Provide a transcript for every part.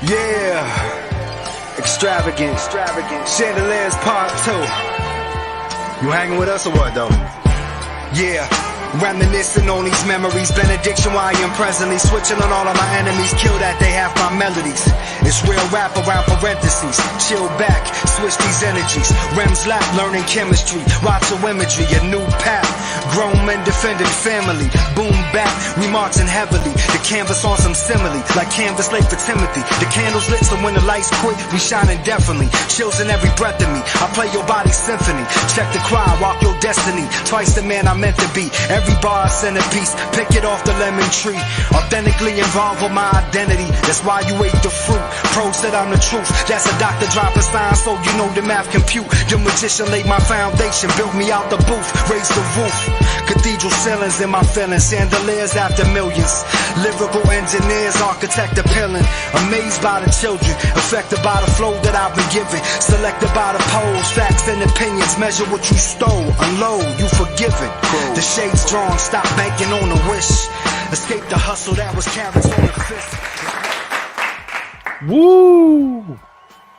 Yeah, extravagant. Chandeliers part 2. You hanging with us or what though? Yeah, reminiscing on these memories. Benediction while I am presently switching on all of my enemies. Kill that, they have my melodies. It's real rap around parentheses. Chill back, switch these energies. Rems lap, learning chemistry. Watch your imagery, a new path. Grown men defending family. Boom back, we marching heavily. The canvas on some simile, like canvas late for Timothy. The candles lit, so when the lights quit, we shining definitely. Chills in every breath of me. I play your body's symphony. Check the cry, walk your destiny. Twice the man I meant to be. Every bar a centerpiece. Pick it off the lemon tree. Authentically involved with my identity. That's why you ate the fruit. Pro said I'm the truth. That's a doctor dropping sign, so you know the math compute. The magician laid my foundation, built me out the booth, raised the roof. Cathedral ceilings in my feelings, chandeliers after millions. Lyrical engineers, architect appealing. Amazed by the children, affected by the flow that I've been given. Selected by the polls, facts and opinions. Measure what you stole, unload, you forgiven. The shades drawn, stop banking on a wish. Escape the hustle that was carrots on the fist. Woo!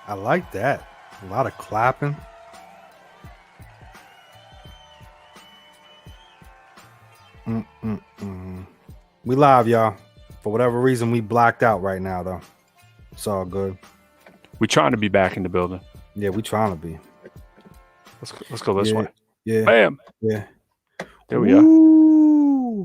I like that. A lot of clapping. We live, y'all. For whatever reason, we blacked out right now, though. It's all good. We're trying to be back in the building. Yeah, we trying to be. Let's go this way. Yeah. Bam. Yeah. There we are.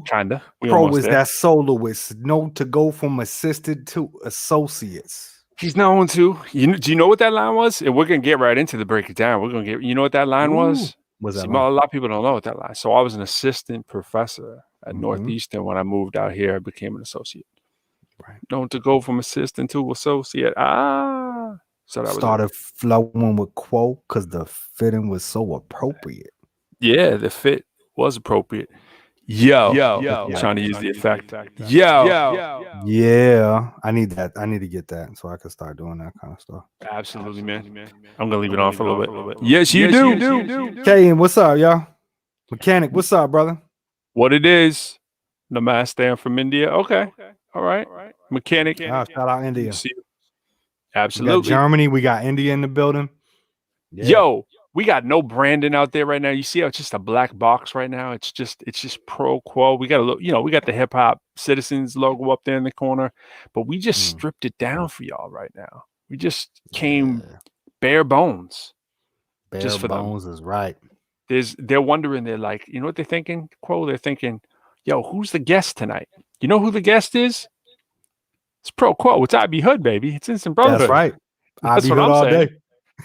Kinda. Pro is that soloist. Known to go from assistant to associates. He's known to. Do you know what that line was? And we're gonna get right into the break it down. We're gonna get. You know what that line was? What's that line? A lot of people don't know what that line. So I was an assistant professor at Northeastern. When I moved out here, I became an associate. Right. Known to go from assistant to associate. So that started flowing with Quo because the fitting was so appropriate. Yeah, the fit was appropriate. Yo, trying to use the effect. Yeah. I need that. I need to get that so I can start doing that kind of stuff. Absolutely, man. I'm gonna leave it on for a little bit. Yes, you do. Okay, and what's up, y'all? Mechanic, what's up, brother? What it is? Namaste, I'm from India. Okay, all right. Mechanic. Shout out India. Absolutely. We got Germany. We got India in the building. Yeah. Yo. We got no branding out there right now. You see how it's just a black box right now. It's just Pro Quo. We got a look, we got the hip hop citizens logo up there in the corner, but we just stripped it down for y'all right now. We just came bare bones. Bare bones is right. They're wondering, they're like, you know what they're thinking, Quo? They're thinking, yo, who's the guest tonight? You know who the guest is? It's Pro Quo. It's IB Hood, baby. It's Instant Brotherhood. That's right. That's what I'm all saying. Day.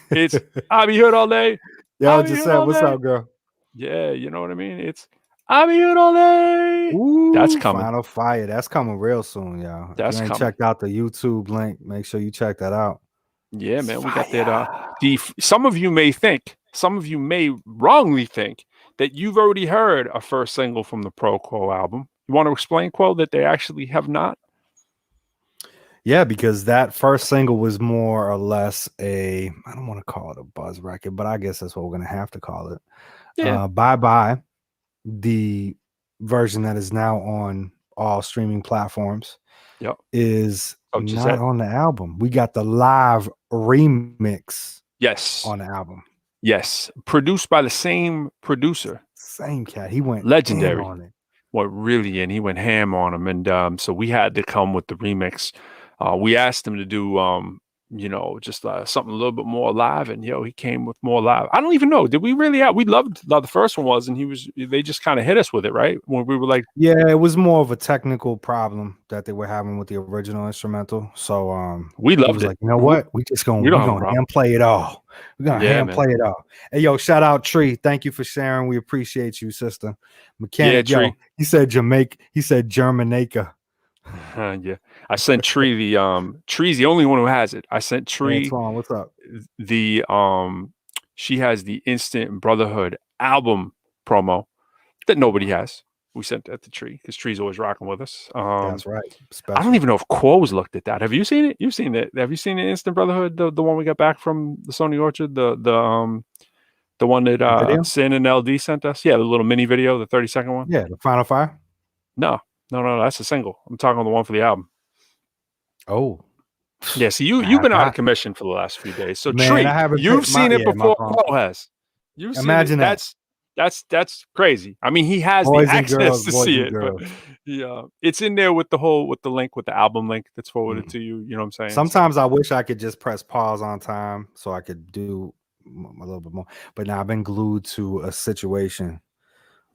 It's I be hood all day. Yeah, I just said, what's up, girl? Yeah, you know what I mean? It's I be hood all day. Ooh, that's coming. Final Fire. That's coming real soon, y'all. That's if you ain't coming. Checked out the YouTube link. Make sure you check that out. Yeah, man. We got that. Some of you may wrongly think that you've already heard a first single from the Pro Quo album. You want to explain, Quo, that they actually have not? Yeah, because that first single was more or less I don't want to call it a buzz record, but I guess that's what we're going to have to call it. Yeah. Bye Bye, the version that is now on all streaming platforms, is not on the album. We got the live remix on the album. Yes. Produced by the same producer. Same cat. He went legendary on it. Well, really, and he went ham on him. And so we had to come with the remix. We asked him to do, just something a little bit more live, and he came with more live. I don't even know. Did we really we loved the first one was, and they just kind of hit us with it, right? When we were like, yeah, it was more of a technical problem that they were having with the original instrumental. So we loved it. Like, you know what? We're gonna hand play it all. We're gonna hand play it all. Hey, yo, shout out Tree. Thank you for sharing. We appreciate you, sister. Mechanic, Tree. He said Jamaica. He said Germanica. Yeah, I sent Tree Tree's the only one who has it. I sent Tree. What's up? She has the Instant Brotherhood album promo that nobody has. We sent that to Tree because Tree's always rocking with us. That's right. Special. I don't even know if Quo's looked at that. Have you seen it? You've seen it. Have you seen the Instant Brotherhood? The one we got back from the Sony Orchard. The one that Sin and LD sent us. Yeah, the little mini video, the 30-second one. Yeah, the Final Fire. No, that's a single. I'm talking on the one for the album. Oh, Yeah, see, you've been out of commission for the last few days. So, man, Tree, I haven't you've seen it before my Quo has. You've Imagine seen it. That's crazy. I mean, he has the access to see it, but yeah, it's in there with the link, with the album link that's forwarded to you. You know what I'm saying? Sometimes I wish I could just press pause on time so I could do a little bit more. But now I've been glued to a situation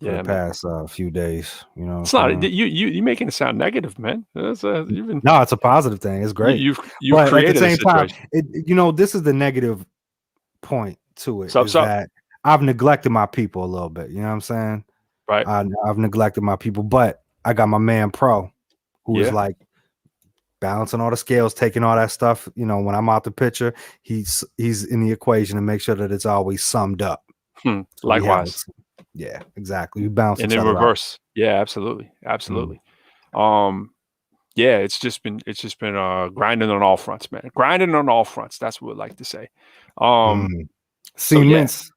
for the past few days. You know, it's not you making it sound negative, man. No, it's a positive thing. It's great. You've but created at the same time, this is the negative point to it. That I've neglected my people a little bit. You know what I'm saying? Right. I've neglected my people, but I got my man Pro, who is like balancing all the scales, taking all that stuff. You know, when I'm out the picture, he's in the equation to make sure that it's always summed up. Likewise. Yeah, exactly. We bounce and each in other reverse. out. Yeah, absolutely. Yeah, it's just been grinding on all fronts, man. Grinding on all fronts. That's what we like to say. Assignments.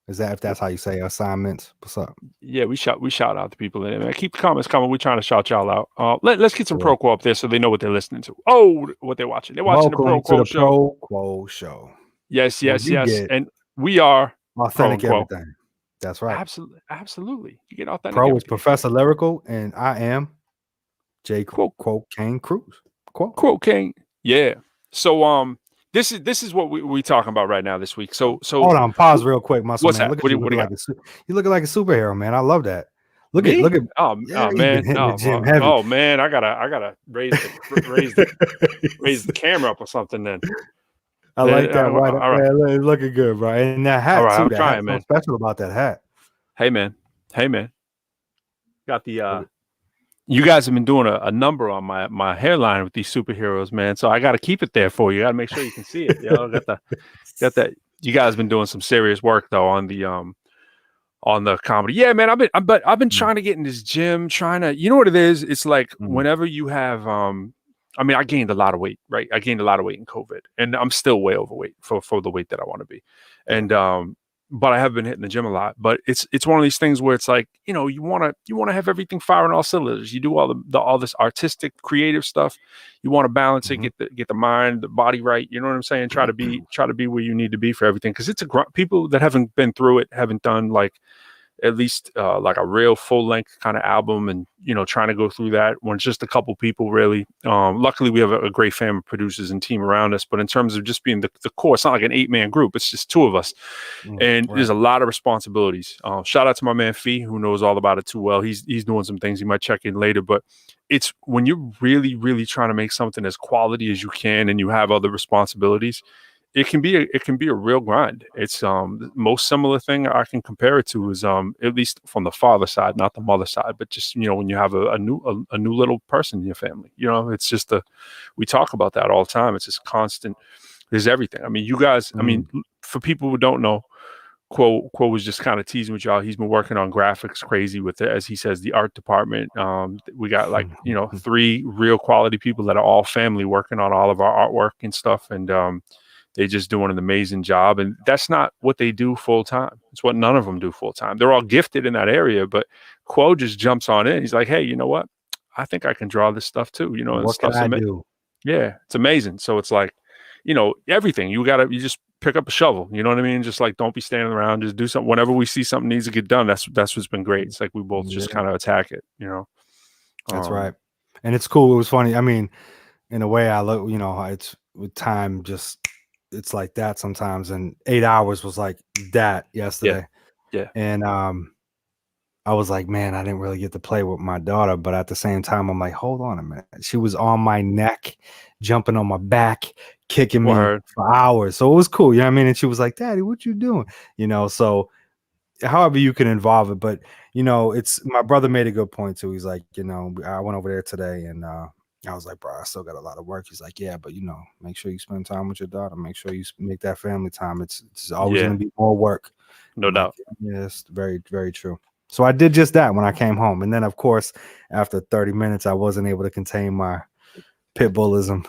Is that if that's how you say assignments? What's up? Yeah, we shout out to people in there, man. Keep the comments coming. We're trying to shout y'all out. Let's get some Pro Quo up there so they know what they're listening to. Oh, what they're watching. They're watching the Pro Quo Show. Pro Quo Show. Yes. And we are authentic everything. That's right. Absolutely. You get authentic. Pro is Professor Lyrical, and I am J. Quote King Cruz. Quote King. Yeah. So this is what we talking about right now this week. So hold on, pause real quick, Muscle what's man. That? Look at you looking like a superhero, man. I love that. Look at man. Oh man, I gotta raise the camera up or something then. I like that. All right. Looking good, bro. And that hat, right, too. I'm trying, man. What's special about that hat? Hey, man. Got the you guys have been doing a number on my hairline with these superheroes, man. So I got to keep it there for you. Got to make sure you can see it. Got that. You guys been doing some serious work though on the comedy. Yeah, man. I've been trying to get in this gym. You know what it is? It's like whenever you have I mean, I gained a lot of weight, right? I gained a lot of weight in COVID, and I'm still way overweight for the weight that I want to be. And but I have been hitting the gym a lot. But it's one of these things where it's like, you know, you want to have everything firing all cylinders. You do all this artistic, creative stuff. You want to balance it, get the mind, the body right. You know what I'm saying? Try to be where you need to be for everything. Because it's people that haven't been through it, haven't done like at least like a real full length kind of album, and you know, trying to go through that when it's just a couple people really. Luckily we have a great family of producers and team around us, but in terms of just being the core, it's not like an 8-man group, it's just 2 of us. And there's a lot of responsibilities. Shout out to my man Fee, who knows all about it too well. He's doing some things, he might check in later, but it's when you're really trying to make something as quality as you can and you have other responsibilities, it can be a real grind. It's the most similar thing I can compare it to is at least from the father side, not the mother side, but just, you know, when you have a new little person in your family, you know, it's just we talk about that all the time. It's just constant. There's everything. I mean, you guys, I mean, for people who don't know, Quo was just kind of teasing with y'all. He's been working on graphics crazy with it, as he says, the art department. We got like, you know, 3 real quality people that are all family working on all of our artwork and stuff. And they're just doing an amazing job. And that's not what they do full time. It's what none of them do full time. They're all gifted in that area, but Quo just jumps on in. He's like, hey, you know what? I think I can draw this stuff too. You know, and what can I do? Yeah, it's amazing. So it's like, you know, everything. You just pick up a shovel. You know what I mean? Just like, don't be standing around. Just do something. Whenever we see something needs to get done, that's what's been great. It's like we both just kind of attack it, you know? That's right. And it's cool. It was funny. I mean, in a way I look, you know, it's with time just, it's like that sometimes, and 8 hours was like that yesterday. Yeah. And I was like, man, I didn't really get to play with my daughter, but at the same time, I'm like, hold on a minute. She was on my neck, jumping on my back, kicking me for hours. So it was cool. You know what I mean? And she was like, Daddy, what you doing? You know, so however you can involve it. But, you know, it's my brother made a good point too. He's like, you know, I went over there today and I was like, bro, I still got a lot of work. He's like, yeah, but you know, make sure you spend time with your daughter. Make sure you make that family time. It's always going to be more work. No doubt. Yes, very, very true. So I did just that when I came home. And then, of course, after 30 minutes, I wasn't able to contain my pit bullism.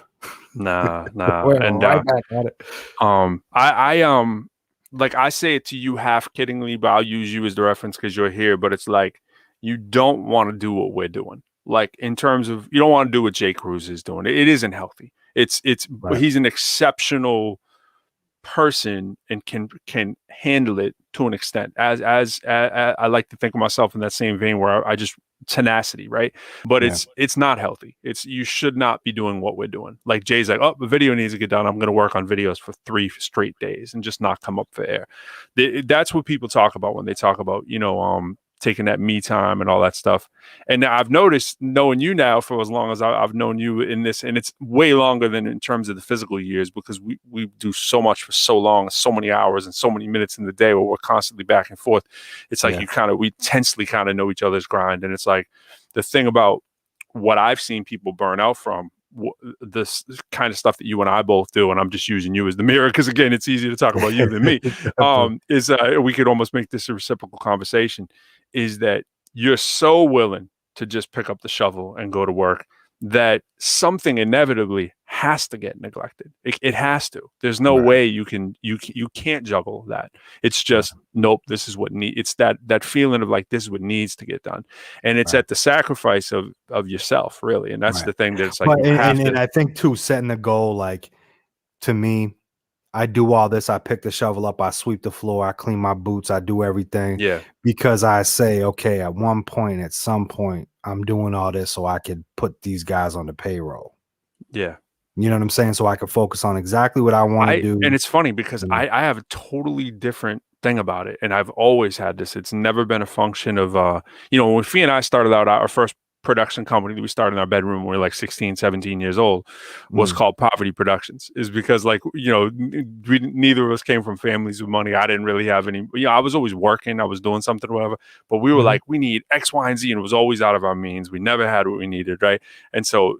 Nah. And right back at it. I like I say it to you half kiddingly, but I'll use you as the reference because you're here. But it's like you don't want to do what we're doing. Like in terms of you don't want to do what Jay Cruz is doing. It isn't healthy. He's an exceptional person and can handle it to an extent. As I like to think of myself in that same vein, where I just tenacity, right? But it's not healthy. You should not be doing what we're doing. Like Jay's like, oh, the video needs to get done. I'm going to work on videos for 3 straight days and just not come up for air. That's what people talk about when they talk about, taking that me time and all that stuff. And now I've noticed, knowing you now for as long as I've known you in this, and it's way longer than in terms of the physical years, because we do so much for so long, so many hours and so many minutes in the day where we're constantly back and forth. It's like we intensely kind of know each other's grind. And it's like the thing about what I've seen people burn out from, this kind of stuff that you and I both do, and I'm just using you as the mirror because, again, it's easier to talk about you than me, is we could almost make this a reciprocal conversation, is that you're so willing to just pick up the shovel and go to work that something inevitably has to get neglected. It has to. There's no way you can't juggle that. It's just, nope, this is what it's that feeling of like, this is what needs to get done. And it's at the sacrifice of yourself, really. And that's the thing that it's like, and I think too, setting the goal, like, to me, I do all this. I pick the shovel up, I sweep the floor, I clean my boots, I do everything. Yeah. Because I say, okay, at some point, I'm doing all this so I could put these guys on the payroll. Yeah. You know what I'm saying? So I could focus on exactly what I want to do. And it's funny because I have a totally different thing about it. And I've always had this. It's never been a function of, when Fee and I started out, our first production company that we started in our bedroom when we were like 16, 17 years old was called Poverty Productions, is because, like, neither of us came from families with money. I didn't really have any, I was always working, I was doing something or whatever, but we were like, we need X, Y, and Z, and it was always out of our means. We never had what we needed, right? And so,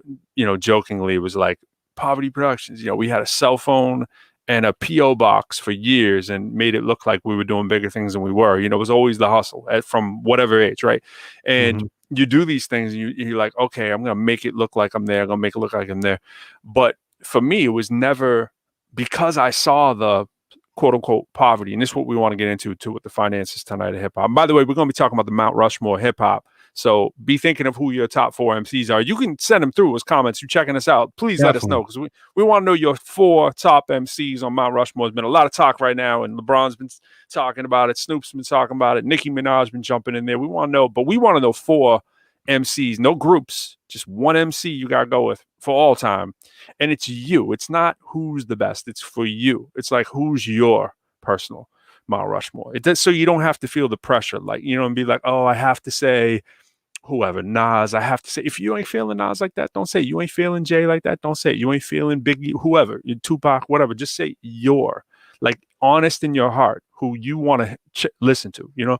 jokingly, it was like Poverty Productions. We had a cell phone and a PO box for years and made it look like we were doing bigger things than we were. It was always the hustle from whatever age, right? And you do these things and you're like, okay, I'm going to make it look like I'm there. I'm going to make it look like I'm there. But for me, it was never, because I saw the quote unquote poverty. And this is what we want to get into too with the finances tonight of hip hop. By the way, we're going to be talking about the Mount Rushmore hip hop. So be thinking of who your top 4 MCs are. You can send them through as comments. You're checking us out. Please let us know, because we want to know your 4 top MCs on Mount Rushmore. There's been a lot of talk right now, and LeBron's been talking about it. Snoop's been talking about it. Nicki Minaj's been jumping in there. We want to know, but we want to know 4 MCs, no groups, just one MC you got to go with for all time. And it's you. It's not who's the best. It's for you. It's like, who's your personal Mount Rushmore? It does, so you don't have to feel the pressure, like, and be like, oh, I have to say whoever, Nas, I have to say. If you ain't feeling Nas like that, don't say it. You ain't feeling Jay like that, don't say it. You ain't feeling Biggie, whoever, Tupac, whatever, just say your, like, honest in your heart, who you want to listen to,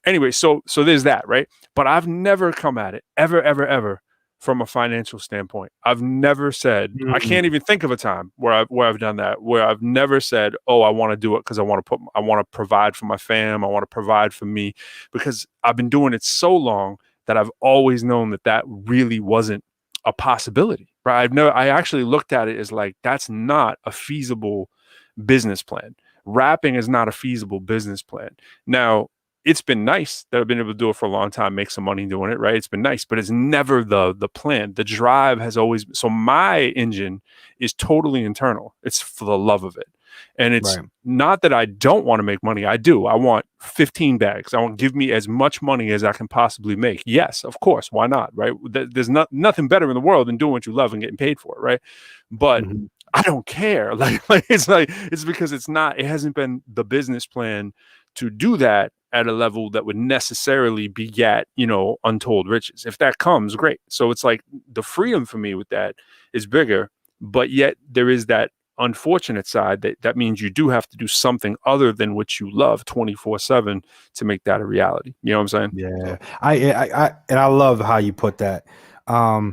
Anyway, so there's that, right? But I've never come at it ever from a financial standpoint. I've never said, I can't even think of a time where I've done that, where I've never said, oh, I want to do it because I want to provide for my fam, I want to provide for me, because I've been doing it so long that I've always known that really wasn't a possibility, right? I actually looked at it as like, that's not a feasible business plan. Rapping is not a feasible business plan. Now, it's been nice that I've been able to do it for a long time, make some money doing it, right? It's been nice, but it's never the plan. The drive has always, so my engine is totally internal. It's for the love of it. And it's not that I don't want to make money. I do. I want 15 bags. I want to give me as much money as I can possibly make. Yes, of course. Why not? Right. There's nothing better in the world than doing what you love and getting paid for it. Right. But I don't care. It's because it hasn't been the business plan to do that at a level that would necessarily beget, untold riches. If that comes, great. So it's like the freedom for me with that is bigger, but yet there is that unfortunate side that means you do have to do something other than what you love 24/7 to make that a reality. You know what I'm saying? Yeah. I love how you put that. I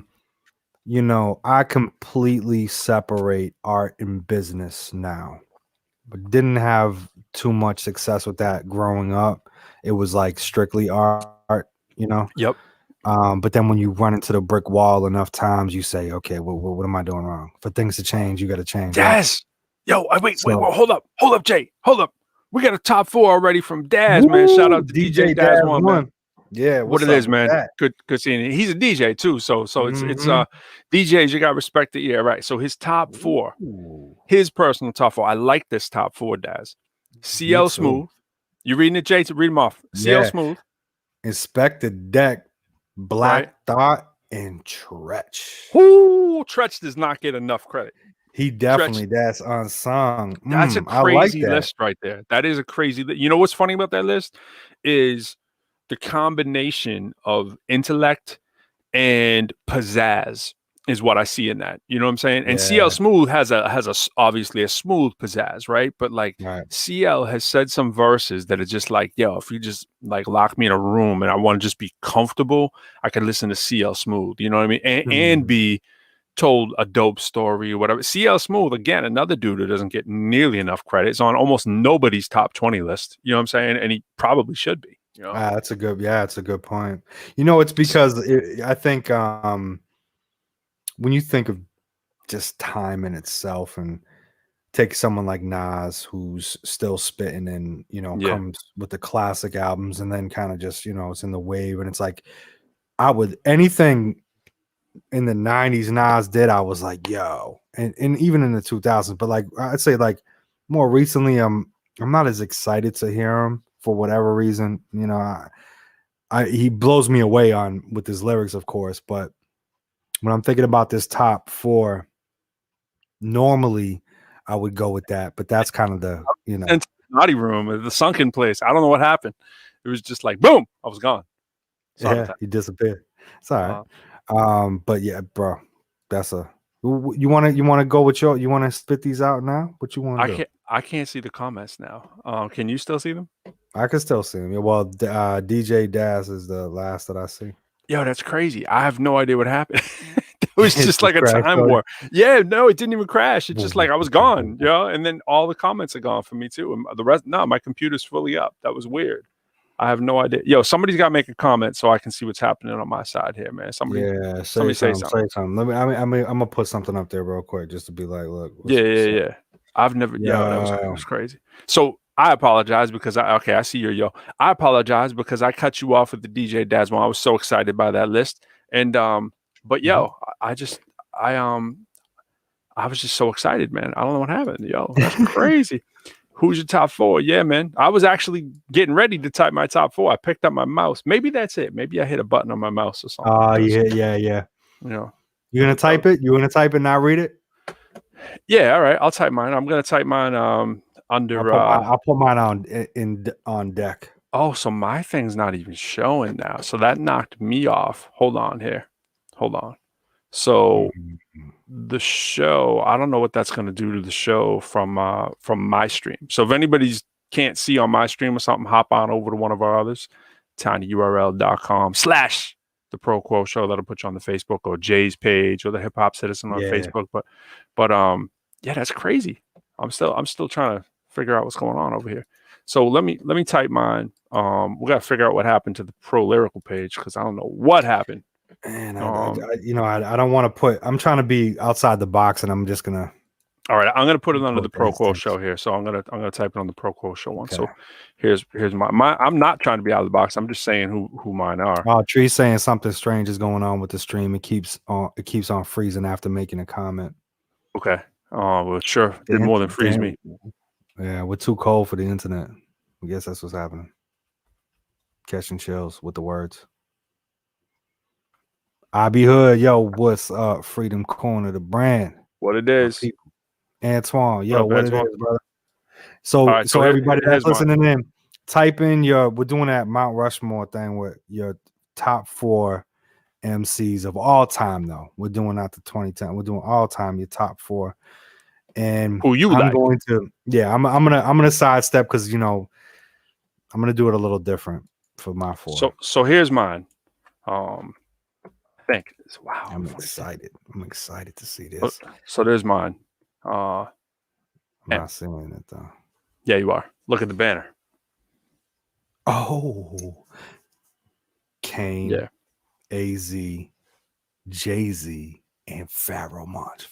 completely separate art and business now, but didn't have too much success with that growing up. It was like strictly art, Yep. But then when you run into the brick wall enough times, you say, okay, well, what am I doing wrong? For things to change, you got to change. Daz. Right? Yo, wait, hold up, Jay. Hold up. We got a top 4 already from Daz, man. Shout out to DJ Daz One, man. Yeah, what it is, man. Good seeing you. He's a DJ too, so it's DJs. You got respect it. Yeah, right. So his top 4, his personal top 4. I like this top 4, Daz. CL Smooth. You reading it, Jay? To read them off. CL Smooth. Inspector Deck, Black Thought, and Tretch. Who Tretch does not get enough credit. He definitely that's unsung. That's a crazy list right there. That is a crazy list. You know what's funny about that list is the combination of intellect and pizzazz is what I see in that. You know what I'm saying? And CL Smooth has obviously a smooth pizzazz, right? But like CL has said some verses that are just like, yo, if you just like lock me in a room and I want to just be comfortable, I can listen to CL Smooth. You know what I mean? And be told a dope story or whatever. CL Smooth, again, another dude who doesn't get nearly enough credit. It's on almost nobody's top 20 list. You know what I'm saying? And he probably should be. You know? That's a good point. You know, it's because I think when you think of just time in itself and take someone like Nas, who's still spitting and, you know, comes with the classic albums and then kind of just, you know, it's in the wave. And it's like, anything in the 90s Nas did, I was like, yo, and even in the 2000s, but like, I'd say like more recently, I'm not as excited to hear him for whatever reason. You know, he blows me away with his lyrics, of course, but when I'm thinking about this top 4, normally I would go with that, but that's kind of the, you know, naughty room, the sunken place. I don't know what happened. It was just like, boom, I was gone. He disappeared. It's all right. But yeah, bro, that's you want to go with you want to spit these out now? What you want to do? I can't see the comments now. Can you still see them? I can still see them. Well, DJ Daz is the last that I see. Yo, that's crazy. I have no idea what happened. It was just like a time war. Yeah, no, it didn't even crash. It's just like I was gone, you know, and then all the comments are gone for me too. And the rest, no, my computer's fully up. That was weird. I have no idea. Yo, somebody's got to make a comment so I can see what's happening on my side here, man. Somebody say something. I'm gonna put something up there real quick just to be like, look. Yeah. I've never. That was crazy. So I apologize because I see your yo. I apologize because I cut you off with the DJ Daz one. I was so excited by that list, and but yo, I was just so excited, man. I don't know what happened, yo. That's crazy. Who's your top 4? Yeah, man. I was actually getting ready to type my top 4. I picked up my mouse. Maybe that's it. Maybe I hit a button on my mouse or something. Yeah. You know, you gonna type it? You gonna type it and not read it? Yeah, all right. I'll type mine. I'm gonna type mine under. I'll put mine on deck. Oh, so my thing's not even showing now. So that knocked me off. Hold on. So the show, I don't know what that's going to do to the show from my stream. So if anybody's can't see on my stream or something, hop on over to one of our others, tinyurl.com/the Pro Quo Show. That'll put you on the Facebook or Jay's page or the Hip Hop Citizen on Facebook. But yeah, that's crazy. I'm still trying to figure out what's going on over here. So let me type mine. We got to figure out what happened to the Pro Lyrical page because I don't know what happened. And I don't want to put. I'm trying to be outside the box, and I'm just gonna. All right, I'm gonna put it under the Pro Quo Show here. So I'm gonna type it on the Pro Quo Show one. Okay. So here's my. I'm not trying to be out of the box. I'm just saying who mine are. Oh, Tree's saying something strange is going on with the stream. It keeps on freezing after making a comment. Okay. Oh well, sure. Did more than freeze me. Yeah, we're too cold for the internet. I guess that's what's happening. Catching chills with the words. I be hood, yo. What's up? Freedom Corner, the brand. What it is, Antoine. Yo, what it is, brother. So everybody that's listening in, type in we're doing that Mount Rushmore thing with your top 4 MCs of all time. Though we're doing not the 2010. We're doing all time. Your top 4. And who you I'm going to, I'm gonna sidestep because I'm gonna do it a little different for my 4. So here's mine. Wow, I'm excited. I'm excited to see this. So there's mine. I'm not seeing it though. Yeah, you are. Look at the banner. Oh, Kane, AZ, Jay-Z, and Pharaoh Monch.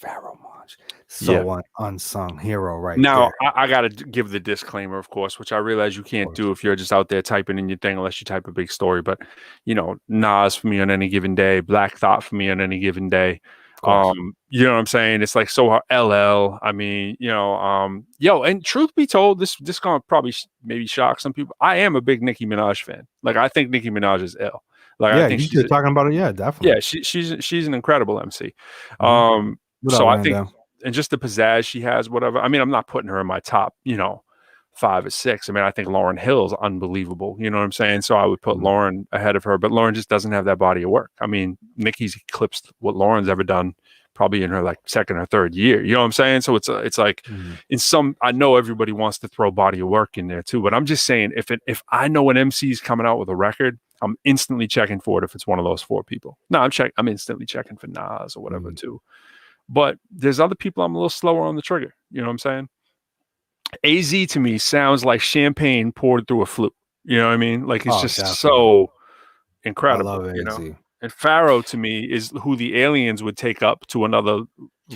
So unsung hero right now, there. I got to give the disclaimer, of course, which I realize you can't do if you're just out there typing in your thing unless you type a big story. But, Nas for me on any given day, Black Thought for me on any given day. You know what I'm saying? It's like so LL. I mean, and truth be told, this gonna probably maybe shock some people. I am a big Nicki Minaj fan. Like, I think Nicki Minaj is ill. Like, yeah, I think you're talking about it. Yeah, definitely. Yeah, she's an incredible MC. So I think, and just the pizzazz she has, whatever. I mean, I'm not putting her in my top, 5 or 6. I mean, I think Lauryn Hill's unbelievable. You know what I'm saying? So I would put Lauryn ahead of her, but Lauryn just doesn't have that body of work. I mean, Nicki's eclipsed what Lauryn's ever done, probably in her like second or third year. You know what I'm saying? So it's like I know everybody wants to throw body of work in there too, but I'm just saying if I know an MC is coming out with a record, I'm instantly checking for it if it's one of those 4 people. No, I'm instantly checking for Nas or whatever too. But there's other people I'm a little slower on the trigger. You know what I'm saying? AZ to me sounds like champagne poured through a flute. You know what I mean? Like, it's just so incredible. I love AZ. And Pharaoh to me is who the aliens would take up to another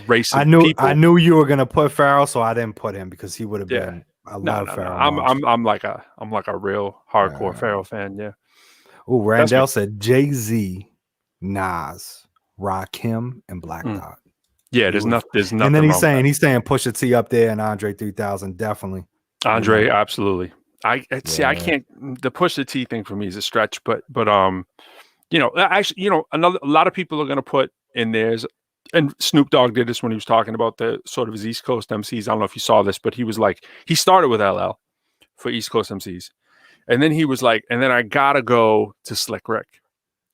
race of people. I knew you were gonna put Pharaoh, so I didn't put him because he would have been. I love Pharaoh. I'm like a real hardcore Pharaoh fan. Yeah. Oh, Randall said Jay-Z, Nas, Rakim, and Black Thought. Yeah, there's nothing. And then he's saying Pusha T up there and Andre 3000 definitely. Andre, absolutely. I can't. The Pusha T thing for me is a stretch, but actually, a lot of people are going to put in theirs. And Snoop Dogg did this when he was talking about the sort of his East Coast MCs. I don't know if you saw this, but he was like, he started with LL for East Coast MCs. And then he was like, and then I gotta go to Slick Rick.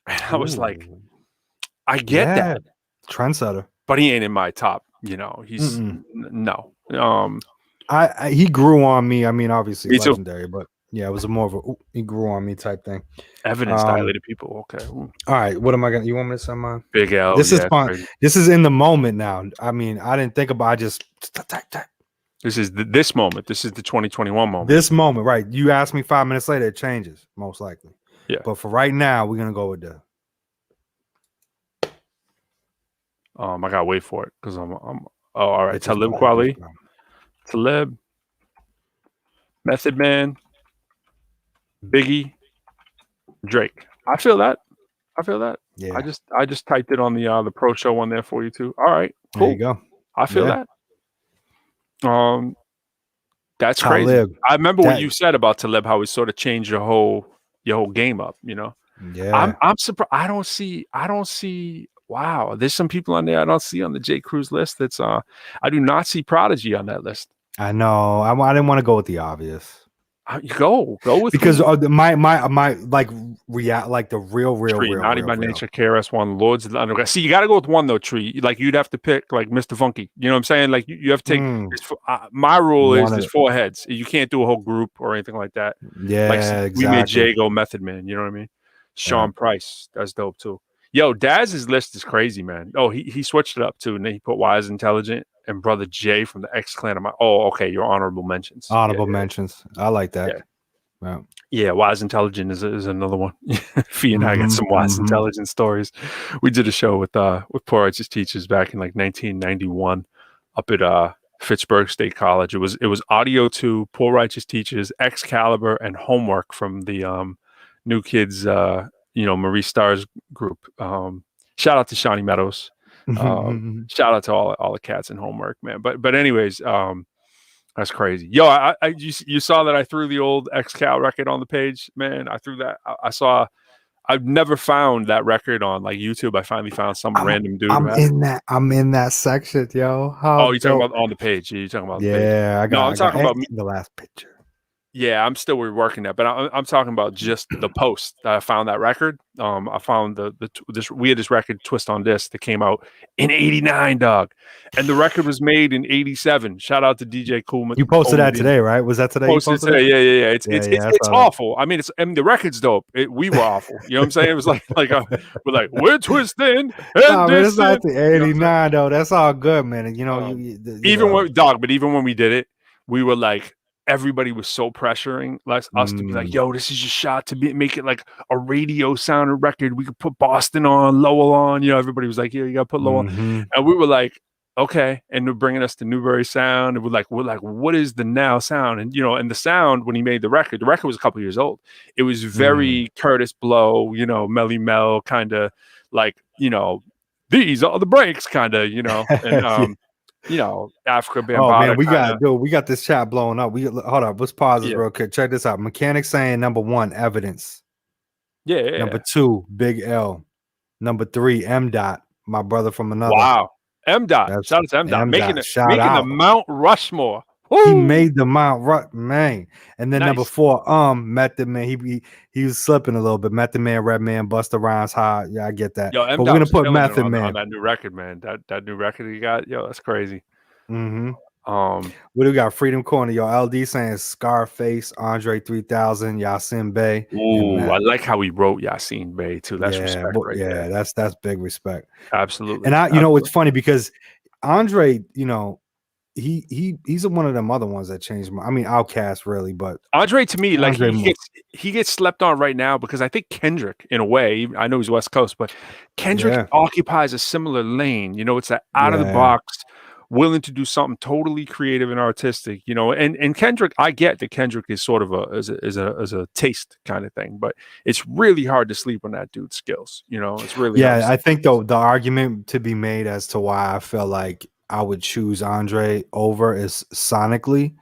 And I was like, I get that. Trendsetter. But he ain't in my top, he's no. He grew on me. I mean, obviously legendary, but yeah, it was more of a he grew on me type thing. Evidence dilated people. Okay. All right. What am I gonna? You want me to send mine? Big L. This is fun. Crazy. This is in the moment now. I mean, I didn't think about. I just type. This is this moment. This is the 2021 moment. This moment, right? You ask me 5 minutes later, it changes most likely. Yeah. But for right now, we're gonna go with the. I gotta wait for it because I'm. Oh, all right. Talib Kweli, Talib, Method Man, Biggie, Drake. I feel that. Yeah. I just typed it on the Pro Show one there for you too. All right. Cool. There you go. I feel that. That's crazy. Talib. I remember what you said about Talib, how he sort of changed your whole game up. Yeah. I'm surprised. I don't see. Wow, there's some people on there I don't see on the J. Cruz list. That's I do not see Prodigy on that list. I know. I didn't want to go with the obvious. Go with because my like the real Naughty by Nature, KRS-One, Lords of the Underground. See, you got to go with one though. Tree, like you'd have to pick like Mr. Funky. You know what I'm saying? Like you have to take. My rule is there's 4 heads. You can't do a whole group or anything like that. Yeah, like, exactly. We made Jago Method Man. You know what I mean? Sean Price, that's dope too. Yo, Daz's list is crazy, man. Oh, he switched it up too, and then he put Wise Intelligent and Brother Jay from the X Clan. Okay, your honorable mentions. Mentions. I like that. Yeah, Wise Intelligent is another one. Fee and I got some Wise Intelligent stories. We did a show with Poor Righteous Teachers back in like 1991 up at Fitchburg State College. It was Audio 2, Poor Righteous Teachers, Excalibur, and Homework from the New Kids Marie Starr's group. Shout out to Shawnee Meadows. Shout out to all the cats in Homework, man. But anyways, that's crazy. Yo, you saw that I threw the old X-Cal record on the page, man. I threw that. I've never found that record on like YouTube. I finally found some random dude. I'm in that section, yo. You're talking about on the page. You're talking about the page. I'm talking about the last picture. Yeah, I'm still reworking that, but I'm talking about just the post that I found that record. I found we had this record, Twist on Disc, that came out in '89, dog, and the record was made in '87. Shout out to DJ Coolman. You posted that today, right? Was that today? Posted today. Yeah. It's awful. I mean, the record's dope. We were awful. You know what I'm saying? It was we're twisting. It's not the '89 though. That's all good, man. Even when we did it, we were like, everybody was so pressuring us to be like, yo, this is your shot to make it like a radio sounded record. We could put Boston on, Lowell on. Everybody was like, yeah, you got to put Lowell on. And we were like, okay. And they're bringing us to Newberry Sound. And we're like, what is the now sound? And, and the sound, when he made the record was a couple years old. It was very Curtis Blow, Melly Mel kind of like, these are the breaks kind of, and, Africa Bambaataa. Oh man, we got this chat blowing up. Hold up, let's pause this real quick. Check this out. Mechanics saying number 1, Evidence. Yeah. Number 2, Big L. Number 3, M. Dot, my brother from another. Wow. M. Dot. Shout out to M. Dot. Making the Mount Rushmore. Woo! He made the Mount Rushmore, man. And then number 4, Method Man. He was slipping a little bit. Method Man, Redman, Busta Rhymes, High. Yeah, I get that. Yo, but we're gonna put Method Man on that new record, man. That new record he got, that's crazy. What do we got? Freedom Corner, yo. LD saying Scarface, Andre 3000, Yasin Bey. Ooh, I like how he wrote Yasin Bey too. That's respect right there. That's big respect. Absolutely. And it's funny because Andre, he's one of them other ones that changed Outkast really, but Andre to me, like he gets slept on right now because I think Kendrick, in a way, I know he's West Coast, but Kendrick occupies a similar lane. It's that out of the box, willing to do something totally creative and artistic. And Kendrick, I get that Kendrick is sort of a taste kind of thing, but it's really hard to sleep on that dude's skills. It's really I think though the argument to be made as to why I feel like I would choose Andre over is sonically.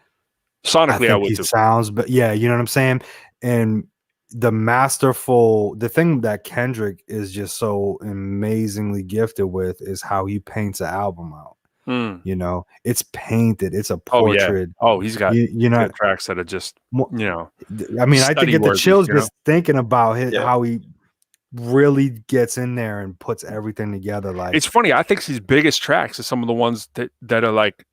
I would he too. Sounds, but you know what I'm saying? And the thing that Kendrick is just so amazingly gifted with is how he paints an album out. It's painted. It's a portrait. He's got good tracks that are just, I can get the chills just thinking about how he really gets in there and puts everything together. Like, it's funny. I think his biggest tracks are some of the ones that are like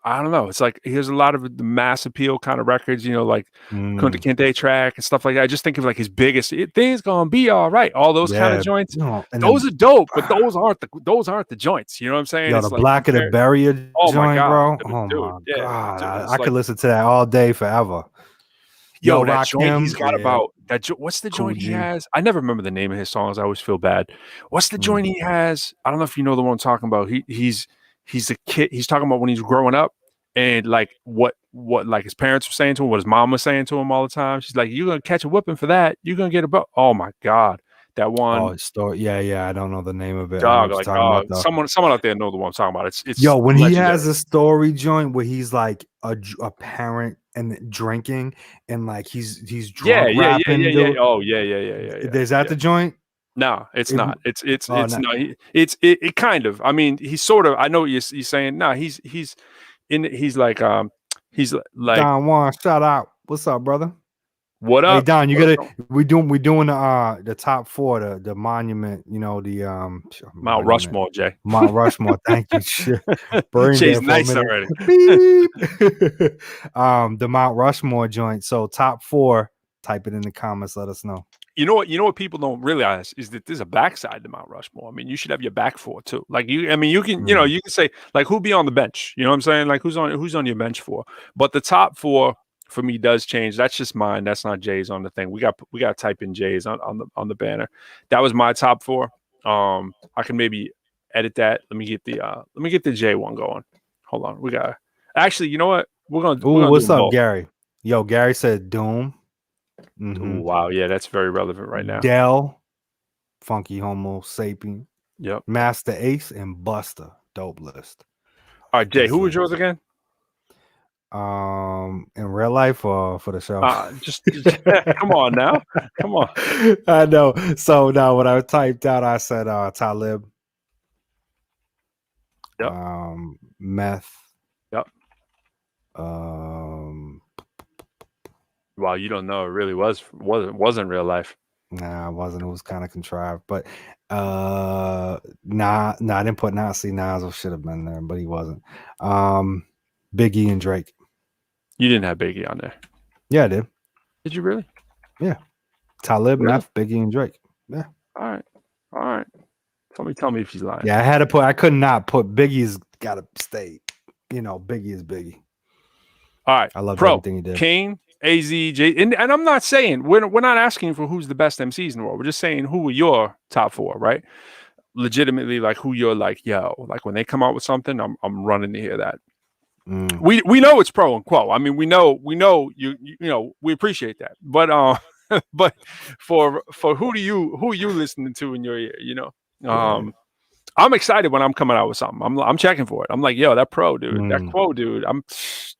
I don't know. It's like he has a lot of the mass appeal kind of records, like Kunta Kinte track and stuff like that. I just think of like his biggest things gonna be all right. All those kind of joints. Those are dope, but those aren't the joints. You know what I'm saying? It's the like Black of the Berry joint, bro. Oh dude, my god, I could listen to that all day forever. Yo, that joint he's got about that. What's the joint he has? I never remember the name of his songs. I always feel bad. What's the joint he has? I don't know if you know the one I'm talking about. He's a kid. He's talking about when he's growing up and like what like his parents were saying to him, what his mom was saying to him all the time. She's like, "You're gonna catch a whipping for that. You're gonna get a buck." Oh my god, that one. Oh, story. Yeah. I don't know the name of it. Dog, like someone out there know the one I'm talking about. It's yo when legendary. He has a story joint where he's like a parent and drinking and like he's drunk rapping. Yeah. Oh yeah. Is that the joint? No, it's not. It's not. It kind of. I mean, he's sort of. I know what you're saying. No, he's like Don Juan. Shout out. What's up, brother? What up? Hey Don, we doing the top 4, the monument, the Mount Rushmore, Jay. Mount Rushmore, thank you. Jay's nice already. The Mount Rushmore joint. So top 4, type it in the comments, let us know. You know what people don't realize is that there's a backside to Mount Rushmore. I mean, you should have your back 4 too. Like you can, you can say like who be on the bench, you know what I'm saying? Like who's on your bench for? But the top 4 for me does change. That's just mine. That's not Jay's on the thing. We got to type in Jay's on the banner. That was my top 4. I can maybe edit that. Let me get the Jay one going. Hold on. We got actually, you know what? We're gonna what's up, Gary? Yo, Gary said Doom. Ooh, wow, yeah, that's very relevant right now. Dell, Funky Homo Sapien. Yep. Master Ace and Busta. Dope list. All right, Jay, who was yours again? In real life or for the show? Just come on now. Come on. I know. So now when I typed out, I said Talib. Yep. Meth. Yep. Wow, you don't know. It really wasn't real life. Nah, it wasn't. It was kind of contrived. But I didn't put Nas. See, Nas should have been there, but he wasn't. Biggie and Drake. You didn't have Biggie on there. Yeah, I did. Did you really? Yeah. Talib, really? Meth, Biggie, and Drake. Yeah. All right. Tell me if she's lying. Yeah, I could not put Biggie's got to stay. Biggie is Biggie. All right. I loved Pro, everything he did. Kane, AZ, J, and I'm not saying we're not asking for who's the best MCs in the world. We're just saying who are your top 4, right? Legitimately, like who you're like, yo, like when they come out with something, I'm running to hear that. We know it's Pro and Quo. I mean, we know you know, we appreciate that. But but for who are you listening to in your ear, you know? I'm excited when I'm coming out with something. I'm checking for it. I'm like, yo, that Pro dude, that Quo dude, I'm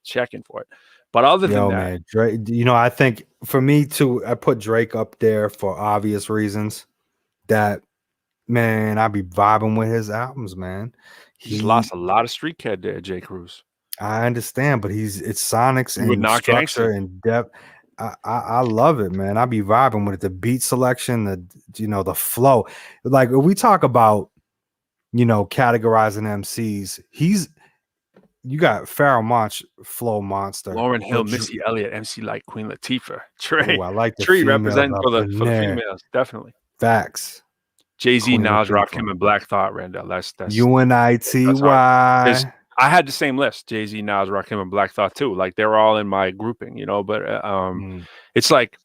checking for it. But other than that, man, Drake, you know, I think for me too, I put Drake up there for obvious reasons. That, man, I be vibing with his albums, man. He's lost a lot of street cred there, J. Cruz. I understand, but it's sonics and structure and depth. I love it, man. I be vibing with it. The beat selection, the flow. Like when we talk about, you know, categorizing MCs, you got Pharoah Monch, flow monster. Lauryn Hill, Missy Elliott, MC Light, Queen Latifah, Trey. Ooh, I like the Tree representing for the females, definitely. Facts. Jay-Z, Nas, Rakim, and Black Thought, Randall. That's UNITY. I had the same list: Jay-Z, Nas, Rakim, and Black Thought too. Like they're all in my grouping, you know. But it's like,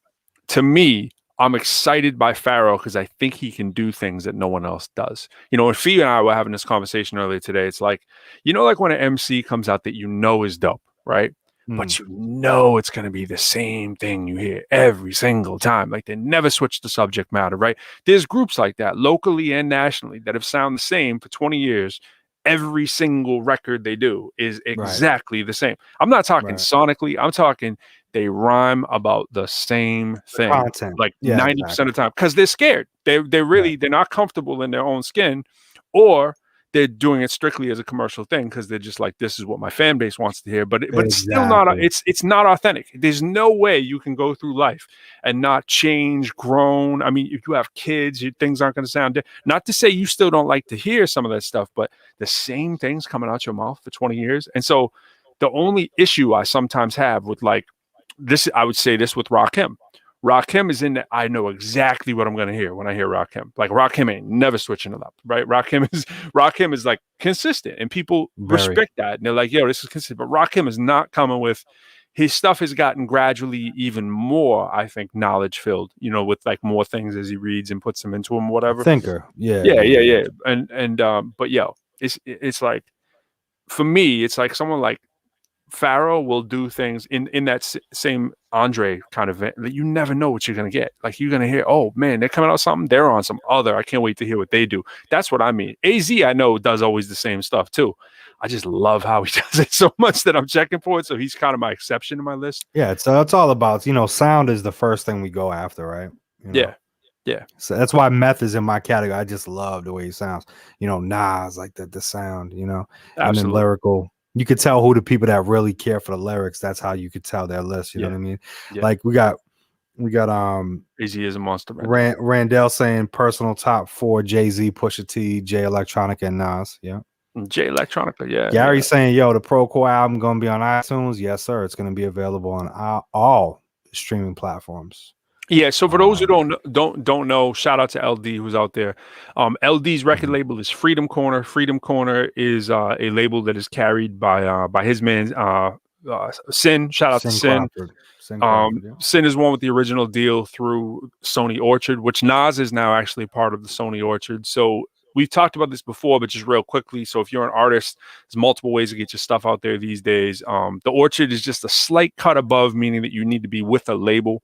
to me, I'm excited by Pharoah because I think he can do things that no one else does. You know, and Fee and I were having this conversation earlier today. It's like, you know, like when an MC comes out that you know is dope, right? But you know it's going to be the same thing you hear every single time. Like they never switch the subject matter, right? There's groups like that locally and nationally that have sounded the same for 20 years. Every single record they do is exactly the same. I'm not talking sonically. I'm talking they rhyme about the same thing. Content. Like 90% of the time because they're scared. They're not comfortable in their own skin, or they're doing it strictly as a commercial thing because they're just like, this is what my fan base wants to hear. But it's still not. It's not authentic. There's no way you can go through life and not change, grown. I mean, if you have kids, things aren't going to sound different. Not to say you still don't like to hear some of that stuff, but the same things coming out your mouth for 20 years. And so the only issue I sometimes have with like this, I would say this with Rakim. Rakim is in that I know exactly what I'm going to hear when I hear Rakim. Like Rakim ain't never switching it up, right? Rakim is like consistent, and people respect that. And they're like, yo, this is consistent. But Rakim is not coming with, his stuff has gotten gradually even more, I think, knowledge filled, you know, with like more things as he reads and puts them into him, whatever. Thinker. Yeah. And but yo, it's like, for me, it's like someone like Pharoah will do things in that same Andre kind of event that you never know what you're going to get. Like you're going to hear, oh man, they're coming out something. They're on some other. I can't wait to hear what they do. That's what I mean. AZ, I know, does always the same stuff too. I just love how he does it so much that I'm checking for it. So he's kind of my exception to my list. Yeah. It's all about, you know, sound is the first thing we go after, right? You know? Yeah. So that's why Meth is in my category. I just love the way he sounds. You know, Nas, like the sound, you know, and then lyrical. You could tell who the people that really care for the lyrics. That's how you could tell their list. You know what I mean? Yeah. Like we got AZ is a monster. Randall saying personal top 4: Jay-Z, Pusha T, Jay Electronica, and Nas. Yeah. Jay Electronica. Yeah. Gary saying, yo, the Pro Quo album gonna be on iTunes. Yes, sir. It's gonna be available on all streaming platforms. Yeah, so for those who don't know, shout out to LD who's out there. LD's record label is Freedom Corner. Freedom Corner is a label that is carried by his man Sin. Shout out to Sin. Sin is one with the original deal through Sony Orchard, which Nas is now actually part of the Sony Orchard. So we've talked about this before, but just real quickly. So if you're an artist, there's multiple ways to get your stuff out there these days. The Orchard is just a slight cut above, meaning that you need to be with a label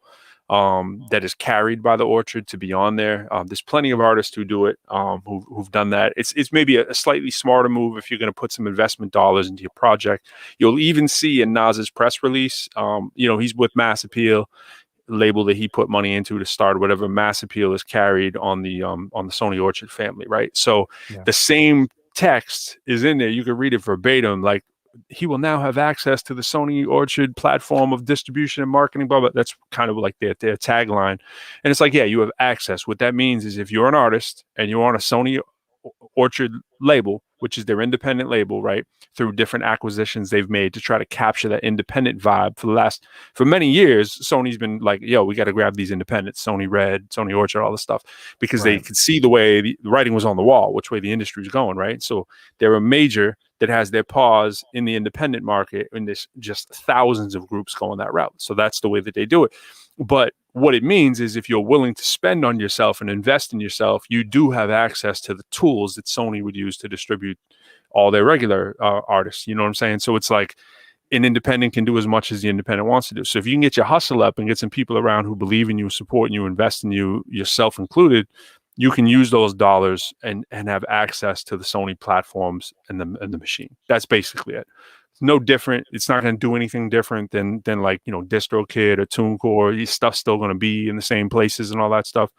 that is carried by the Orchard to be on there. There's plenty of artists who do it, who've done that. It's maybe a slightly smarter move if you're going to put some investment dollars into your project. You'll even see in Nas's press release, you know, he's with Mass Appeal, label that he put money into to start whatever. Mass Appeal is carried on the Sony Orchard family, right? So the same text is in there. You can read it verbatim, like, he will now have access to the Sony Orchard platform of distribution and marketing, blah, blah. That's kind of like their tagline. And it's like, yeah, you have access. What that means is if you're an artist and you're on a Sony Orchard label, which is their independent label, right, through different acquisitions they've made to try to capture that independent vibe for many years, Sony's been like, yo, we got to grab these independents, Sony Red, Sony Orchard, all this stuff, because they could see the way the writing was on the wall, which way the industry is going, right? So they're a major that has their paws in the independent market, and there's just thousands of groups going that route. So that's the way that they do it. But what it means is if you're willing to spend on yourself and invest in yourself, you do have access to the tools that Sony would use to distribute all their regular artists. You know what I'm saying? So it's like an independent can do as much as the independent wants to do. So if you can get your hustle up and get some people around who believe in you, support you, invest in you, yourself included, you can use those dollars and have access to the Sony platforms and the machine. That's basically it. It's no different. It's not going to do anything different than like, you know, DistroKid or TuneCore. Your stuff's still going to be in the same places and all that stuff.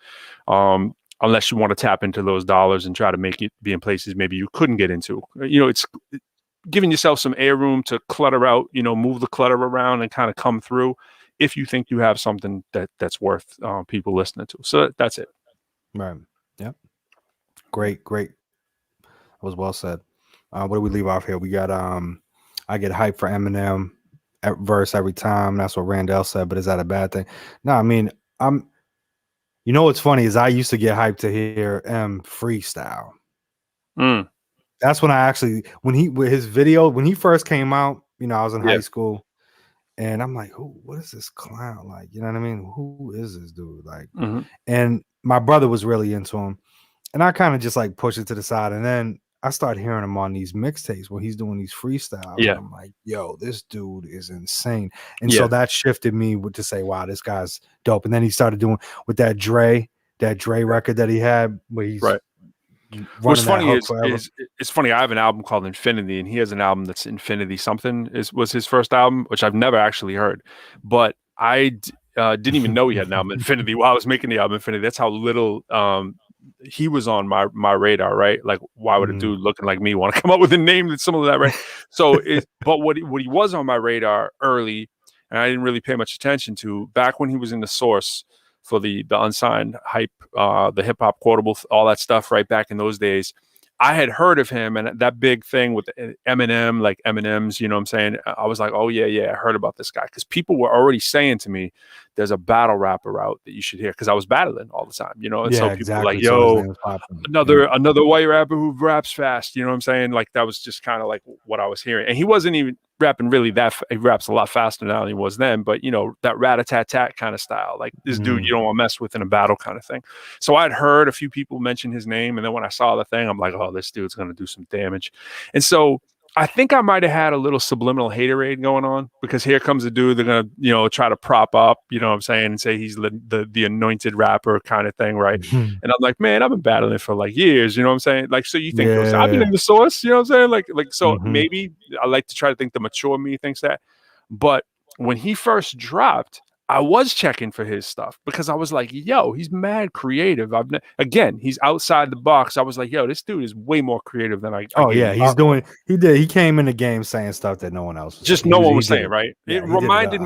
Unless you want to tap into those dollars and try to make it be in places maybe you couldn't get into. You know, it's giving yourself some air room to clutter out, you know, move the clutter around and kind of come through if you think you have something that's worth people listening to. So that's it. Right. Yep. Great. That was well said. What do we leave off here? We got I get hyped for Eminem verse every time. That's what Randall said, but is that a bad thing? No, I mean, you know what's funny is I used to get hyped to hear M freestyle. That's when I actually, when he first came out, you know, I was in high school, and I'm like, what is this clown? Like, you know what I mean? Who is this dude? Like, and my brother was really into him, and I kind of just like pushed it to the side, and then I started hearing him on these mixtapes when he's doing these freestyles. Yeah. And I'm like, yo, this dude is insane. And so that shifted me to say, wow, this guy's dope. And then he started doing with that Dre record that he had where he's What's funny is it's funny. I have an album called Infinity, and he has an album that's Infinity something was his first album, which I've never actually heard. But I didn't even know he had an album Infinity while I was making the album Infinity. That's how little he was on my radar, right? Like, why would a dude looking like me want to come up with a name that's similar to that, right? So, but what he was on my radar early, and I didn't really pay much attention to back when he was in the Source for the unsigned hype, the hip hop quotable, all that stuff, right back in those days. I had heard of him and that big thing with Eminem, like Eminem's, you know what I'm saying? I was like, oh, yeah, I heard about this guy. Because people were already saying to me, there's a battle rapper out that you should hear. Because I was battling all the time, you know? And so people were like, yo, another white rapper who raps fast, you know what I'm saying? Like, that was just kind of like what I was hearing. And he wasn't even rapping really he raps a lot faster now than he was then, but you know, that rat-a-tat-tat kind of style, like this dude you don't want to mess with in a battle kind of thing. So I'd heard a few people mention his name, and then when I saw the thing, I'm like, oh, this dude's going to do some damage. And so I think I might have had a little subliminal haterade going on, because here comes a dude they're going to, you know, try to prop up, you know what I'm saying, and say he's the anointed rapper kind of thing, right? And I'm like, man, I've been battling for like years, you know what I'm saying? Like, so you think I've been in the Source, you know what I'm saying? Like so maybe I like to try to think the mature me thinks that. But when he first dropped, I was checking for his stuff because I was like, yo, he's mad creative. Again, he's outside the box. I was like, yo, this dude is way more creative than I he came in the game saying stuff that no one else was no one was saying, right? Yeah, it reminded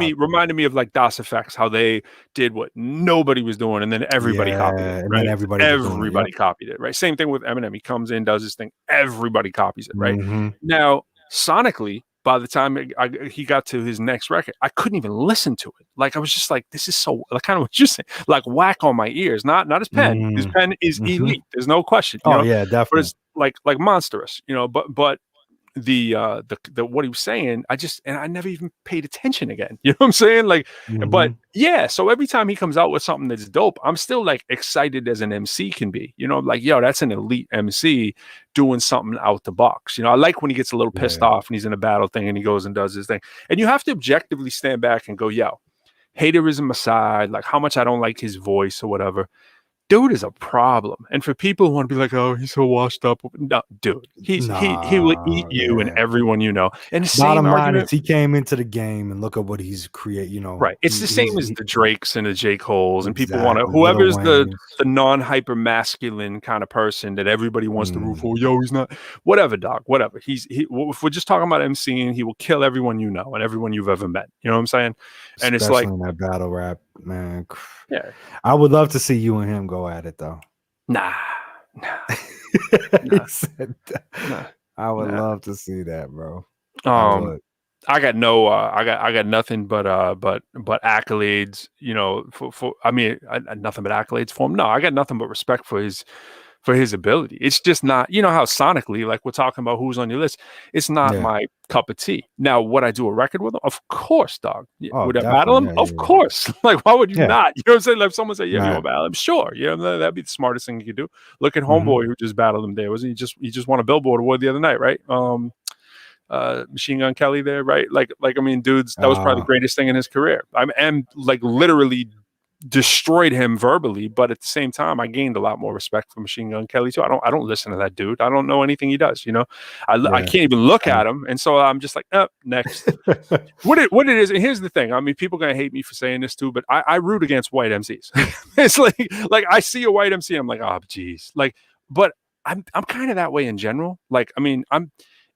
me of like DOS Effects, how they did what nobody was doing, and then everybody copied it, right? And then everybody copied it, right? Same thing with Eminem. He comes in, does his thing, everybody copies it, right? Now, sonically, by the time he got to his next record, I couldn't even listen to it. Like, I was just like, this is so, like, kind of what you're saying, like whack on my ears. Not his pen. His pen is elite. There's no question. You know? Yeah, definitely. But it's like monstrous, you know. But the what he was saying, I never even paid attention again. You know what I'm saying? Like, but yeah. So every time he comes out with something that's dope, I'm still like excited as an MC can be. You know, like, yo, that's an elite MC doing something out the box. You know, I like when he gets a little pissed off and he's in a battle thing and he goes and does his thing. And you have to objectively stand back and go, yo, haterism aside, like how much I don't like his voice or whatever. Dude is a problem. And for people who want to be like, oh, he's so washed up. No, dude, he will eat you and everyone you know. And the bottom line is he came into the game and look at what he's created, you know. Right. It's the same as the Drakes and the J. Coles, and people want to, whoever's the non-hyper masculine kind of person that everybody wants to root for. Yo, he's not, whatever, dog, whatever. If we're just talking about MCing, he will kill everyone you know and everyone you've ever met. You know what I'm saying? And especially it's like in that battle rap, man. Yeah. I would love to see you and him go at it though. Nah. He said that. Nah. I would love to see that, bro. I got nothing but accolades, you know, for I mean, nothing but accolades for him. No, I got nothing but respect for his for his ability. It's just not, you know how sonically, like we're talking about who's on your list, it's not my cup of tea. Now, would I do a record with him? Of course, dog. Would I battle him? Of course. Like, why would you not? You know what I'm saying? Like, if someone said, you want to battle him? Sure. You know, that'd be the smartest thing you could do. Look at Homeboy who just battled him there. Wasn't he just won a Billboard award the other night, right? Machine Gun Kelly there, right? Like I mean, dudes, that was probably the greatest thing in his career. I'm like literally destroyed him verbally, but at the same time, I gained a lot more respect for Machine Gun Kelly too. I don't listen to that dude. I don't know anything he does. You know, I can't even look at him, and so I'm just like, next. What it is, and here's the thing. I mean, people are gonna hate me for saying this too, but I root against white MCs. It's like I see a white MC, I'm like, oh geez, like, but I'm kind of that way in general. Like, I mean,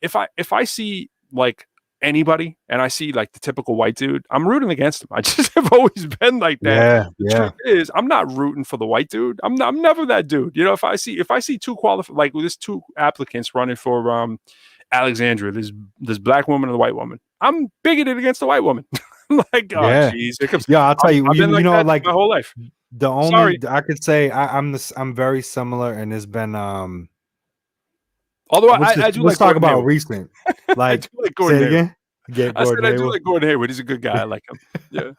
if I see like anybody and I see like the typical white dude, I'm rooting against him. I just have always been like that. The truth is, I'm not rooting for the white dude. I'm never that dude. You know, if I see two there's two applicants running for Alexandria, this black woman and the white woman, I'm bigoted against the white woman. Like, jeez, I'll tell you, you know, like my whole life. The only I could say I'm very similar, and it's been although I do let's talk about Hayward. Recent. Like, Gordon Hayward. I said I do like Gordon Hayward. He's a good guy. I like him. Yeah.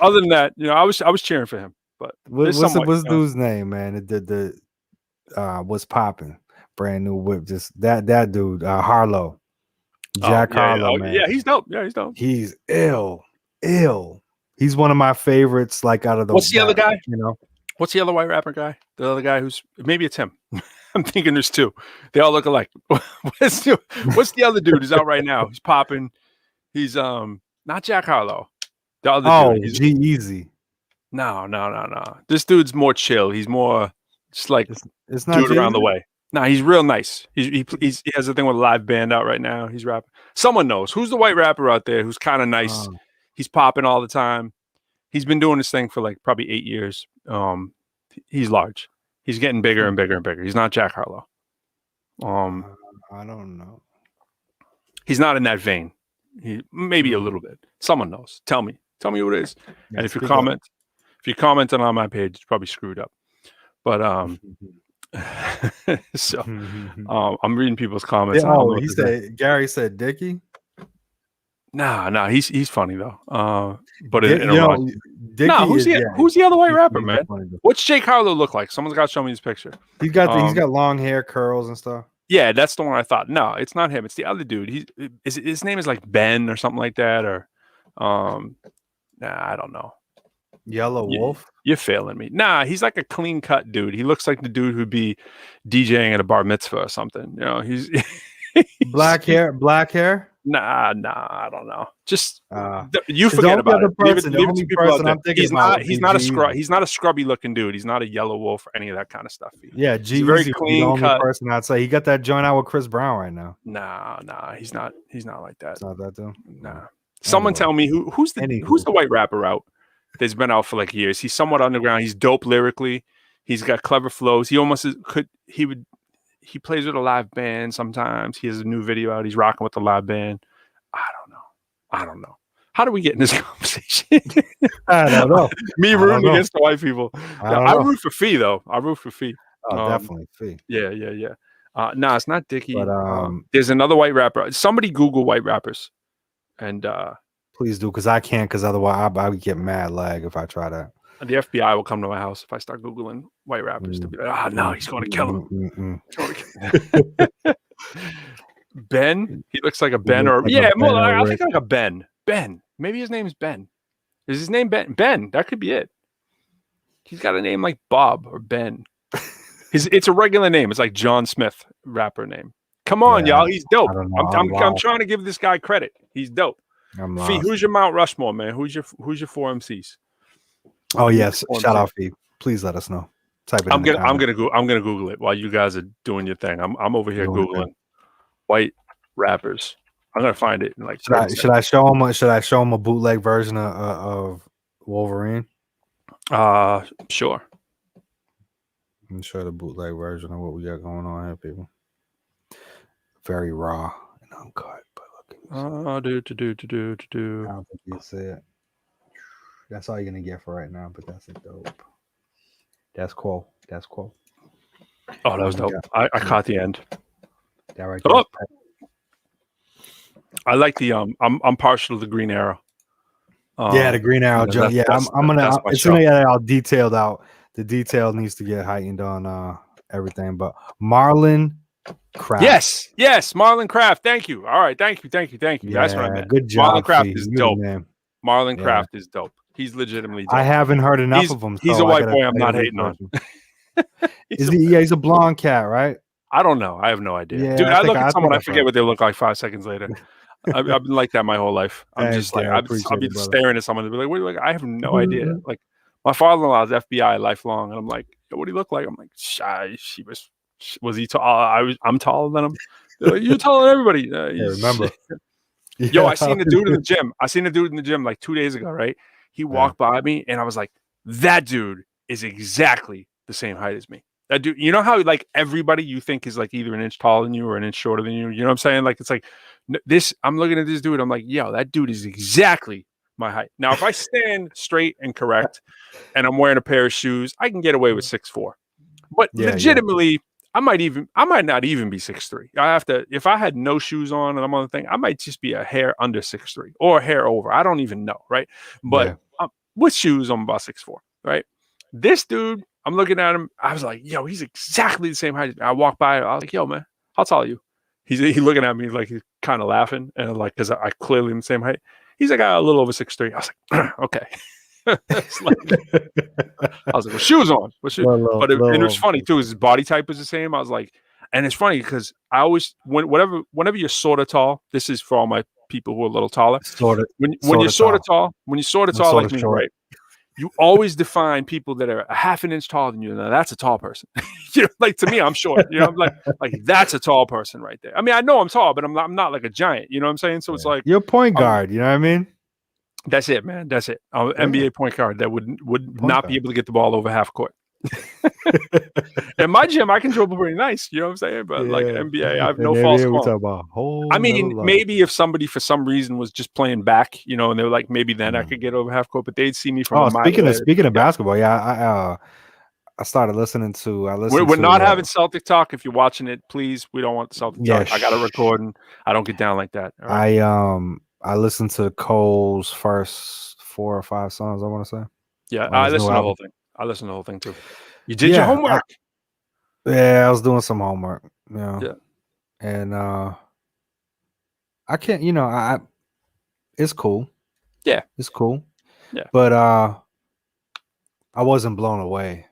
Other than that, you know, I was cheering for him. But what's dude's name, man? The what's popping? Brand new whip. Just that dude, Harlow. Jack Harlow, man. Yeah, he's dope. Yeah, he's dope. He's ill. He's one of my favorites. Like out of the. What's the other guy? You know, what's the other white rapper guy? The other guy who's maybe it's him. I'm thinking there's two. They all look alike. What's the other dude who's out right now? He's popping. He's not Jack Harlow. The other dude. G-Eazy. No. This dude's more chill. He's more just like it's not dude around the way. No, he's real nice. He has a thing with a live band out right now. He's rapping. Someone knows who's the white rapper out there who's kind of nice. He's popping all the time. He's been doing this thing for like probably 8 years. He's large. He's getting bigger and bigger and bigger. He's not Jack Harlow. I don't know. He's not in that vein. He maybe a little bit. Someone knows. Tell me what it is. Yeah, and if you comment on my page, it's probably screwed up. But so I'm reading people's comments. Gary said Dickie. Nah, he's funny though. But Dickie, who's the other white rapper, man? What's Jake Harlow look like? Someone's got to show me his picture. He's got long hair, curls and stuff. Yeah, that's the one I thought. No, it's not him. It's the other dude. His name is like Ben or something like that, or I don't know. Yellow Wolf? You're failing me. Nah, he's like a clean cut dude. He looks like the dude who'd be DJing at a bar mitzvah or something. You know, he's black hair. Nah, I don't know. Just you forget about it. He's not a scrubby looking dude. He's not a yellow wolf or any of that kind of stuff. Yeah, he's very clean cut person. I'd say he got that joint out with Chris Brown right now. Nah, he's not like that. It's not that though. Nah. Someone tell me who's the white rapper out that's been out for like years. He's somewhat underground. He's dope lyrically. He's got clever flows. He almost he plays with a live band sometimes. He has a new video out. He's rocking with the live band. I don't know. How do we get in this conversation? I don't know. Me rooting against the white people. I root for Fee, though. I root for Fee. Oh, definitely Fee. Yeah. Nah, it's not Dickie. But, there's another white rapper. Somebody Google white rappers. And please do, because I can't, because otherwise I would get mad lag if I try that. The FBI will come to my house if I start Googling white rappers to be like, no, he's going to kill him. Ben? He looks like a Ben I think like a Ben. Ben. Maybe his name is Ben. Is his name Ben? Ben. That could be it. He's got a name like Bob or Ben. It's a regular name. It's like John Smith, rapper name. Come on, y'all. He's dope. I'm trying to give this guy credit. He's dope. Fee, who's your Mount Rushmore, man? Who's your 4 MCs? Oh yes, shout out Fee. Please let us know. Type it. I'm gonna Google it while you guys are doing your thing. I'm over here Googling white rappers. I'm gonna find it in like. Should I show him a bootleg version of Wolverine? Sure. Let me show the bootleg version of what we got going on here, people. Very raw and uncut, but look. I don't think you see it. That's all you're gonna get for right now, but that's dope. That's cool. Oh, that was dope. I caught the end. That right there. Oh. I like the I'm partial to the Green Arrow. The Green Arrow joint. Yeah, I'm gonna it's gonna get all detailed out. The detail needs to get heightened on everything. But Marlon Craft. Yes, Marlon Craft. Thank you. All right, thank you. Yeah, that's what I meant. Good job. Marlon Craft is dope. Marlon Craft is dope. He's legitimately dope. I haven't heard enough of him. He's a white boy I'm not hating on. He's a blonde cat, right? I don't know. I have no idea. Yeah, dude, I look at someone, I forget what they look like 5 seconds later. I've been like that my whole life. I'm just like, I'll be staring at someone and be like, what do you look? I have no idea. Like, my father-in-law is FBI lifelong, and I'm like, what do he look like? I'm like, shy. Was he tall? I'm taller than him. They're like, you're taller than everybody. Remember. Yo, I seen the dude in the gym. Like 2 days ago, right? He walked by me, and I was like, that dude is exactly the same height as me. That dude, you know how like everybody you think is like either an inch taller than you or an inch shorter than you? You know what I'm saying? Like, it's like this. I'm looking at this dude. I'm like, yo, that dude is exactly my height. Now, if I stand straight and correct, and I'm wearing a pair of shoes, I can get away with 6'4". But legitimately, I might not even be 6'3". I have to, if I had no shoes on and I'm on the thing, I might just be a hair under 6'3" or a hair over. I don't even know, right? But with shoes, I'm about 6'4", right? This dude, I'm looking at him. I was like, yo, he's exactly the same height. I walked by. I was like, yo, man, how tall are you? He's looking at me like he's kind of laughing. And like, because I clearly am the same height. He's like, a little over 6'3". I was like, okay. I was like, with shoes on. But it was funny too. His body type was the same. I was like, and it's funny because I always, whenever you're sort of tall, this is for all my people who are a little taller. When you're sort of tall like me, right? You always define people that are a half an inch taller than you. Now that's a tall person. You know, like to me, I'm short. You know, I'm like that's a tall person right there. I mean, I know I'm tall, but I'm not like a giant. You know what I'm saying? So it's like you're a point guard. You know what I mean? That's it, man. That's it. NBA point guard that would not be able to get the ball over half court. In my gym, I can dribble pretty nice. You know what I'm saying? But like NBA, I have no false ball. I mean, maybe if somebody for some reason was just playing back, you know, and they were like, maybe then I could get over half court, but they'd see me from. Speaking of basketball, I started listening to. We're not having Celtic talk. If you're watching it, please, we don't want the Celtic talk. I got a recording. I don't get down like that. Right? I listened to Cole's first 4 or 5 songs, I want to say. Yeah, I listened to the whole thing. I listened to the whole thing too. You did your homework. I was doing some homework. You know? Yeah. And I can't, you know, it's cool. Yeah. It's cool. Yeah. But I wasn't blown away,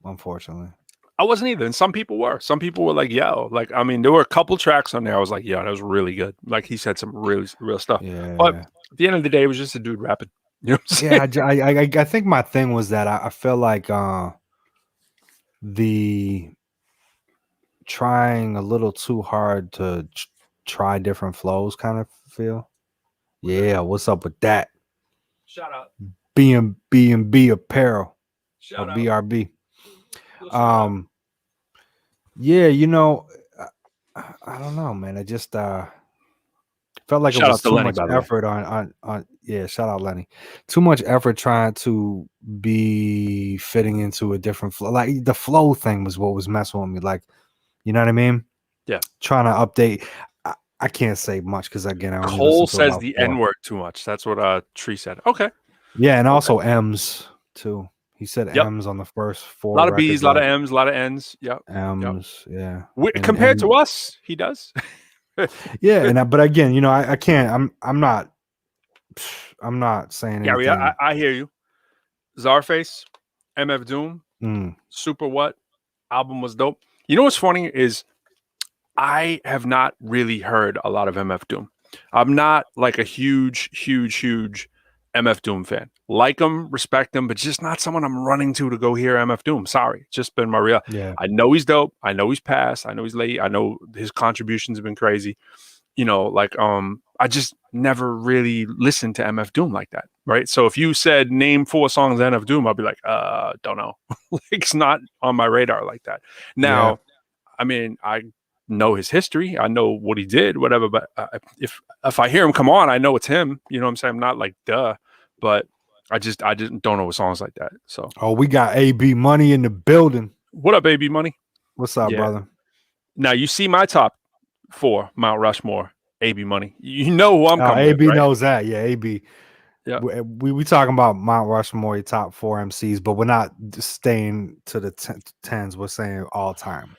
unfortunately. I wasn't either. And some people were. Some people were like, yo, like, I mean, there were a couple tracks on there. I was like, yeah, that was really good. Like, he said some really real stuff. Yeah. But at the end of the day, it was just a dude rapping. You know what I'm saying? I think my thing was that I feel like the trying a little too hard to try different flows kind of feel. Yeah, what's up with that? Shout out. B&B Apparel. Shout out. BRB. Yeah, you know, I don't know, man. I just felt like it was too much effort on shout out Lenny. Too much effort trying to be fitting into a different flow. Like the flow thing was what was messing with me. Like, you know what I mean? Yeah. Trying to update. I can't say much because again, Cole says the N-word too much. That's what Tree said. Okay. Yeah, and also M's too. He said M's on the first 4. A lot of B's, a lot of M's, a lot of N's. Yep. M's, yeah. Compared to us, he does. Yeah, but again, you know, I can't. I'm not saying anything. Yeah, I hear you. Czarface, MF Doom, Super What album was dope. You know what's funny is I have not really heard a lot of MF Doom. I'm not like a huge MF Doom fan. Like him, respect him, but just not someone I'm running to go hear MF Doom. Sorry, just been my real. Yeah. I know he's dope. I know he's passed. I know he's late. I know his contributions have been crazy. You know, like I just never really listened to MF Doom like that, right? So if you said name 4 songs of MF Doom, I'll be like, don't know. Like, it's not on my radar like that. Now, I mean, I know his history. I know what he did, whatever. But if I hear him come on, I know it's him. You know what I'm saying? I'm not like duh, but I didn't know songs like that. So we got AB Money in the building. What up, AB Money? What's up, brother? Now you see my top 4 Mount Rushmore. AB Money. You know who I'm coming AB with, right? knows that. Yeah, AB. Yeah. We talking about Mount Rushmore top 4 MCs, but we're not staying to the 10s. We're saying all time.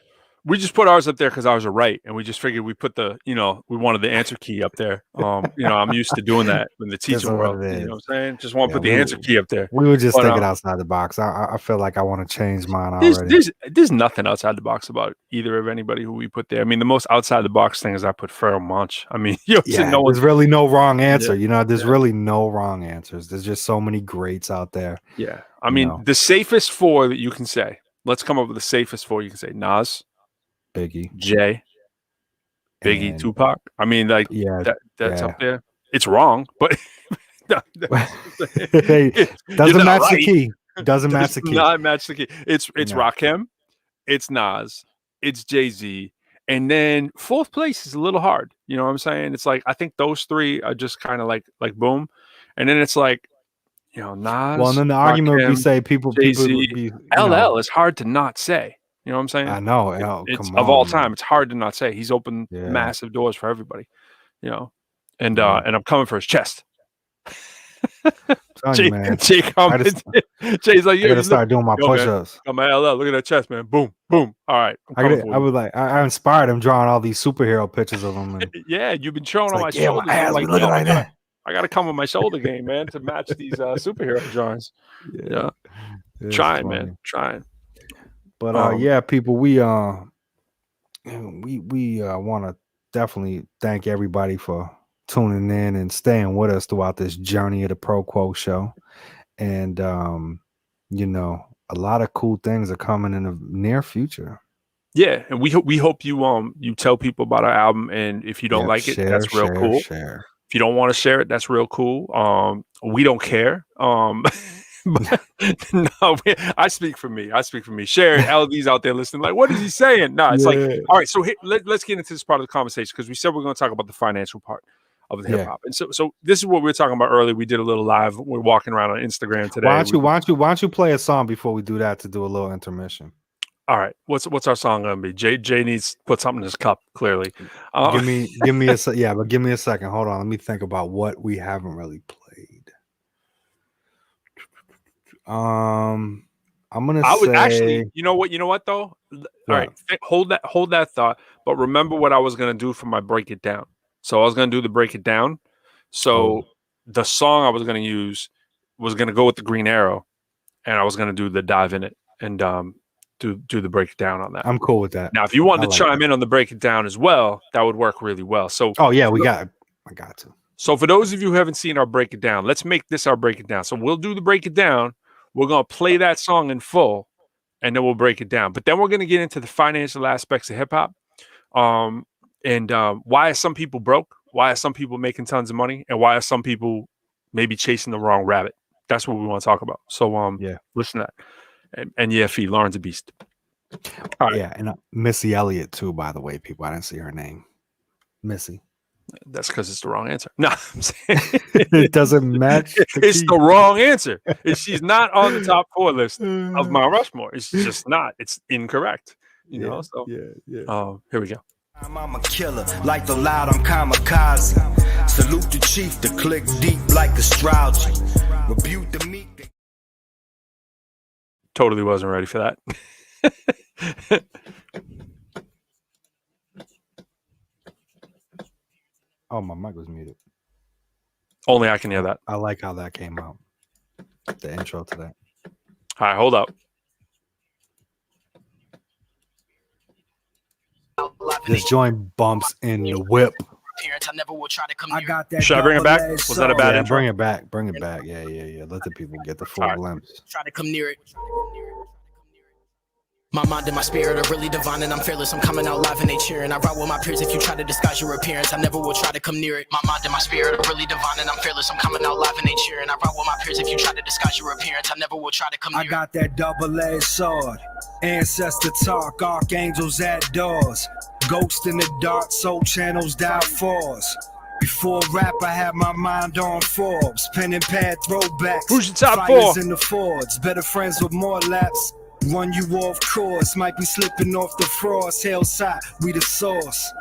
We just put ours up there because ours are right, and we just figured we put the, we wanted the answer key up there. I'm used to doing that in the teaching world. You know what I'm saying? Just want to put the answer key up there. We were just thinking outside the box. I feel like I want to change mine already. There's nothing outside the box about either of anybody who we put there. I mean, the most outside the box thing is I put Pharoah Monch. I mean, there's really no wrong answer. There's really no wrong answers. There's just so many greats out there. Yeah, I mean, the safest 4 that you can say. Let's come up with the safest 4 you can say. Nas. Biggie, Jay, Biggie, and Tupac. I mean, like, that's up there. It's wrong, but doesn't match the key. Doesn't match the key. Not match the key. It's Rakim, it's Nas, it's Jay-Z, and then 4th place is a little hard. You know what I'm saying? It's like I think those 3 are just kind of like boom, and then it's like, Nas. Well, and then the argument would be say people would be LL is hard to not say. You know what I'm saying? I know. It's of all time, it's hard to not say. He's opened massive doors for everybody, and I'm coming for his chest. Jay's like, I gotta start doing my push-ups. Got my LL. Look at that chest, man. Boom, boom. All right. I inspired him drawing all these superhero pictures of him. And you've been showing on my shoulders. Look like that. I gotta come with my shoulder game, man, to match these superhero drawings. Yeah. Trying, man. Trying. But people, we want to definitely thank everybody for tuning in and staying with us throughout this journey of the ProQuo Show. And a lot of cool things are coming in the near future. Yeah, and we hope you tell people about our album, and if you don't like it, that's real cool. Share. If you don't want to share it, that's real cool. We don't care. But no, I speak for me. Share it. LD's out there listening. Like, what is he saying? No, it's like, all right. So let's get into this part of the conversation because we said we're going to talk about the financial part of the hip hop. And so this is what we were talking about earlier. We did a little live. We're walking around on Instagram today. Why don't you play a song before we do that to do a little intermission? All right. What's our song gonna be? Jay needs to put something in his cup. Clearly. Give me a second. Hold on. Let me think about what we haven't really played. I'm gonna say actually, you know what though? All right, hold that thought. But remember what I was gonna do for my break it down. So I was gonna do the break it down. So the song I was gonna use was gonna go with the Green Arrow, and I was gonna do the dive in it and do the break it down on that. I'm cool with that. Now, if you wanted to chime in on the break it down as well, that would work really well. So I got to. So for those of you who haven't seen our break it down, let's make this our break it down. So we'll do the break it down. We're going to play that song in full, and then we'll break it down. But then we're going to get into the financial aspects of hip-hop, and why are some people broke? Why are some people making tons of money? And why are some people maybe chasing the wrong rabbit? That's what we want to talk about. So listen to that. And Fee, Lauren's a beast. All right. Yeah, and Missy Elliott, too, by the way, people. I didn't see her name. Missy. That's because it's the wrong answer. No, I'm saying it doesn't match. It's the wrong answer. She's not on the top 4 list of Mount Rushmore. It's just not. It's incorrect. You know. So here we go. I'm a killer, like the loud, I'm kamikaze. Salute the chief, the click deep like astrology. Rebuke the meek. Totally wasn't ready for that. Oh, my mic was muted. Only I can hear that. I like how that came out. The intro to that. All right, hold up. This joint bumps in the whip. I got that. Should I bring it back? Was that a bad intro? Bring it back. Bring it back. Yeah. Let the people get the full glimpse. Try to come near it. My mind and my spirit are really divine and I'm fearless. I'm coming out live and they cheering. I ride with my peers if you try to disguise your appearance. I never will try to come near it. My mind and my spirit are really divine and I'm fearless. I'm coming out live and they cheering. I ride with my peers if you try to disguise your appearance. I never will try to come near it. I got that double-edged sword. Ancestor talk, archangels at doors. Ghost in the dark, soul channels dial fours. Before rap, I had my mind on Forbes. Pen and pad throwbacks. Who's your top Fires 4? in the Fords. Better friends with more laps. Run you off course, might be slipping off the frost. Hillside, we the source.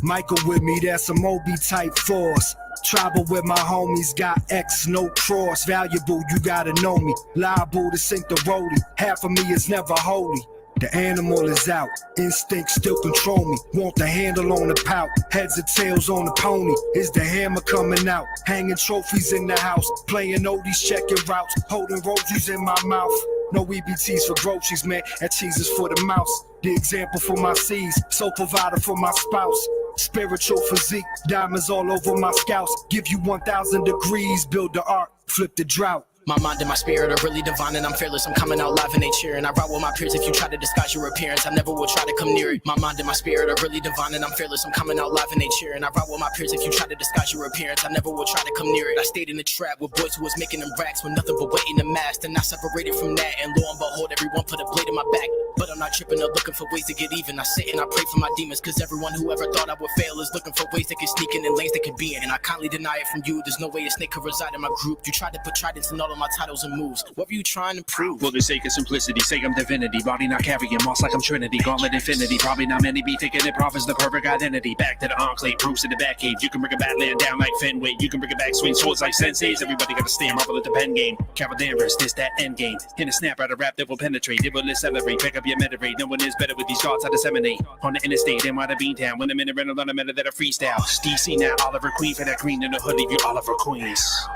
Michael with me, that's a Moby type force. Tribal with my homies, got X, no cross. Valuable, you gotta know me. Liable to sink the rollie. Half of me is never holy. The animal is out, instinct still control me. Want the handle on the pout, heads and tails on the pony. Is the hammer coming out? Hanging trophies in the house, playing oldies, checking routes, holding roses in my mouth. No EBTs for groceries, man, and cheeses for the mouse. The example for my seeds, sole provider for my spouse. Spiritual physique, diamonds all over my scouts. Give you 1,000 degrees, build the art, flip the drought. My mind and my spirit are really divine and I'm fearless. I'm coming out live and they cheering. I ride with my peers if you try to disguise your appearance. I never will try to come near it. My mind and my spirit are really divine and I'm fearless. I'm coming out live and they cheering. I ride with my peers if you try to disguise your appearance. I never will try to come near it. I stayed in the trap with boys who was making them racks with nothing but waiting to mask. And I separated from that and lo and behold, everyone put a blade in my back. But I'm not tripping or looking for ways to get even. I sit and I pray for my demons cause everyone who ever thought I would fail is looking for ways they can sneak in and lanes they can be in. And I kindly deny it from you. There's no way a snake could reside in my group. You tried to put tridents in all of my titles and moves. What were you trying to prove? For the sake of simplicity, say I'm divinity. Body not carrying moss like I'm Trinity. Gauntlet infinity. Probably not many be thinking it proffers the perfect identity. Back to the enclave, proofs in the back cave. You can bring a badland down like Fenway. You can bring it back, swing swords like senseis. Everybody got to stand, marvel at the pen game. Cavaliers, this that end game. Hit a snap out of rap that will penetrate. It will accelerate. Pick up your meditate. No one is better with these thoughts I disseminate. On the interstate, and why the bean town. When I'm in a rental on a meta that I freestyle. DC now, Oliver Queen for that green in the hoodie. You Oliver Queens.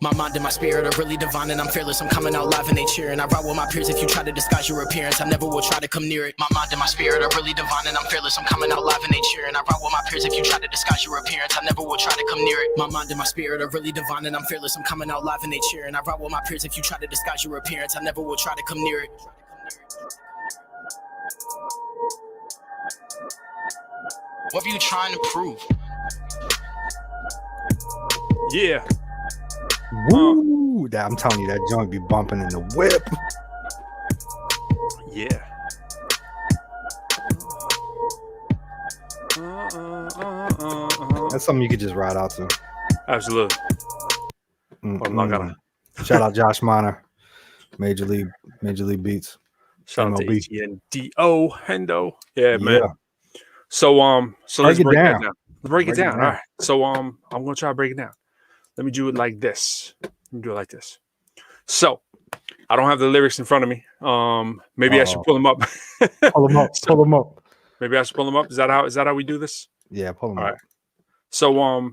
My mind and my spirit are really divine and I'm fearless. I'm coming out live and they cheering. I ride with my peers if you try to disguise your appearance. I never will try to come near it. My mind and my spirit are really divine and I'm fearless. I'm coming out live and they cheering. I ride with my peers if you try to disguise your appearance. I never will try to come near it. My mind and my spirit are really divine and I'm fearless. I'm coming out live and they cheering. I ride with my peers if you try to disguise your appearance. I never will try to come near it. What were you trying to prove? Yeah. Woo! I'm telling you, that joint be bumping in the whip. Yeah. That's something you could just ride out to. Absolutely. I'm not gonna. Shout out Josh Miner, Major League Beats. Shout out to MLB. ATNDO Hendo. Yeah, man. So let's break it down. Break it down. All right. So I'm gonna try to break it down. Let me do it like this. So I don't have the lyrics in front of me. Maybe I should pull them up. Pull them up. Maybe I should pull them up. Is that how we do this? Yeah, pull them up. All right. So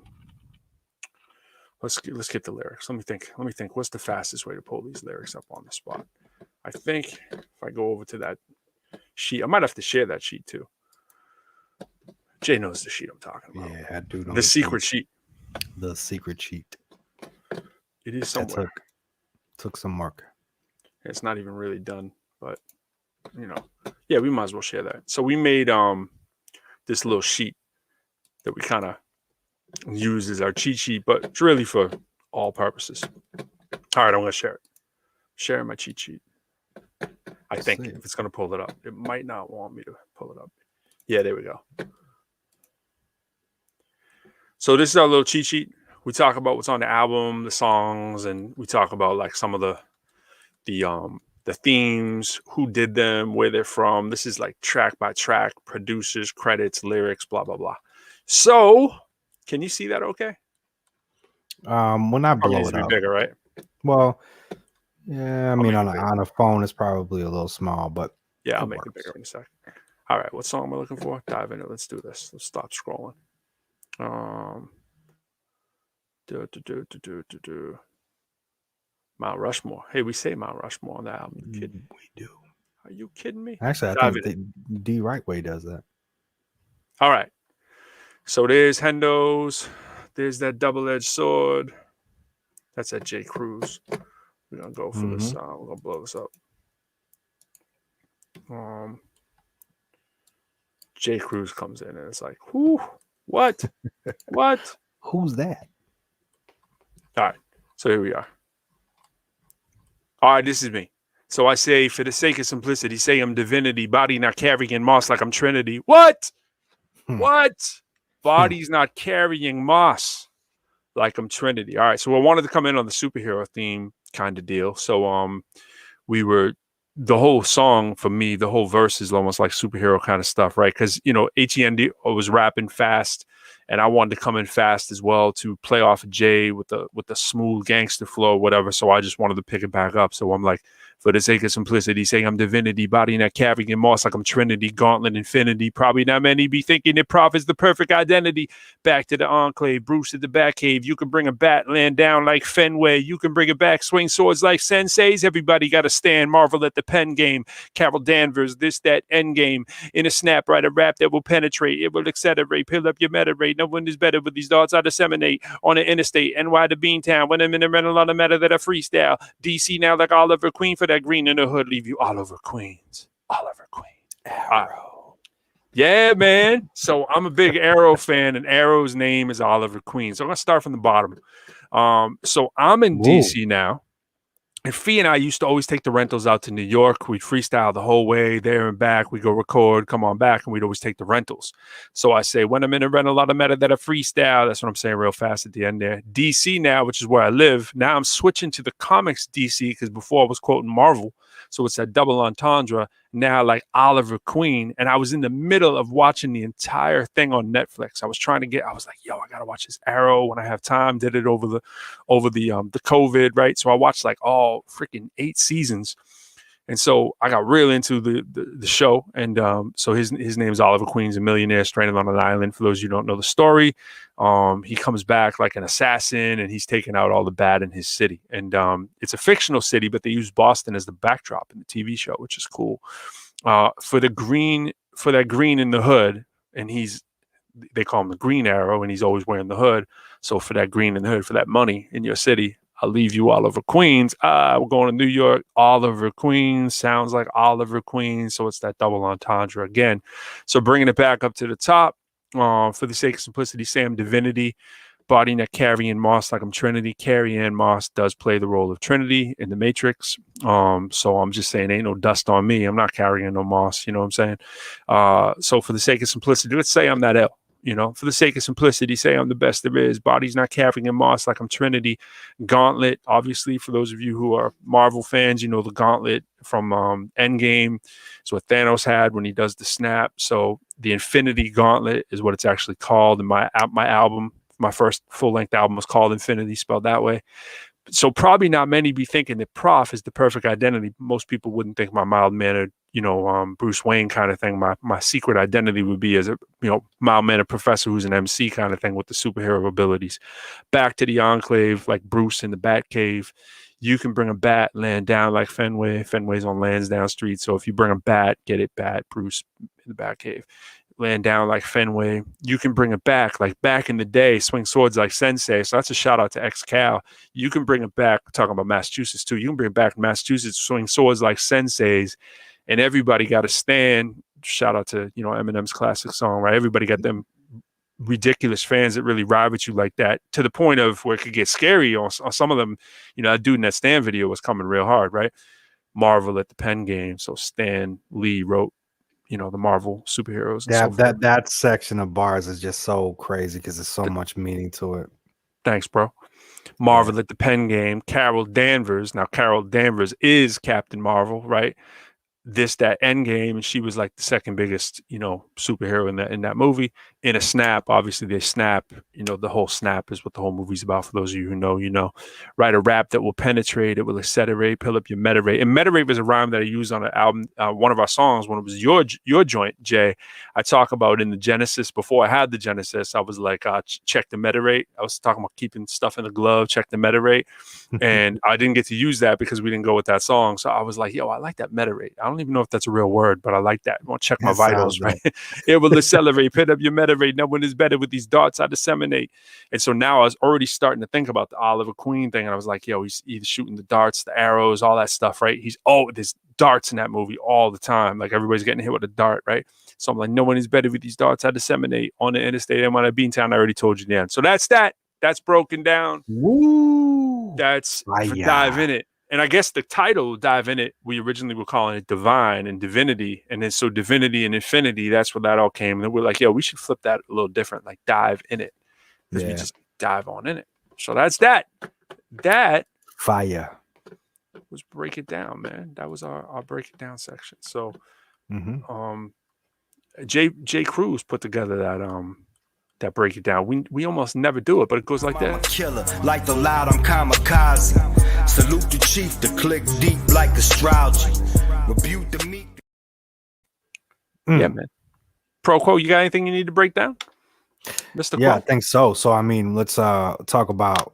let's get the lyrics. Let me think. What's the fastest way to pull these lyrics up on the spot? I think if I go over to that sheet, I might have to share that sheet too. Jay knows the sheet I'm talking about. Yeah, I do know the secret sheet. The secret sheet. It is somewhere. Took some work. It's not even really done, but yeah, we might as well share that. So we made this little sheet that we kind of use as our cheat sheet, but it's really for all purposes. All right, I'm gonna share it. Sharing my cheat sheet. I think if it's gonna pull it up, it might not want me to pull it up. Yeah, there we go. So this is our little cheat sheet. We talk about what's on the album, the songs, and we talk about like some of the themes, who did them, where they're from. This is like track by track, producers, credits, lyrics, blah blah blah. So, can you see that? Okay. When I blow it up, bigger, right? Well, yeah. I mean, on a phone, it's probably a little small, but yeah, I'll make it bigger in a sec. All right, what song am I looking for? Dive into it. Let's do this. Let's stop scrolling. Mount Rushmore. Hey, we say Mount Rushmore on the album. You kidding? We do. Are you kidding me? Actually, I think D Right Way does that. All right. So there's Hendo's. There's that double-edged sword. That's at J. Cruz. We're gonna go for this. We're gonna blow this up. J. Cruz comes in and it's like, whoo, what? What? Who's that? All right. So here we are. All right, this is me. So I say, for the sake of simplicity, say I'm divinity, body not carrying moss like I'm Trinity. What? What? Body's not carrying moss like I'm Trinity. All right, so I wanted to come in on the superhero theme kind of deal. So the whole song for me, the whole verse is almost like superhero kind of stuff, right? Because, you know, HEND was rapping fast, and I wanted to come in fast as well to play off of Jay with the smooth gangster flow or whatever. So I just wanted to pick it back up. So I'm like, for the sake of simplicity, saying I'm divinity, body not carrying moss like I'm Trinity, gauntlet infinity. Probably not many be thinking that Prof is the perfect identity. Back to the enclave, Bruce at the back cave. You can bring a bat, land down like Fenway. You can bring it back, swing swords like senseis. Everybody got to stand, marvel at the pen game. Carol Danvers, this, that, end game. In a snap, write a rap that will penetrate. It will accelerate, pill up your meta rate. No one is better with these thoughts I disseminate on the interstate. NY to Beantown, when I'm in the rental on the matter that I freestyle. DC now like Oliver Queen for that green in the hood, leave you all over Queens. Oliver Queen. Arrow. Yeah, man. So I'm a big Arrow fan, and Arrow's name is Oliver Queen. So I'm going to start from the bottom. So I'm in DC now. And Fee and I used to always take the rentals out to New York. We'd freestyle the whole way there and back. We go record, come on back, and we'd always take the rentals. So I say, when I'm in a rental, a lot of matter that I freestyle. That's what I'm saying real fast at the end there. DC now, which is where I live. Now I'm switching to the comics DC because before I was quoting Marvel. So it's that double entendre. Now like Oliver Queen. And I was in the middle of watching the entire thing on Netflix. I was like, yo, I got to watch this Arrow when I have time. Did it over the COVID, right? So I watched like all freaking 8 seasons. And so I got real into the show. And so his name is Oliver Queen. He's a millionaire stranded on an island. For those of you who don't know the story, he comes back like an assassin, and he's taking out all the bad in his city. And it's a fictional city, but they use Boston as the backdrop in the TV show, which is cool. For that green in the hood, and they call him the Green Arrow, and he's always wearing the hood. So for that green in the hood, for that money in your city, I'll leave you Oliver Queens. We're going to New York. Oliver Queens sounds like Oliver Queen. So it's that double entendre again. So bringing it back up to the top, for the sake of simplicity, Sam Divinity, body not Carrie-Ann Moss like I'm Trinity. Carrie-Ann Moss does play the role of Trinity in the Matrix. So I'm just saying, ain't no dust on me. I'm not carrying no Moss. You know what I'm saying? So for the sake of simplicity, let's say I'm that L. You know, for the sake of simplicity, say I'm the best there is. Body's not Carrie-Ann Moss like I'm Trinity. Gauntlet, obviously, for those of you who are Marvel fans, you know the gauntlet from Endgame. It's what Thanos had when he does the snap. So the Infinity Gauntlet is what it's actually called. And my album, my first full-length album was called Infinity, spelled that way. So probably not many be thinking that Prof is the perfect identity. Most people wouldn't think my mild-mannered, Bruce Wayne kind of thing. My secret identity would be as a, mild-mannered professor who's an MC kind of thing with the superhero abilities. Back to the Enclave, like Bruce in the Batcave. You can bring a bat, land down like Fenway. Fenway's on Lansdowne Street. So if you bring a bat, get it bat, Bruce in the Batcave. Land down like Fenway. You can bring it back, like back in the day, swing swords like Sensei. So that's a shout out to X-Cal. You can bring it back, we're talking about Massachusetts too. You can bring it back to Massachusetts, swing swords like Senseis. And everybody got to stand. Shout out to, Eminem's classic song, right? Everybody got them ridiculous fans that really ride with you like that, to the point of where it could get scary on some of them. That dude in that Stan video was coming real hard, right? Marvel at the pen game. So Stan Lee wrote, the Marvel superheroes. And that section of bars is just so crazy because there's so much meaning to it. Thanks, bro. Marvel at the pen game. Carol Danvers. Now, Carol Danvers is Captain Marvel, right? This, that, Endgame, and she was like the second biggest, superhero in that movie. In a snap, obviously they snap. The whole snap is what the whole movie's about. For those of you who know, write a rap that will penetrate, it will accelerate, pull up your meta rate. And meta rate was a rhyme that I used on an album, one of our songs when it was your joint, Jay. I talk about in the Genesis. Before I had the Genesis, I was like, check the meta rate. I was talking about keeping stuff in the glove, check the meta rate. And I didn't get to use that because we didn't go with that song. So I was like, yo, I like that meta rate. I don't even know if that's a real word, but I like that. I want to check my vitals, right? It will accelerate, put up your meta rate. No one is better with these darts I disseminate. And so now I was already starting to think about the Oliver Queen thing. And I was like, yo, he's either shooting the darts, the arrows, all that stuff, right? There's darts in that movie all the time. Like everybody's getting hit with a dart, right? So I'm like, no one is better with these darts I disseminate on the interstate. And when I Beantown, I already told you the end. So that's that. That's broken down. Woo! That's Dive In It. And I guess the title, Dive In It, we originally were calling it Divine and Divinity. And then so Divinity and Infinity, that's where that all came. And then we're like, yo, we should flip that a little different, like Dive In It. Because we just dive on in it. So that's that. That fire. Break It Down, man. That was our Break It Down section. So J. Cruz put together that Break It Down. We almost never do it, but it goes like that. Killer, like the loud, I'm kamikaze. Salute the chief, the click deep like astrology. Rebuke the meek. Yeah, man. Pro Quo, you got anything you need to break down? Mr. Yeah, Quo? I think so. So I mean, let's talk about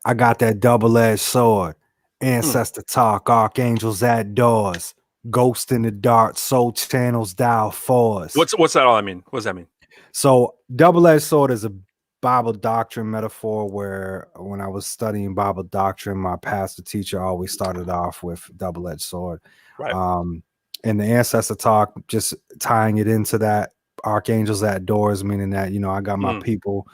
I got that double-edged sword, ancestor talk, archangels at doors, ghost in the dark, soul channels dial fours. What's that all I mean? What does that mean? So double-edged sword is a Bible doctrine metaphor where when I was studying Bible doctrine, my pastor teacher always started off with double-edged sword. Right. And the ancestor talk, just tying it into that, archangels at doors, meaning that, you know, I got my people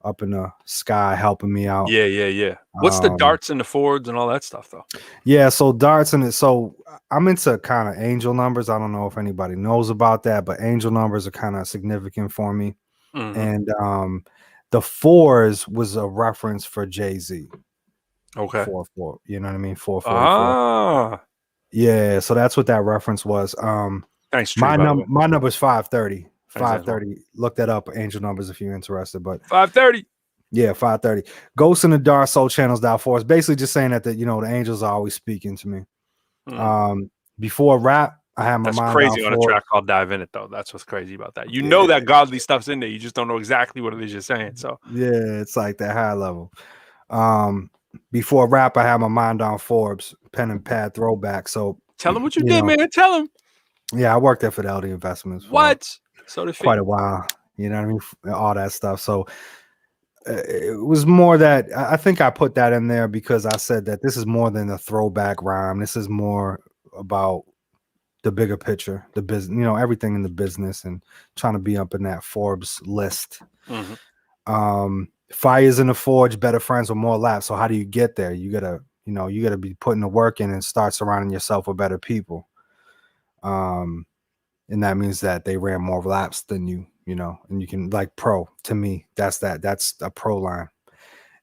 up in the sky helping me out. Yeah. What's the darts and the forwards and all that stuff, though? Yeah, so darts and so I'm into kind of angel numbers. I don't know if anybody knows about that, but angel numbers are kind of significant for me. And the fours was a reference for Jay-Z. Okay. 4-4. You know what I mean? 444. Yeah, so that's what that reference was. Thanks, my number is 530. 530. Look that up, angel numbers, if you're interested. But 530. Yeah, 530. Ghosts in the dark, soul channels dial force. Basically, just saying that you know the angels are always speaking to me. Before rap, I had my mind. That's crazy on a track called "Dive in It," though. That's what's crazy about that. You know that godly stuff's in there. You just don't know exactly what it is you're saying. So yeah, it's like that high level. Before rap, I had my mind on Forbes, pen and pad throwback. So tell them what you did, man. Tell them. Yeah, I worked at Fidelity Investments. So quite a while. You know what I mean? All that stuff. So it was more that I think I put that in there because I said that this is more than a throwback rhyme. This is more about the bigger picture, the business, you know, everything in the business and trying to be up in that Forbes list. Fires in the forge, better friends with more laughs. So how do you get there? You gotta be putting the work in and start surrounding yourself with better people. And that means that they ran more laps than you, you know, and you can like pro to me. That's a pro line.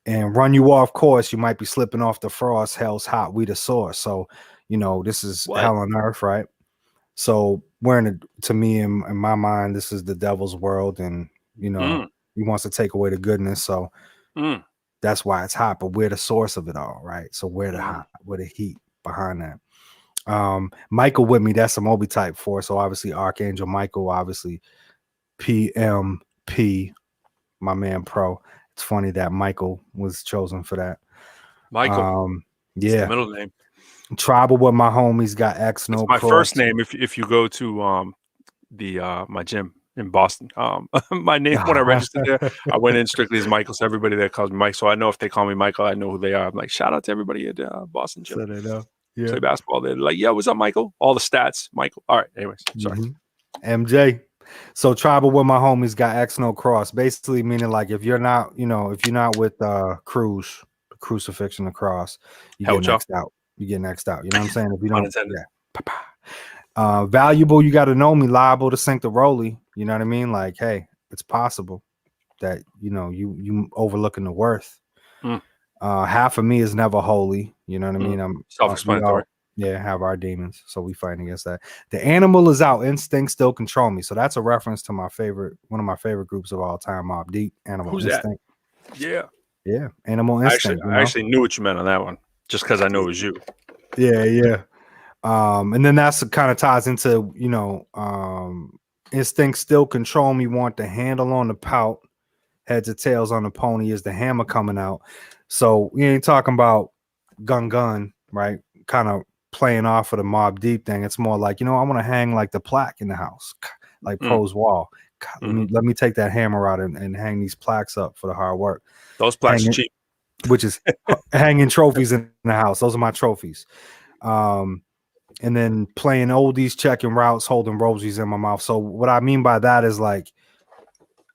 And run you off course, you might be slipping off the frost. Hell's hot, we the source. So, you know, this is hell on earth, right? So to me, in my mind, this is the devil's world, and you know, he wants to take away the goodness. So that's why it's hot. But we're the source of it all, right? So we're the heat behind that. Michael with me, that's a Moby type 4. So obviously Archangel Michael, obviously PMP, my man Pro. It's funny that Michael was chosen for that. Michael. Yeah. The middle name. Tribal with my homies got X no my cross. First name if you go to my gym in Boston. My name when I registered there, I went in strictly as Michael. So everybody there calls me Mike. So I know if they call me Michael, I know who they are. I'm like, shout out to everybody at Boston gym. So they know. Play basketball. They're like, yeah, what's up, Michael? All the stats, Michael. All right. Anyways, sorry. MJ. So tribal with my homies got X no cross. Basically meaning like if you're not with crucifixion, the cross, you get next out. You get next out. You know what I'm saying? If you don't, valuable, you got to know me. Liable to sink the rollie. You know what I mean? Like, hey, it's possible that you know you overlooking the worth. Half of me is never holy. You know what I mean? I'm self-explanatory. Have our demons, so we fight against that. The animal is out. Instinct still control me. So that's a reference to one of my favorite groups of all time, Mobb Deep. Animal Who's Instinct. That? Yeah. Animal Instinct. I actually knew what you meant on that one, just because I know it was you. Yeah. And then that's kind of ties into instinct still control me. Want the handle on the pout, heads or tails on the pony. Is the hammer coming out? So we ain't talking about gun, right? Kind of playing off of the Mobb Deep thing. It's more like, I want to hang like the plaque in the house, like Pro's wall. Let me take that hammer out and hang these plaques up for the hard work. Those plaques are cheap. Which is hanging trophies in the house. Those are my trophies. And then playing oldies, checking routes, holding rosies in my mouth. So what I mean by that is like,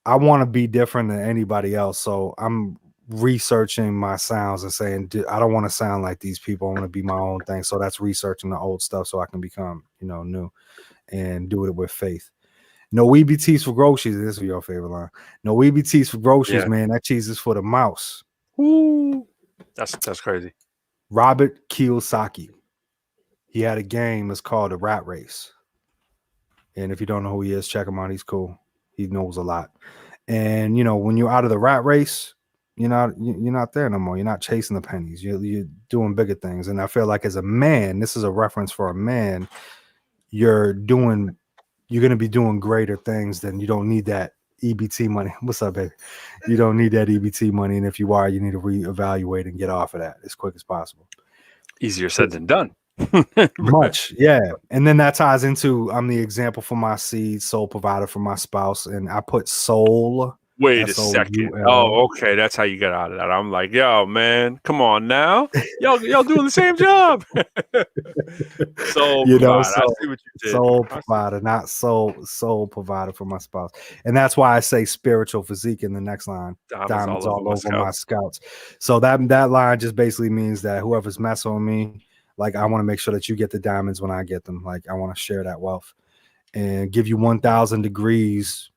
I want to be different than anybody else. So I'm researching my sounds and saying, I don't want to sound like these people. I want to be my own thing. So that's researching the old stuff so I can become, new and do it with faith. No EBTs for groceries. This is your favorite line. No EBTs for groceries, man. That cheese is for the mouse. Ooh, that's crazy. Robert Kiyosaki. He had a game. It's called the Rat Race. And if you don't know who he is, check him out. He's cool. He knows a lot. And when you're out of the rat race, you're not there no more. You're not chasing the pennies. You're doing bigger things. And I feel like as a man, this is a reference for a man. You're going to be doing greater things. Than you don't need that EBT money. What's up, baby? You don't need that EBT money. And if you are, you need to reevaluate and get off of that as quick as possible. Easier said than done. Much, yeah. And then that ties into I'm the example for my seed, sole provider for my spouse, and I put soul. Wait a second. Oh, okay. That's how you get out of that. I'm like, yo, man, come on now. Y'all doing the same job. Soul provider. I see what you did. Soul provider, not soul provider for my spouse. And that's why I say spiritual physique in the next line. Diamonds all over my scouts. So that line just basically means that whoever's messing with me, like, I want to make sure that you get the diamonds when I get them. Like, I want to share that wealth and give you 1,000 degrees.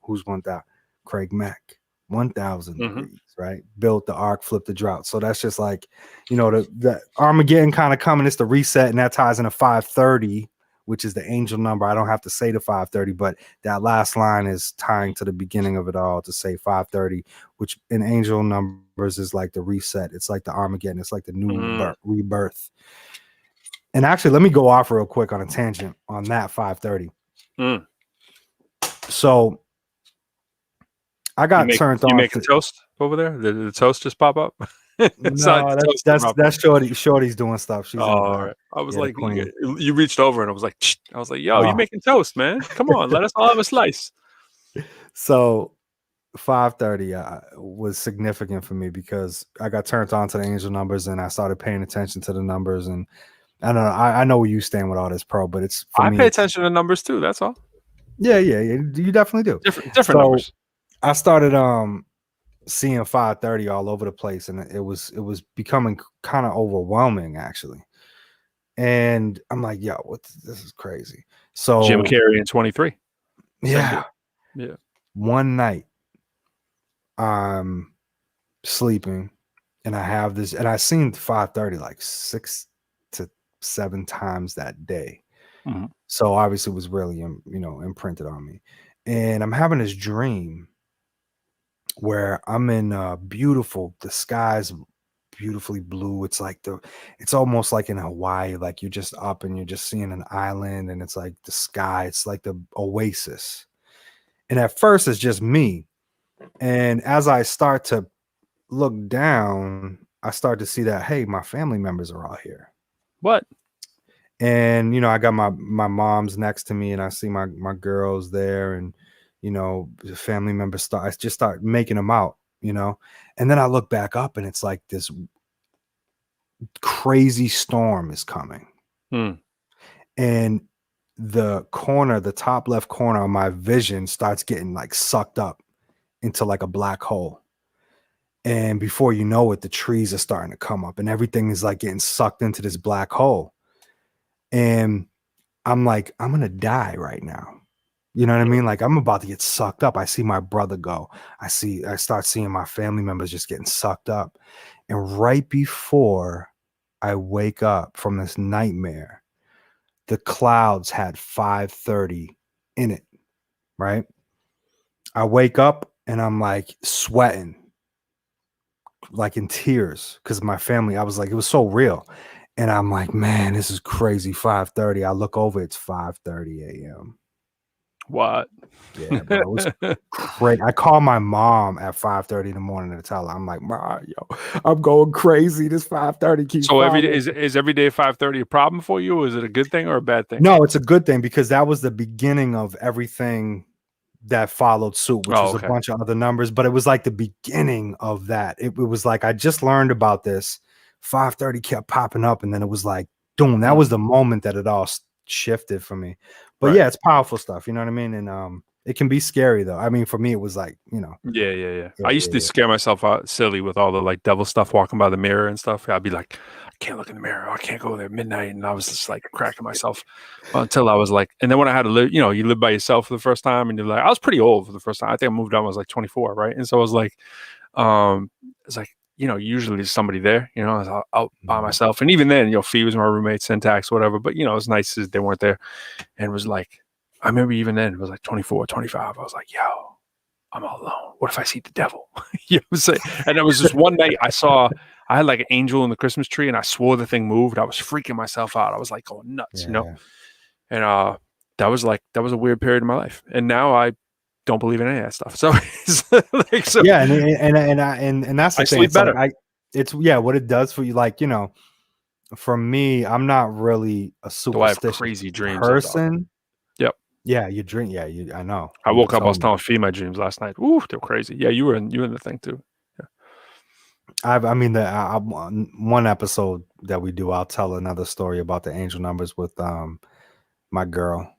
Who's 1,000? Craig Mack. 1,000 degrees, right? Built the ark, flipped the drought. So that's just like, the Armageddon kind of coming. It's the reset, and that ties into 530, which is the angel number. I don't have to say the 530, but that last line is tying to the beginning of it all to say 530, which in angel numbers is like the reset. It's like the Armageddon. It's like the new rebirth. And actually, let me go off real quick on a tangent on that 530. So I got turned on. You making toast over there? Did the toast just pop up? No, that's Shorty. Shorty's doing stuff. She's all right. I was like, you reached over and I was like, yo, you making toast, man? Come on, let us all have a slice. So 530 was significant for me because I got turned on to the angel numbers and I started paying attention to the numbers. And I don't know. I know where you stand with all this, Pro, but it's for me. I pay attention to numbers too. That's all. Yeah. You definitely do. Different numbers. I started seeing 530 all over the place, and it was becoming kind of overwhelming, actually. And I'm like, yo, this is crazy. So Jim Carrey in 23. Yeah. Yeah. One night I'm sleeping and I have this, and I seen 530 like 6 to 7 times that day. So obviously it was really, imprinted on me. And I'm having this dream where I'm in the sky's beautifully blue. It's like it's almost like in Hawaii, like you're just up and you're just seeing an island and it's like the sky, it's like the oasis. And at first it's just me. And as I start to look down, I start to see that, hey, my family members are all here. What? And, I got my mom's next to me and I see my girls there and, the family members start making them out, and then I look back up and it's like this crazy storm is coming. And the top left corner of my vision starts getting like sucked up into like a black hole. And before you know it, the trees are starting to come up and everything is like getting sucked into this black hole. And I'm like, I'm going to die right now. You know what I mean? Like I'm about to get sucked up. I see my brother go. I start seeing my family members just getting sucked up. And right before I wake up from this nightmare, the clouds had 530 in it, right? I wake up and I'm like sweating, like in tears, because my family, I was like, it was so real. And I'm like, man, this is crazy. 530. I look over, it's 5:30 a.m. What? Yeah, bro, it was great. I called my mom at 5:30 in the morning to tell her, I'm like, Ma, yo, I'm going crazy. This 5:30 keeps. So every day is every day 5:30 a problem for you? Or is it a good thing or a bad thing? No, it's a good thing because that was the beginning of everything that followed suit, which was a bunch of other numbers, but it was like the beginning of that. It was like I just learned about this. 5:30 kept popping up, and then it was like, boom. That was the moment that it all shifted for me. But yeah, it's powerful stuff. You know what I mean? And it can be scary though. I mean, for me, it was like, Yeah. I used to scare myself out silly with all the like devil stuff, walking by the mirror and stuff. I'd be like, I can't look in the mirror. I can't go there at midnight. And I was just like cracking myself until I was like, and then when I had to live, you live by yourself for the first time, and you're like, I was pretty old for the first time. I think I moved out when I was like 24, right? And so I was like, it's like, usually there's somebody there, I was out by myself. And even then, Fee was my roommate, Syntax, whatever. But, it was nice as they weren't there. And it was like, I remember even then, it was like 24, 25. I was like, yo, I'm all alone. What if I see the devil? You know what I'm saying? And it was just one night I had like an angel in the Christmas tree and I swore the thing moved. I was freaking myself out. I was like going nuts, And that was a weird period in my life. And now I don't believe in any of that stuff. So, and that's the I thing. Sleep better. What it does for you. Like, for me, I'm not really a superstitious crazy dreams person. Yep. Yeah, you dream. Yeah, I know. I woke up. I was telling Fee my dreams last night. Ooh, they're crazy. Yeah, you were in the thing too. Yeah. One episode that we do, I'll tell another story about the angel numbers with my girl,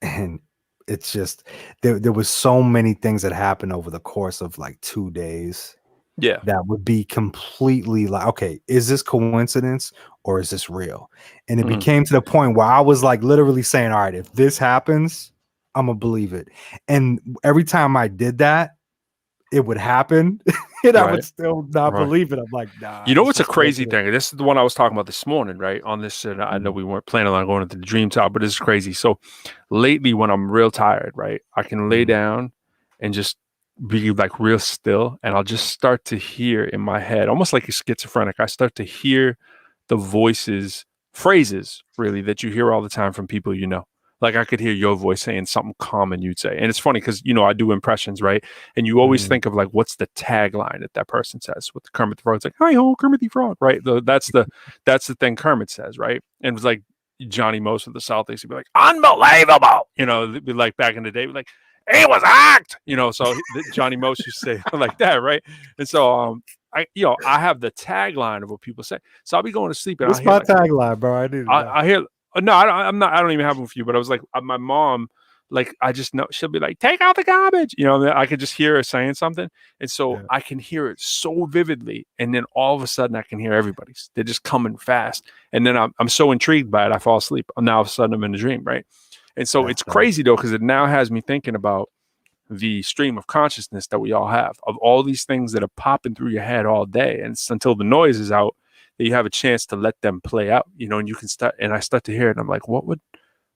and it's just there was so many things that happened over the course of like 2 days. Yeah, that would be completely like, okay, is this coincidence or is this real? And it became to the point where I was like literally saying, all right, if this happens, I'm gonna believe it. And every time I did that, it would happen, and I would still not believe it. I'm like, nah. You know what's a crazy thing? This is the one I was talking about this morning, right? On this, and I know we weren't planning on going into the dream talk, but it's crazy. So lately, when I'm real tired, right, I can lay down and just be like real still, and I'll just start to hear in my head, almost like a schizophrenic. I start to hear the voices, phrases, really, that you hear all the time from people you know. Like I could hear your voice saying something common you'd say. And it's funny because, I do impressions, right? And you always think of like, what's the tagline that person says with the Kermit the Frog? It's like, hi ho, Kermit the Frog, right? That's the thing Kermit says, right? And it was like Johnny Most of the Southeast would be like, unbelievable. They'd be like back in the day, like, it was act, so Johnny Most used to say like that, right? And so I have the tagline of what people say. So I'll be going to sleep and what's my tagline, bro? I hear no, I don't even have one for you, but I was like, my mom, like, I just know she'll be like, take out the garbage. I could just hear her saying something. And so I can hear it so vividly. And then all of a sudden I can hear everybody's. They're just coming fast. And then I'm so intrigued by it, I fall asleep. And now all of a sudden I'm in a dream, right? And so it's crazy though, because it now has me thinking about the stream of consciousness that we all have, of all these things that are popping through your head all day. And it's until the noise is out that you have a chance to let them play out, and you can start, and I start to hear it. And I'm like, what would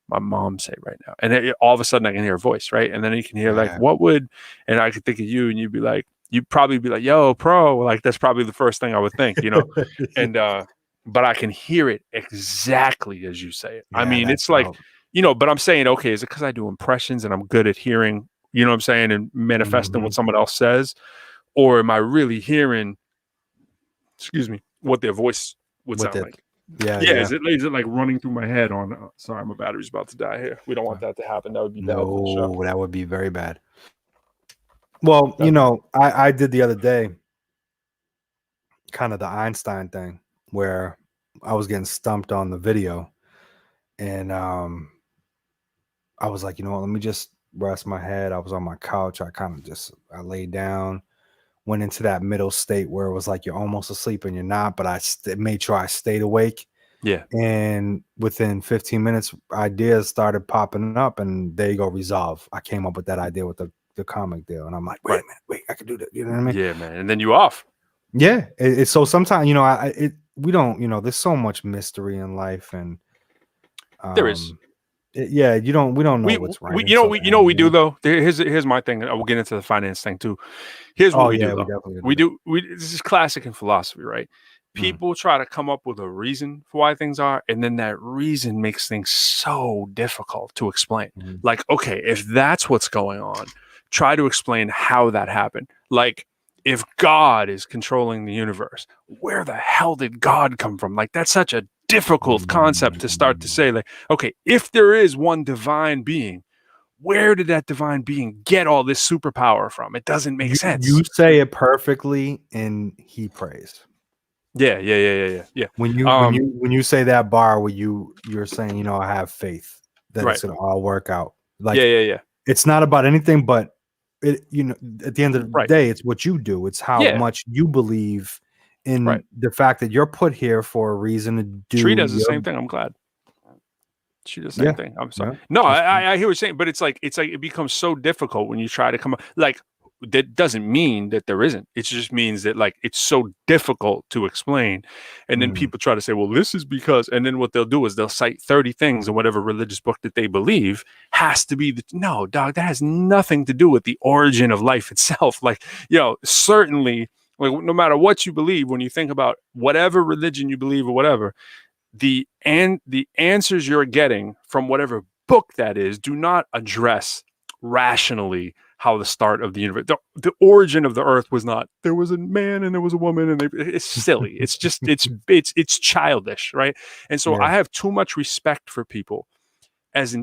my mom say right now? And all of a sudden I can hear a voice, right? And then you can hear like, what would, and I could think of you, and you'd probably be like, yo, Pro, like that's probably the first thing I would think, and, but I can hear it exactly as you say it. I mean, it's like, but I'm saying, okay, is it because I do impressions and I'm good at hearing, what I'm saying, and manifesting what someone else says? Or am I really hearing, what their voice would sound like? Yeah. Is it like running through my head on, sorry, my battery's about to die here. We don't want that to happen. That would be bad for the show. That would be very bad. Well, I did the other day kind of the Einstein thing where I was getting stumped on the video, and I was like, let me just rest my head. I was on my couch. I laid down, went into that middle state where it was like you're almost asleep and you're not, but I made sure I stayed awake. Yeah. And within 15 minutes, ideas started popping up, and there you go, resolve. I came up with that idea with the comic deal, and I'm like, wait a minute, I can do that. You know what I mean? Yeah, man. And then you off. Yeah. So sometimes, we don't, there's so much mystery in life, and there is. We don't know what's right. We do though. Here's my thing. I will get into the finance thing too. Here's what we do. This is classic in philosophy, right? People try to come up with a reason for why things are, and then that reason makes things so difficult to explain. Like, okay, if that's what's going on, try to explain how that happened. Like, if God is controlling the universe, where the hell did God come from? Like, that's such a difficult concept to start to say, like, okay, if there is one divine being, where did that divine being get all this superpower from? It doesn't make sense. You say it perfectly, and he prays. Yeah. When you say that bar where you're saying, I have faith that it's gonna all work out. Like, yeah. It's not about anything, but it, at the end of the day, it's what you do. It's how much you believe in the fact that you're put here for a reason to do. Tree does the same thing. I'm glad. She does the same thing. I'm sorry. No, I hear what you're saying, but it's like it becomes so difficult when you try to come up. Like, that doesn't mean that there isn't. It just means that like it's so difficult to explain. And then people try to say, well, this is because, and then what they'll do is they'll cite 30 things in whatever religious book that they believe has to be no, dog, that has nothing to do with the origin of life itself. Like, certainly, like, no matter what you believe, when you think about whatever religion you believe or whatever, the answers you're getting from whatever book that is do not address rationally how the start of the universe, the origin of the earth was not, there was a man and there was a woman, and it's silly. It's just, it's childish, right? And so I have too much respect for people as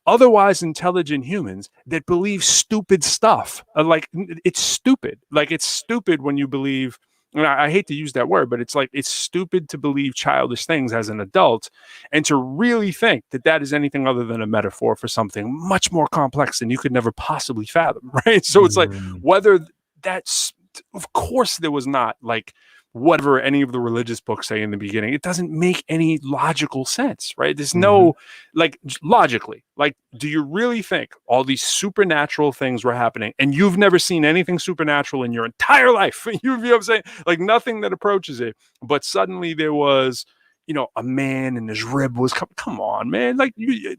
otherwise intelligent humans that believe stupid stuff. Like, it's stupid. Like, it's stupid when you believe, and I hate to use that word, but it's like, it's stupid to believe childish things as an adult and to really think that that is anything other than a metaphor for something much more complex than you could never possibly fathom, right? So it's like, whether that's, of course there was not like whatever any of the religious books say in the beginning, it doesn't make any logical sense, right? There's no, like, logically, like, do you really think all these supernatural things were happening and you've never seen anything supernatural in your entire life? You know what I'm saying? Like, nothing that approaches it, but suddenly there was, a man and his rib was come on, man. Like,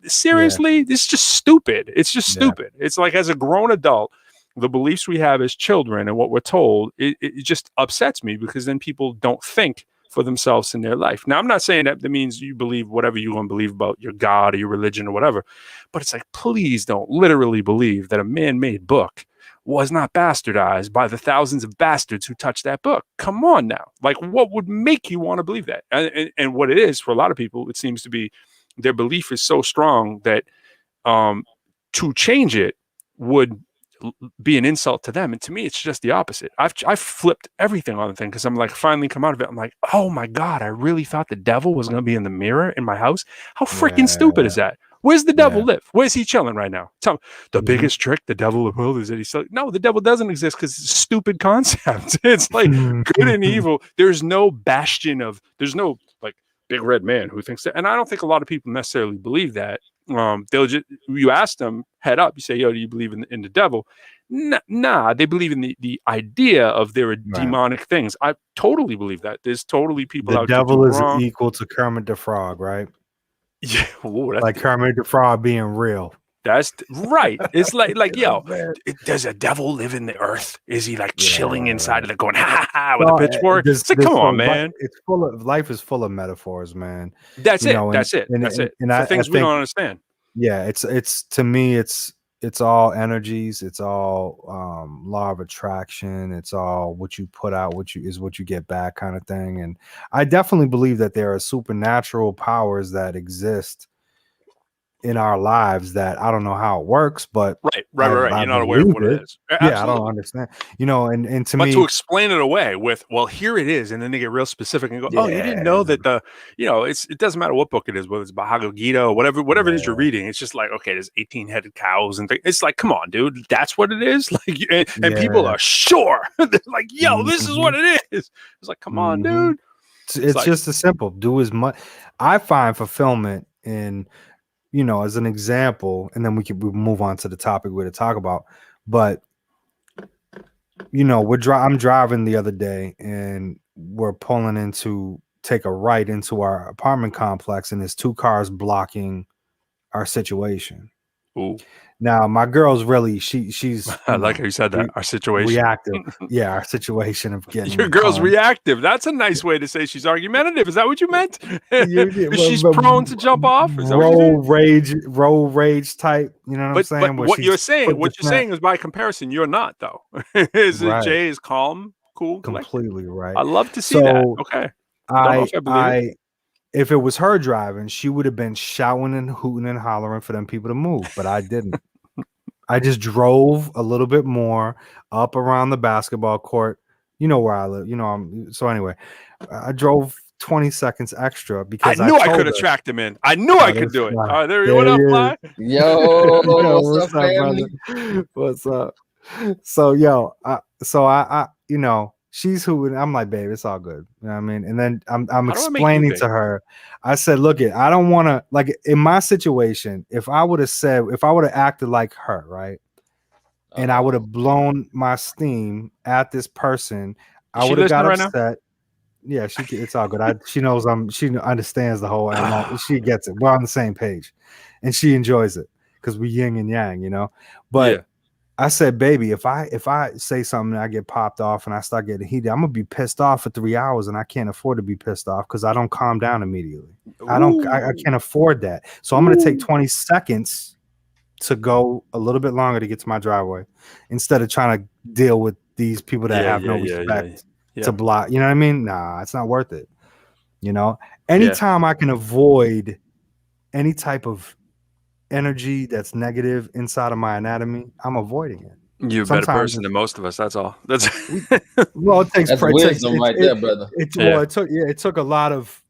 seriously, it's just stupid. It's just stupid. It's like, as a grown adult, the beliefs we have as children and what we're told, it just upsets me, because then people don't think for themselves in their life. Now, I'm not saying that means you believe whatever you want to believe about your God or your religion or whatever, but it's like, please don't literally believe that a man-made book was not bastardized by the thousands of bastards who touched that book. Come on now. Like, what would make you want to believe that? And what it is for a lot of people, it seems to be their belief is so strong that to change it would be an insult to them. And to me, it's just the opposite. I've flipped everything on the thing, because I'm like, finally come out of it, I'm like, oh my God, I really thought the devil was going to be in the mirror in my house. How freaking stupid is that? Where's the devil live? Where's he chilling right now? Tell me, the biggest trick the devil of world is that he's no, the devil doesn't exist, because it's a stupid concept. It's like good and evil. There's no bastion of, there's no like big red man who thinks that. And I don't think a lot of people necessarily believe that. They'll just, you ask them head up, you say, yo, do you believe in the devil? Nah, they believe in the idea of there are demonic things. I totally believe that. There's totally people out there. The devil is equal to Kermit the Frog, right? Yeah, that's like Kermit the Frog being real. That's right. It's like yo, does a devil live in the earth? Is he like chilling inside of it, going ha ha ha with a pitchfork? It's like, come on, man. It's full of, life is full of metaphors, man. That's it. That's it. And for things we don't understand. Yeah, it's to me, it's all energies. It's all law of attraction. It's all what you put out, what you get back, kind of thing. And I definitely believe that there are supernatural powers that exist in our lives that I don't know how it works, but right. You're not aware of what it is. Absolutely. Yeah, I don't understand. And to me, to explain it away with, well, here it is, and then they get real specific and go, oh, you didn't know that it doesn't matter what book it is, whether it's Bhagavad Gita or whatever it is you're reading. It's just like, okay, there's 18-headed cows and things. It's like, come on, dude, that's what it is. Like, and people are sure. They're like, yo, this is what it is. It's like, come on, dude. It's like, just as simple. Do as much. I find fulfillment in, as an example, and then we move on to the topic we're to talk about. But I'm driving the other day, and we're pulling into take a right into our apartment complex, and there's two cars blocking our situation. Ooh. Now, my girl's really she's I like how you said that. Our situation. Reactive. Yeah, our situation of getting your girl's reactive. That's a nice way to say she's argumentative. Is that what you meant? She's prone to jump off. Is roll rage type. You know what I'm saying? But what you're saying is by comparison, you're not though. Jay is calm, cool, completely right. I love to see that. Okay. If it was her driving, she would have been shouting and hooting and hollering for them people to move, but I didn't. I just drove a little bit more up around the basketball court. You know where I live. So anyway, I drove 20 seconds extra because I knew I could attract him in. I knew I could do it. All right, there you go. What up, Fly? Yo, what's up, family? What's up? So, I she's hooting. I'm like, babe, it's all good. You know what I mean? And then I'm explaining to her. I said, look, I don't want to, like, in my situation, if I would have acted like her, right? and I would have blown my steam at this person. I Is she would have got listening right upset. Yeah, it's all good. She knows she understands the whole MO. She gets it. We're on the same page, and she enjoys it because we yin and yang, you know. But I said, baby, if I say something and I get popped off and I start getting heated, I'm gonna be pissed off for 3 hours, and I can't afford to be pissed off because I don't calm down immediately. I can't afford that. So I'm gonna take 20 seconds to go a little bit longer to get to my driveway instead of trying to deal with these people that have no respect to block. You know what I mean? Nah, it's not worth it. You know, anytime I can avoid any type of energy that's negative inside of my anatomy, I'm avoiding it. You're a better person than most of us. That's all. That's well, it takes wisdom right there, brother. It took a lot of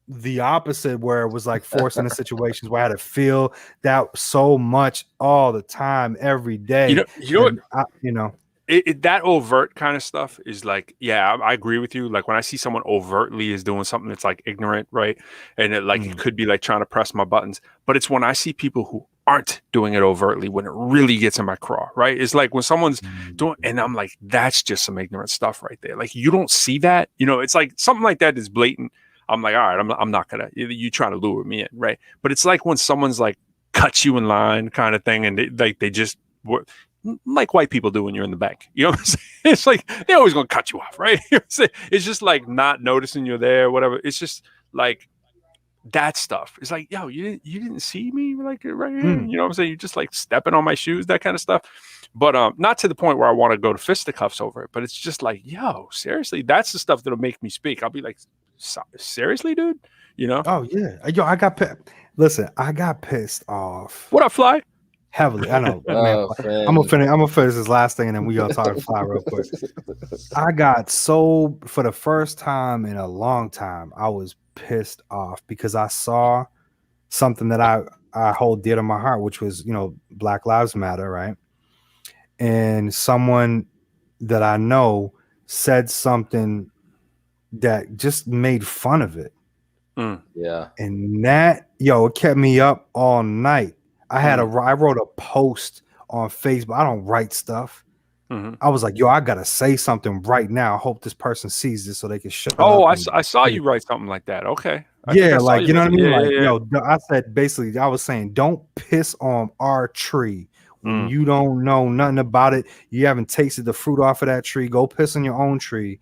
the opposite, where it was like forced into situations where I had to feel that so much all the time, every day. That overt kind of stuff is like, I agree with you. Like when I see someone overtly is doing something that's like ignorant, right? And it could be like trying to press my buttons, but it's when I see people who aren't doing it overtly when it really gets in my craw, right? It's like when someone's doing, and I'm like, that's just some ignorant stuff right there. Like you don't see that, you know, it's like something like that is blatant. I'm like, all right, I'm not gonna, you trying to lure me in, right? But it's like when someone's like cuts you in line kind of thing, and they just work like white people do when you're in the bank. You know what I'm saying? It's like they're always gonna cut you off, right? You know what I'm saying? It's just like not noticing you're there, whatever. It's just like that stuff. It's like, yo, you didn't see me like right here. You know what I'm saying? You're just like stepping on my shoes, that kind of stuff. But not to the point where I want to go to fisticuffs over it. But it's just like, yo, seriously, that's the stuff that'll make me speak. I'll be like, seriously, dude? You know? Oh yeah, yo, I got pissed off. What up, Fly? Heavily, I know. Man, I'm gonna finish this last thing, and then we gonna talk Fly real quick. I got for the first time in a long time, I was pissed off because I saw something that I hold dear to my heart, which was, you know, Black Lives Matter, right? And someone that I know said something that just made fun of it. Yeah. And that, it kept me up all night. I wrote a post on Facebook. I don't write stuff. I was like, I gotta say something right now. I hope this person sees this so they can shut up. I saw you write something like that. Okay. You know what I mean? I said, basically, I was saying, don't piss on our tree. When you don't know nothing about it, you haven't tasted the fruit off of that tree. Go piss on your own tree.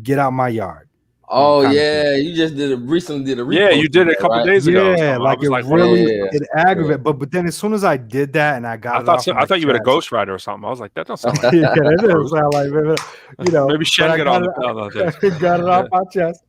Get out my yard. Oh yeah, you just recently did a repost. Yeah, you did it a couple days ago. Yeah, like it really it aggravated. But then as soon as I did that and I thought you were a ghostwriter or something. I was like, that don't sound like yeah, that doesn't sound like, you know. Maybe Shen got it off my chest,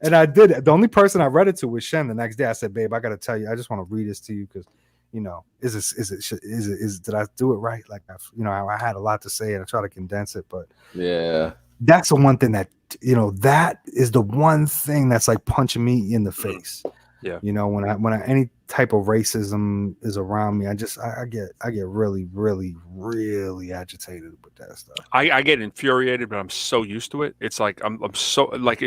and I did it. The only person I read it to was Shen. The next day, I said, "Babe, I got to tell you, I just want to read this to you because, you know, did I do it right? Like I had a lot to say and I try to condense it, but yeah, that's the one thing that." That is the one thing that's like punching me in the face. Yeah. When I any type of racism is around me, I get really, really, really agitated with that stuff. I get infuriated, but I'm so used to it. It's like I'm so like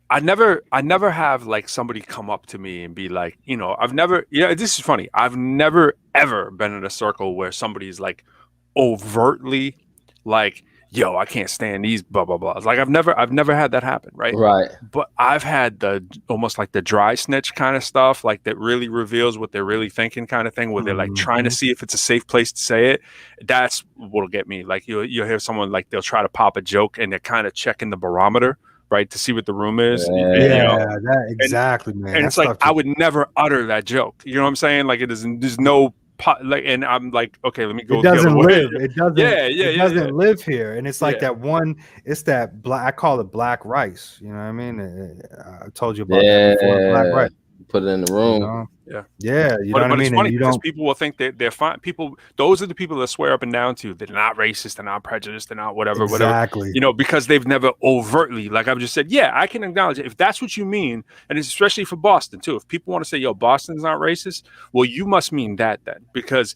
I never have like somebody come up to me and be like, this is funny. I've never ever been in a circle where somebody's like overtly like, yo, I can't stand these blah blah blah. Like I've never had that happen, right? Right. But I've had the almost like the dry snitch kind of stuff, like that really reveals what they're really thinking, kind of thing, where they're like trying to see if it's a safe place to say it. That's what'll get me. Like you'll hear someone like they'll try to pop a joke and they're kind of checking the barometer, right, to see what the room is. That exactly, man. And it's like I would never utter that joke. You know what I'm saying? Like there's no. And I'm like, okay, let me go. It doesn't live. It doesn't. It doesn't live here. And it's like that one. It's that black. I call it black rice. You know what I mean? I told you about that before. Black rice. Put it in the room. Yeah. You know what I mean? It's funny because people will think that they're fine. Those are the people that swear up and down to you. They're not racist. They're not prejudiced. They're not whatever. Exactly. Because they've never overtly, like I've just said, I can acknowledge it. If that's what you mean, and it's especially for Boston too. If people want to say, yo, Boston's not racist, well, you must mean that then, because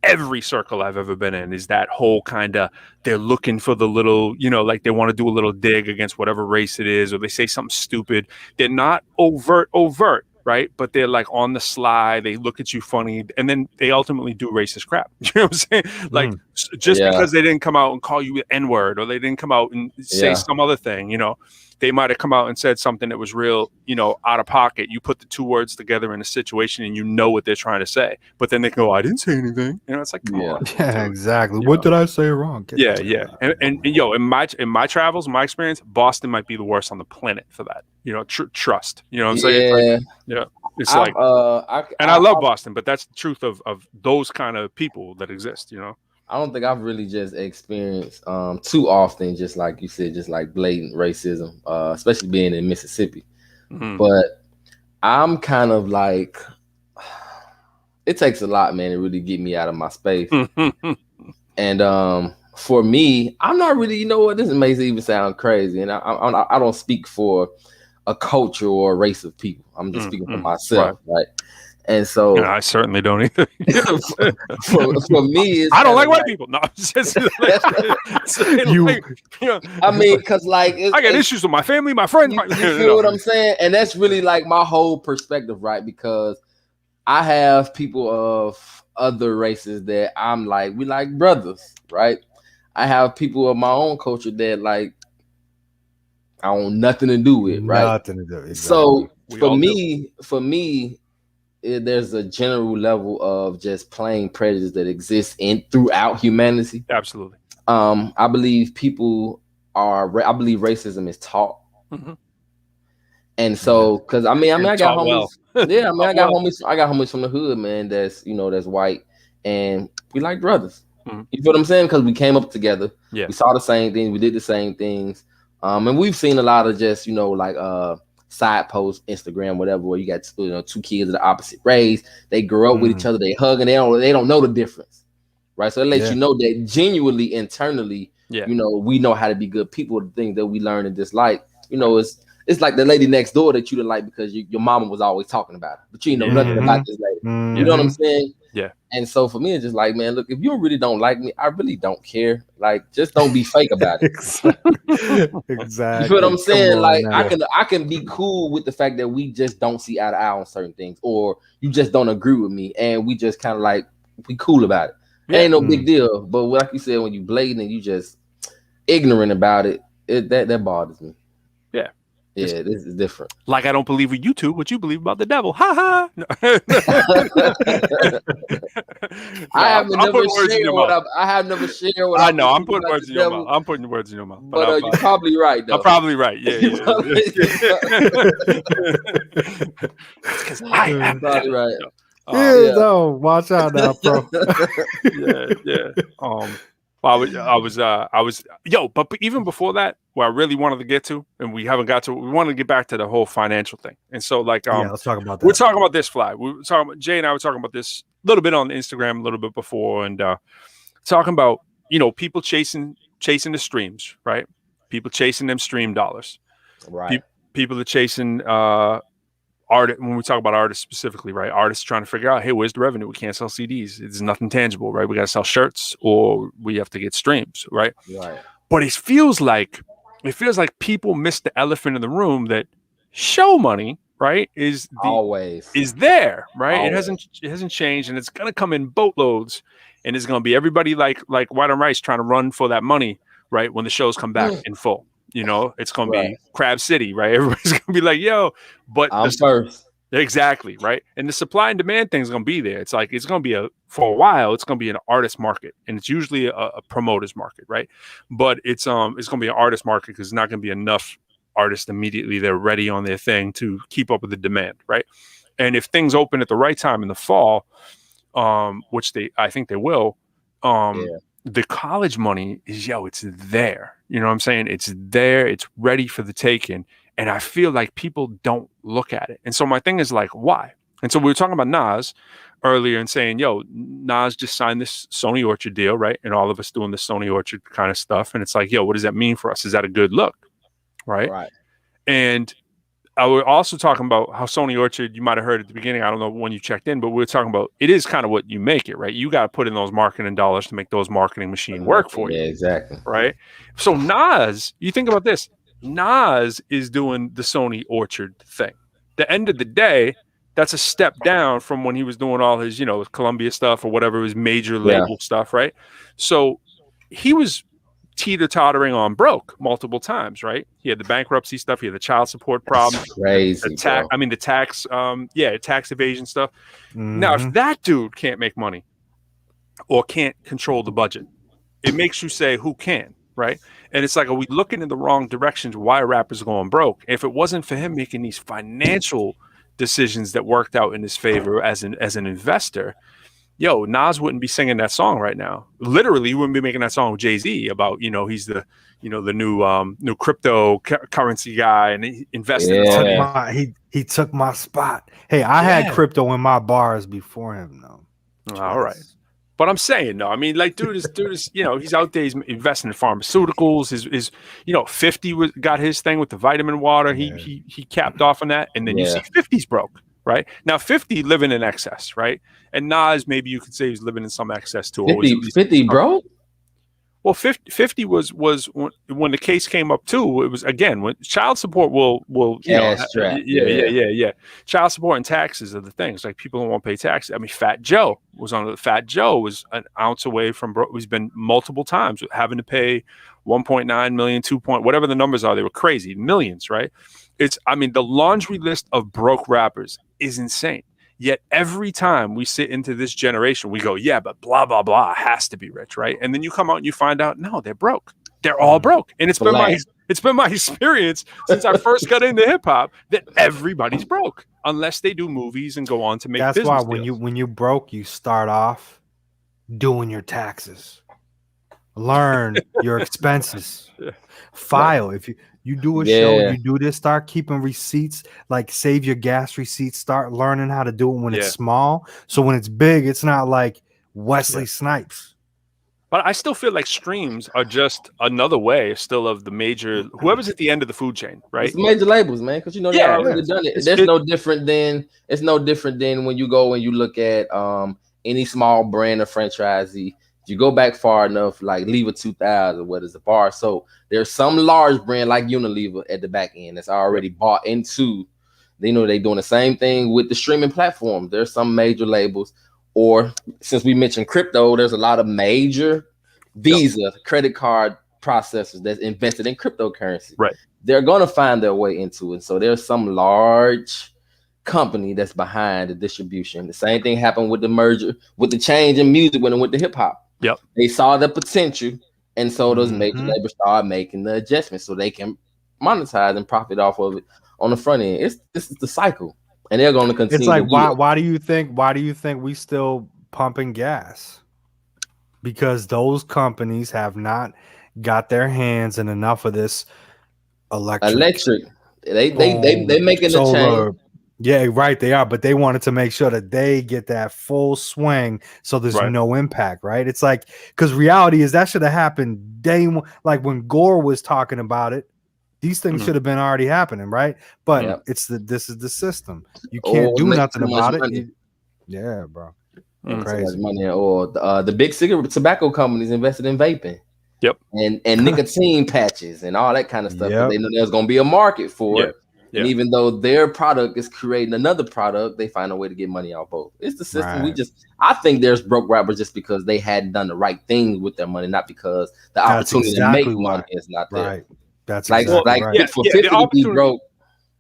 every circle I've ever been in is that whole kind of, they're looking for the little, like they want to do a little dig against whatever race it is, or they say something stupid. They're not overt, right? But they're like on the sly, they look at you funny, and then they ultimately do racist crap. You know what I'm saying? Like just because they didn't come out and call you an N-word, or they didn't come out and say some other thing, you know, they might have come out and said something that was real, you know, out of pocket. You put the two words together in a situation and you know what they're trying to say, but then they go, I didn't say anything. You know, it's like, come on. Yeah, exactly. What did I say wrong? And yo, in my travels, my experience, Boston might be the worst on the planet for that. You know, trust. You know what I'm saying? It's like, I love Boston, but that's the truth of those kind of people that exist. You know, I don't think I've really just experienced too often, just like you said, just like blatant racism, especially being in Mississippi. But I'm kind of like, it takes a lot, man, to really get me out of my space. And for me, I'm not really, you know what, this makes it even sound crazy. And I don't speak for a culture or a race of people. I'm just speaking for myself, right? And so I certainly don't either. for me, I don't like white people. No, just I mean, because like I got issues with my family, my friends. You feel what I'm saying? And that's really like my whole perspective, right? Because I have people of other races that I'm like, we like brothers, right? I have people of my own culture that like I want nothing to do with, right? Nothing to do. Exactly. So for me, there's a general level of just plain prejudice that exists throughout humanity. Absolutely. I believe I believe racism is taught. And so, because I got homies. Yeah, I mean, I got homies from the hood, man. That's white, and we like brothers. You feel what I'm saying? Because we came up together. Yeah, we saw the same things. We did the same things. And we've seen a lot of just side posts, Instagram, whatever, where you got two kids of the opposite race. They grow up with each other. They hug, and they don't know the difference, right? So it lets you know that genuinely, internally, we know how to be good people. The things that we learn and dislike, it's like the lady next door that you didn't like because your mama was always talking about it, but you know nothing about this lady. You know what I'm saying? Yeah. And so for me, it's just like, man, look, if you really don't like me, I really don't care. Like, just don't be fake about it. Exactly. You feel what I'm saying? Like, I can be cool with the fact that we just don't see eye to eye on certain things, or you just don't agree with me, and we just kind of like we cool about it. Yeah. It ain't no big deal. But like you said, when you blatant and you just ignorant about it, that bothers me. Yeah. Yeah, this is different. Like I don't believe with YouTube what you believe about the devil. Ha ha. No. I have never shared what I know. I'm putting words in your mouth. I'm putting words in your mouth. But you're probably right, though. I'm probably right. Yeah. Because I am probably right. No, watch out now, bro. Yeah. I was but even before that, where I really wanted to get to, and we haven't got to, we wanted to get back to the whole financial thing. And so let's talk about that. We're talking about this, Fly. We were talking about, Jay and I were talking about this a little bit on Instagram, a little bit before, and talking about, people chasing the streams, right? People chasing them stream dollars. Right. People are chasing when we talk about artists specifically, right? Artists trying to figure out, hey, where's the revenue? We can't sell CDs. It's nothing tangible, right? We got to sell shirts, or we have to get streams, right? Right. But it feels like people miss the elephant in the room that show money, right? Is there, right? Always. It hasn't changed, and it's gonna come in boatloads, and it's gonna be everybody like White and Rice trying to run for that money, right? When the shows come back in full. It's going to be Crab City, right? Everybody's going to be like, yo, but I'm first. Exactly, right? And the supply and demand thing is going to be there. It's like, it's going to be for a while, it's going to be an artist market, and it's usually a promoter's market, right? But it's going to be an artist market because there's not going to be enough artists immediately. They're ready on their thing to keep up with the demand, right? And if things open at the right time in the fall, which I think they will, the college money is, it's there. You know what I'm saying? It's there. It's ready for the taking. And I feel like people don't look at it. And so my thing is like, why? And so we were talking about Nas earlier and saying, Nas just signed this Sony Orchard deal, right? And all of us doing the Sony Orchard kind of stuff. And it's like, what does that mean for us? Is that a good look? Right. And I was also talking about how Sony Orchard, you might have heard at the beginning, I don't know when you checked in, but we were talking about it is kind of what you make it, right? You got to put in those marketing dollars to make those marketing machine work for you. Yeah, exactly. Right? So Nas, you think about this, Nas is doing the Sony Orchard thing. The end of the day, That's a step down from when he was doing all his, Columbia stuff or whatever, his major label stuff, right? So he was teeter-tottering on broke multiple times, right? He had the bankruptcy stuff, he had the child support problem, crazy, the tax evasion stuff. Now, if that dude can't make money or can't control the budget, it makes you say, who can, right? And it's like, are we looking in the wrong directions? Why rappers are going broke? If it wasn't for him making these financial decisions that worked out in his favor as an investor, Nas wouldn't be singing that song right now. Literally, he wouldn't be making that song with Jay-Z about, he's the new cryptocurrency guy, and he invested. He took my spot. Hey, I had crypto in my bars before him, though. All right. But I'm saying, no, I mean, like, dude is, he's out there, he's investing in pharmaceuticals. His 50 got his thing with the vitamin water. He capped off on that. And then you see 50's broke, right? Now 50 living in excess, right? And Nas, maybe you could say he's living in some excess too. 50 broke? Well, 50 was when the case came up too. It was, again, when child support will child support and taxes are the things. Like, people don't want to pay taxes. I mean, Fat Joe was an ounce away from broke. He's been multiple times having to pay 1.9 million, 2 point, whatever the numbers are. They were crazy, millions, right? The laundry list of broke rappers is insane. Yet every time we sit into this generation, we go, yeah, but blah, blah, blah has to be rich, right? And then you come out and you find out, no, they're broke. They're all broke. And it's been my experience since I first got into hip hop that everybody's broke unless they do movies and go on to make business deals. That's why when you broke, you start off doing your taxes. Learn your expenses. File. If you do a show, you do this, start keeping receipts, like save your gas receipts, start learning how to do it when it's small. So when it's big, it's not like Wesley Snipes. But I still feel like streams are just another way still of the major, whoever's at the end of the food chain, right? It's major labels, man, because they already done it. It's no different than when you go and you look at any small brand or franchisee. You go back far enough, like Lever 2000, what is a bar? So there's some large brand like Unilever at the back end that's already bought into. They're doing the same thing with the streaming platform. There's some major labels, or since we mentioned crypto, there's a lot of major Visa credit card processors that's invested in cryptocurrency. Right. They're gonna find their way into it. So there's some large company that's behind the distribution. The same thing happened with the merger, with the change in music when it went to hip hop. Yep. They saw the potential, and so those major labels started making the adjustments so they can monetize and profit off of it on the front end. This is the cycle, and they're going to continue. It's like, why do you think we still pumping gas? Because those companies have not got their hands in enough of this electric. They making the change. Yeah, right. They are, but they wanted to make sure that they get that full swing, so there's no impact, right? It's like, because reality is that should have happened day one. Like when Gore was talking about it, these things should have been already happening, right? But this is the system. You can't do nothing about it. Bro. Crazy money. Or the big cigarette tobacco companies invested in vaping. Yep. And nicotine patches and all that kind of stuff. They know there's gonna be a market for it. Yeah. And even though their product is creating another product, they find a way to get money off both. It's the system. Right. I think there's broke rappers just because they hadn't done the right thing with their money, not because the opportunity to make money is not there. Right. That's for 50 to be broke.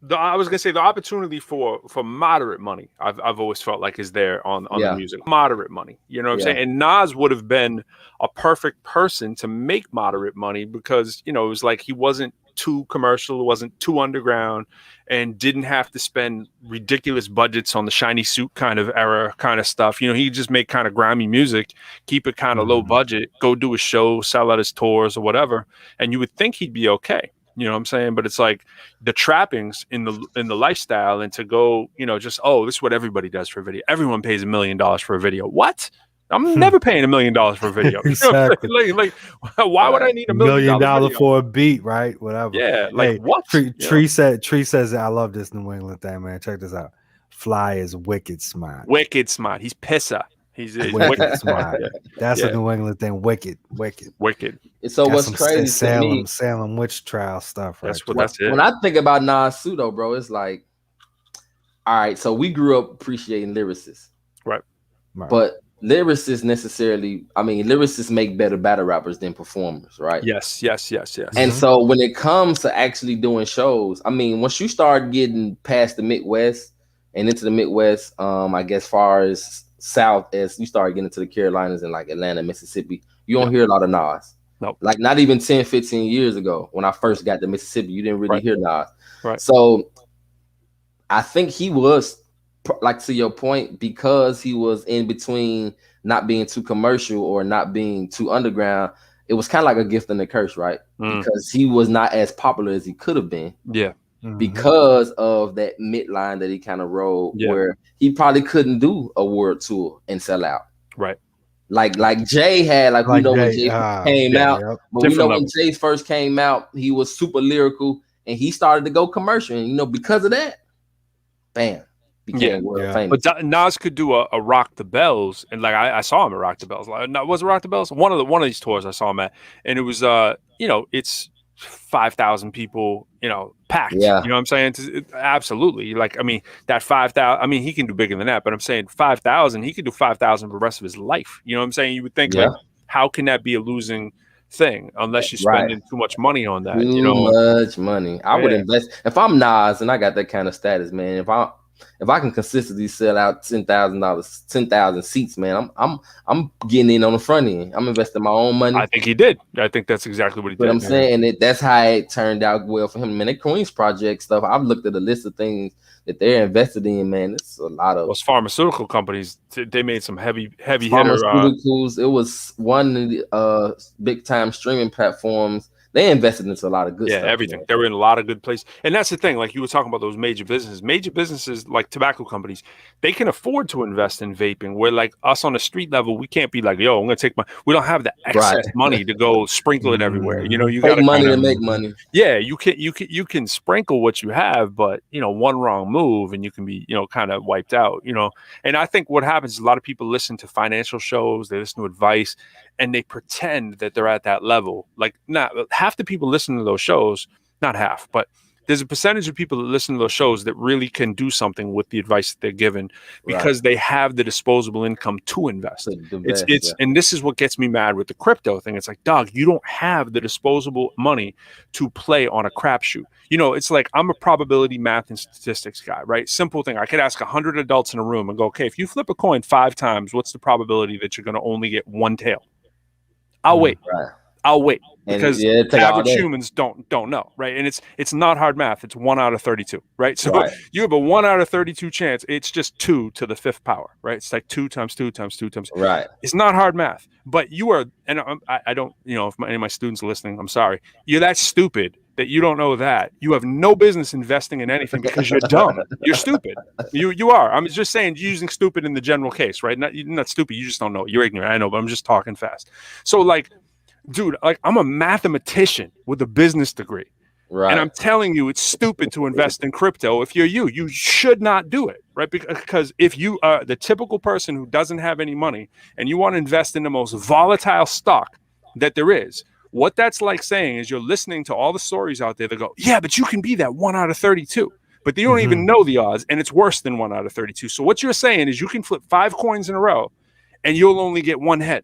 I was gonna say the opportunity for moderate money, I've always felt like is there on the music. Moderate money. You know what I'm saying? And Nas would have been a perfect person to make moderate money because, it was like he wasn't too commercial, wasn't too underground, and didn't have to spend ridiculous budgets on the shiny suit kind of era kind of stuff. He just make kind of grimy music, keep it kind of low budget, go do a show, sell out his tours or whatever, and you would think he'd be okay. You know what I'm saying? But it's like the trappings in the lifestyle, and to go, just, this is what everybody does for a video. Everyone pays $1 million for a video. What? I'm never paying $1 million for a video. Exactly. like, why would I need $1 million for a beat, right? Whatever. Yeah. Like, what? Tree says, I love this New England thing, man. Check this out. Fly is wicked smart. Wicked smart. He's pisser. He's wicked smart. That's a New England thing. Wicked. So what's crazy to me, Salem witch trial stuff. Right? That's it. When I think about Nas too, though, bro, it's like all right, so we grew up appreciating lyricists. Right. But lyricists lyricists make better battle rappers than performers, right? Yes. And so when it comes to actually doing shows, I mean, once you start getting past the Midwest and into the Midwest, I guess far as south as you start getting to the Carolinas and like Atlanta, Mississippi, you don't hear a lot of Nas. Nope. Like not even 10, 15 years ago when I first got to Mississippi, you didn't really hear Nas. Right. So I think he was, like to your point, because he was in between not being too commercial or not being too underground, it was kind of like a gift and a curse, right? Because he was not as popular as he could have been. Yeah. Because of that midline that he kind of rode, where he probably couldn't do a world tour and sell out. Right. Like Jay had, we know when Jay came out, but we know when Jay first came out, he was super lyrical and he started to go commercial. And because of that, bam, became world famous. But Nas could do a Rock the Bells, and like I saw him at Rock the Bells. Was it Rock the Bells? One of these tours I saw him at, and it was it's 5,000 people, packed. Yeah. You know what I'm saying? Absolutely. Like, I mean, that 5,000, I mean, he can do bigger than that, but I'm saying 5,000, he could do 5,000 for the rest of his life. You know what I'm saying? You would think, like, how can that be a losing thing unless you're spending too much money on that? Too much money. I would invest. If I'm Nas and I got that kind of status, man, if I can consistently sell out $10,000, 10,000 seats, man, I'm getting in on the front end. I'm investing my own money. I think he did. I think that's exactly what he did. But I'm saying that's how it turned out well for him. Man, that Queens Project stuff, I've looked at a list of things that they're invested in, man. It's a lot of those pharmaceutical companies. They made some heavy pharmaceuticals. It was one of the big time streaming platforms. They invested into a lot of good stuff. Everything. They were in a lot of good places. And that's the thing, like you were talking about those major businesses like tobacco companies, they can afford to invest in vaping, where like us on the street level, we can't be like, yo, I'm going to take we don't have the excess money to go sprinkle it everywhere. You got money to make money. Yeah, you can sprinkle what you have, but one wrong move and you can be, kind of wiped out, And I think what happens is a lot of people listen to financial shows, they listen to advice, and they pretend that they're at that level. Like, not half the people listening to those shows, not half, but there's a percentage of people that listen to those shows that really can do something with the advice that they're given because they have the disposable income to invest. And this is what gets me mad with the crypto thing. It's like, dog, you don't have the disposable money to play on a crapshoot. It's like, I'm a probability math and statistics guy, right? Simple thing. I could ask 100 adults in a room and go, okay, if you flip a coin 5 times, what's the probability that you're going to only get one tail? I'll wait. I'll wait because average humans don't know, right? And it's not hard math. It's 1 out of 32, right? So you have a 1 out of 32 chance. It's just 2 to the 5th power, right? It's like 2 times 2 times 2 times. Right. It's not hard math, but you are, and I don't, if any of my students are listening, I'm sorry. You're that stupid that you don't know that. You have no business investing in anything because you're dumb. You're stupid. You are. I'm just saying, using stupid in the general case, right? You're not stupid. You just don't know. You're ignorant. I know, but I'm just talking fast. So like, dude, like I'm a mathematician with a business degree. Right. And I'm telling you, it's stupid to invest in crypto. If you should not do it, right? Because if you are the typical person who doesn't have any money and you want to invest in the most volatile stock that there is, what that's like saying is you're listening to all the stories out there that go, yeah, but you can be that 1 out of 32. But they don't even know the odds, and it's worse than 1 out of 32. So what you're saying is you can flip 5 coins in a row and you'll only get 1 head.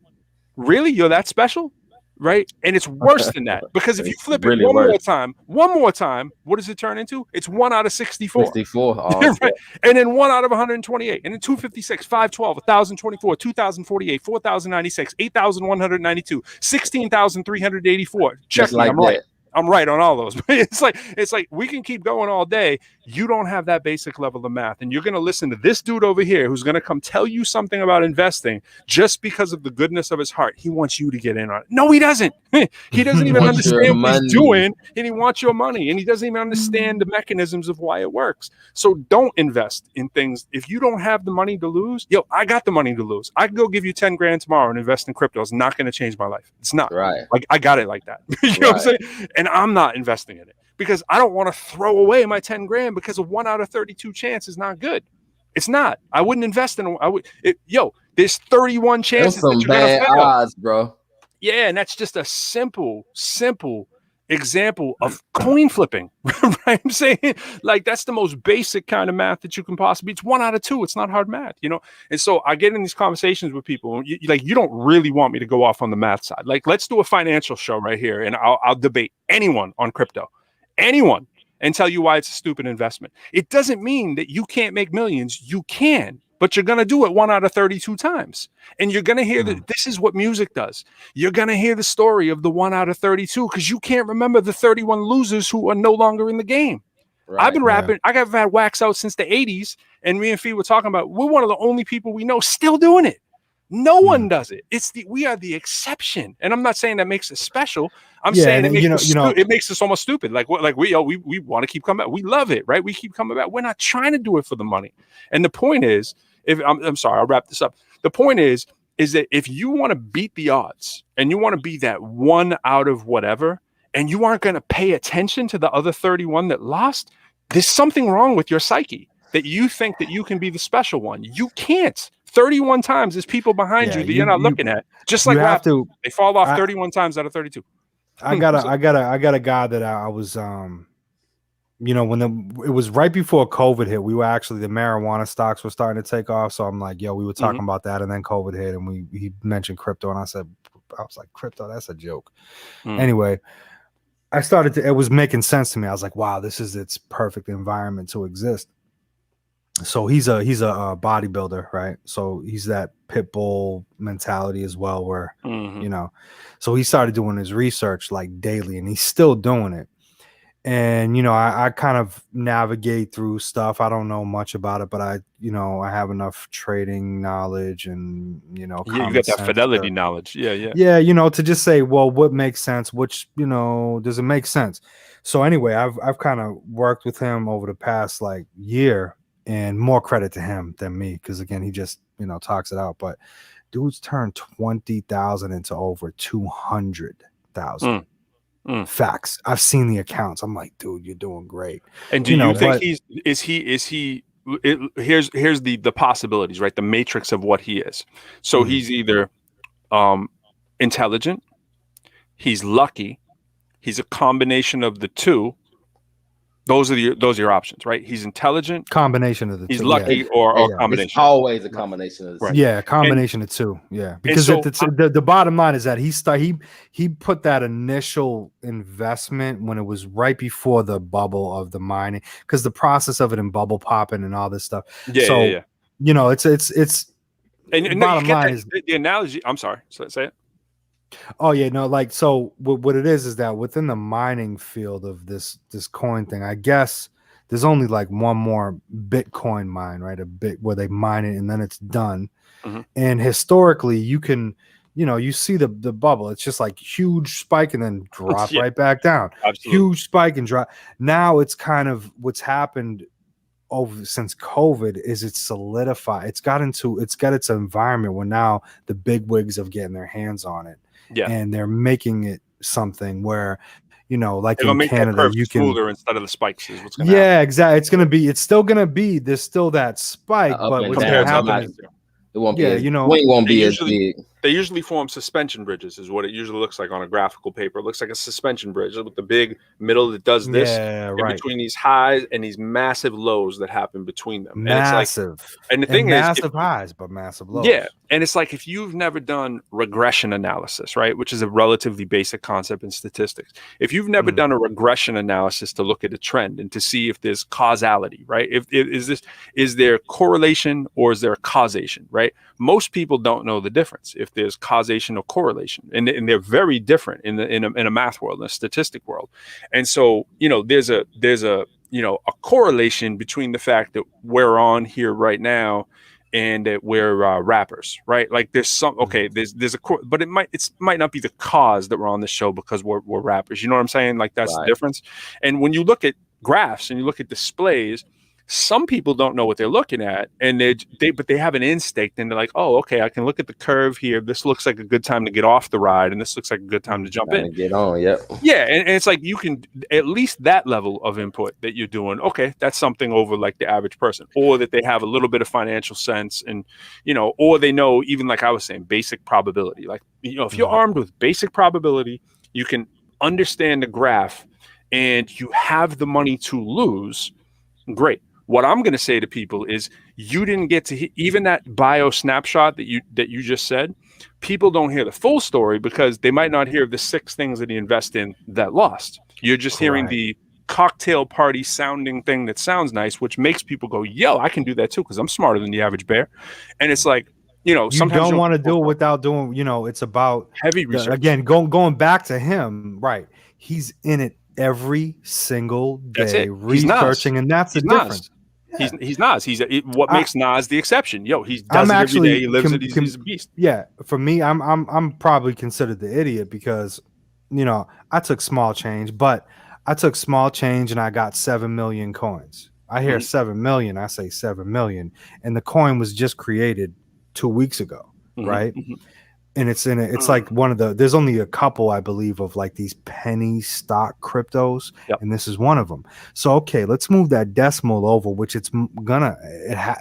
Really? You're that special? Right? And it's worse than that, because if you flip it one more time, what does it turn into? It's 1 out of 64. 64. Right? And then 1 out of 128, and then 256, 512, 1,024, 2,048, 4,096, 8,192, 16,384. Check me, I'm right. I'm right on all those. It's like we can keep going all day. You don't have that basic level of math, and you're going to listen to this dude over here who's going to come tell you something about investing just because of the goodness of his heart. He wants you to get in on it. No, he doesn't. He doesn't even understand what he's doing, and he wants your money, and he doesn't even understand the mechanisms of why it works. So don't invest in things if you don't have the money to lose. Yo, I got the money to lose. I can go give you 10 grand tomorrow and invest in crypto. It's not going to change my life. It's not. Right. Like, I got it like that. You know what I'm saying? And I'm not investing in it because I don't want to throw away my 10 grand because a 1 out of 32 chance is not good. It's not. I wouldn't invest in there's 31 chances that you're bad odds, bro. Yeah, and that's just a simple example of coin flipping, right? I'm saying, like, that's the most basic kind of math that you can possibly. It's 1 out of 2. It's not hard math, you know. And so I get in these conversations with people. You don't really want me to go off on the math side. Like, let's do a financial show right here, and I'll debate anyone on crypto, anyone, and tell you why it's a stupid investment. It doesn't mean that you can't make millions. You can. But you're going to do it 1 out of 32 times. And you're going to hear that this is what music does. You're going to hear the story of the 1 out of 32 because you can't remember the 31 losers who are no longer in the game. Right, I've been rapping. I got had wax out since the 80s. And me and Fee were talking about, we're one of the only people we know still doing it. No one does it. We are the exception. And I'm not saying that makes us special. I'm saying it makes us almost stupid. Like we want to keep coming back. We love it, right? We keep coming back. We're not trying to do it for the money. And the point is, I'm sorry, I'll wrap this up. The point is that if you want to beat the odds and you want to be that 1 out of whatever, and you aren't going to pay attention to the other 31 that lost, there's something wrong with your psyche that you think that you can be the special one. You can't. 31 times there's people behind you that you're not looking at. Just like rap, they fall off 31 times out of 32. I got a guy that I was when it was right before COVID hit, we were actually, the marijuana stocks were starting to take off. So I'm like, we were talking about that, and then COVID hit, and he mentioned crypto, and I was like, crypto, that's a joke. Anyway, it was making sense to me. I was like, wow, this is its perfect environment to exist. So he's a bodybuilder, right? So he's that pit bull mentality as well, where so he started doing his research like daily, and he's still doing it. And I kind of navigate through stuff. I don't know much about it, but I have enough trading knowledge and you got that fidelity knowledge. Yeah, to just say, well, what makes sense, which does it make sense? So anyway, I've kind of worked with him over the past like year. And more credit to him than me, because again, he just talks it out. But dude's turned 20,000 into over 200,000. Facts. I've seen the accounts. I'm like, dude, you're doing great. And do you think here's the possibilities, right? The matrix of what he is. So he's either intelligent, he's lucky, he's a combination of the two. Those are your options, right? He's intelligent, combination of the he's two. Lucky, or combination. It's always a combination of the two. Right. Yeah, combination of two. Yeah, because the bottom line is that he put that initial investment when it was right before the bubble of the mining, because the process of it and bubble popping and all this stuff. It's and bottom line is the analogy. I'm sorry, so say it. Oh yeah, no, like, so what it is that within the mining field of this coin thing, I guess there's only like one more Bitcoin mine, right? A bit where they mine it and then it's done. And historically, you can, you see the bubble. It's just like huge spike and then drop right back down. Absolutely. Huge spike and drop. Now it's kind of what's happened over since COVID is it's solidified. It's got its environment where now the big wigs are getting their hands on it. Yeah, and they're making it something where, like in Canada, you can smoother instead of the spikes. Is what's exactly. It's still gonna be. There's still that spike, but what's gonna happen is it won't be. It won't be as big. They usually form suspension bridges, is what it usually looks like on a graphical paper. It looks like a suspension bridge with the big middle that does this between these highs and these massive lows that happen between them. Massive. And the thing is, massive highs, but massive lows. Yeah. And it's like, if you've never done regression analysis, right, which is a relatively basic concept in statistics, if you've never done a regression analysis to look at a trend and to see if there's causality, right, is there correlation or is there causation, right? Most people don't know the difference if there's causation or correlation, and they're very different in a math world, in a statistic world. And so there's a correlation between the fact that we're on here right now and that we're rappers, right? Like there's some there's a but it might not be the cause that we're on this show because we're rappers. You know what I'm saying? Like that's the difference. And when you look at graphs and you look at displays, some people don't know what they're looking at, and but they have an instinct, and they're like, oh, okay, I can look at the curve here. This looks like a good time to get off the ride, and this looks like a good time to jump in. Get on, yeah. And it's like you can at least that level of input that you're doing. Okay, that's something over like the average person, or that they have a little bit of financial sense, and or they know, even like I was saying, basic probability. Like if you're armed with basic probability, you can understand the graph and you have the money to lose, great. What I'm going to say to people is you didn't get to even that bio snapshot that you just said. People don't hear the full story because they might not hear the 6 things that he invested in that lost. You're just hearing the cocktail party sounding thing that sounds nice, which makes people go, yo, I can do that too because I'm smarter than the average bear. And it's like, you know, sometimes you don't want to do it without doing, you know, it's about heavy research. Again, going back to him, right? He's in it every single day researching, and that's the difference. Yeah. He's Nas. What makes Nas the exception. Yo, he does it every day. He lives it. He's a beast. Yeah, for me, I'm probably considered the idiot because, you know, I took small change, but I took small change and I got 7 million coins. I hear 7 million, I say 7 million, and the coin was just created 2 weeks ago, right? And it's like one of there's only a couple, I believe, of like these penny stock cryptos, and this is one of them. So okay, let's move that decimal over, which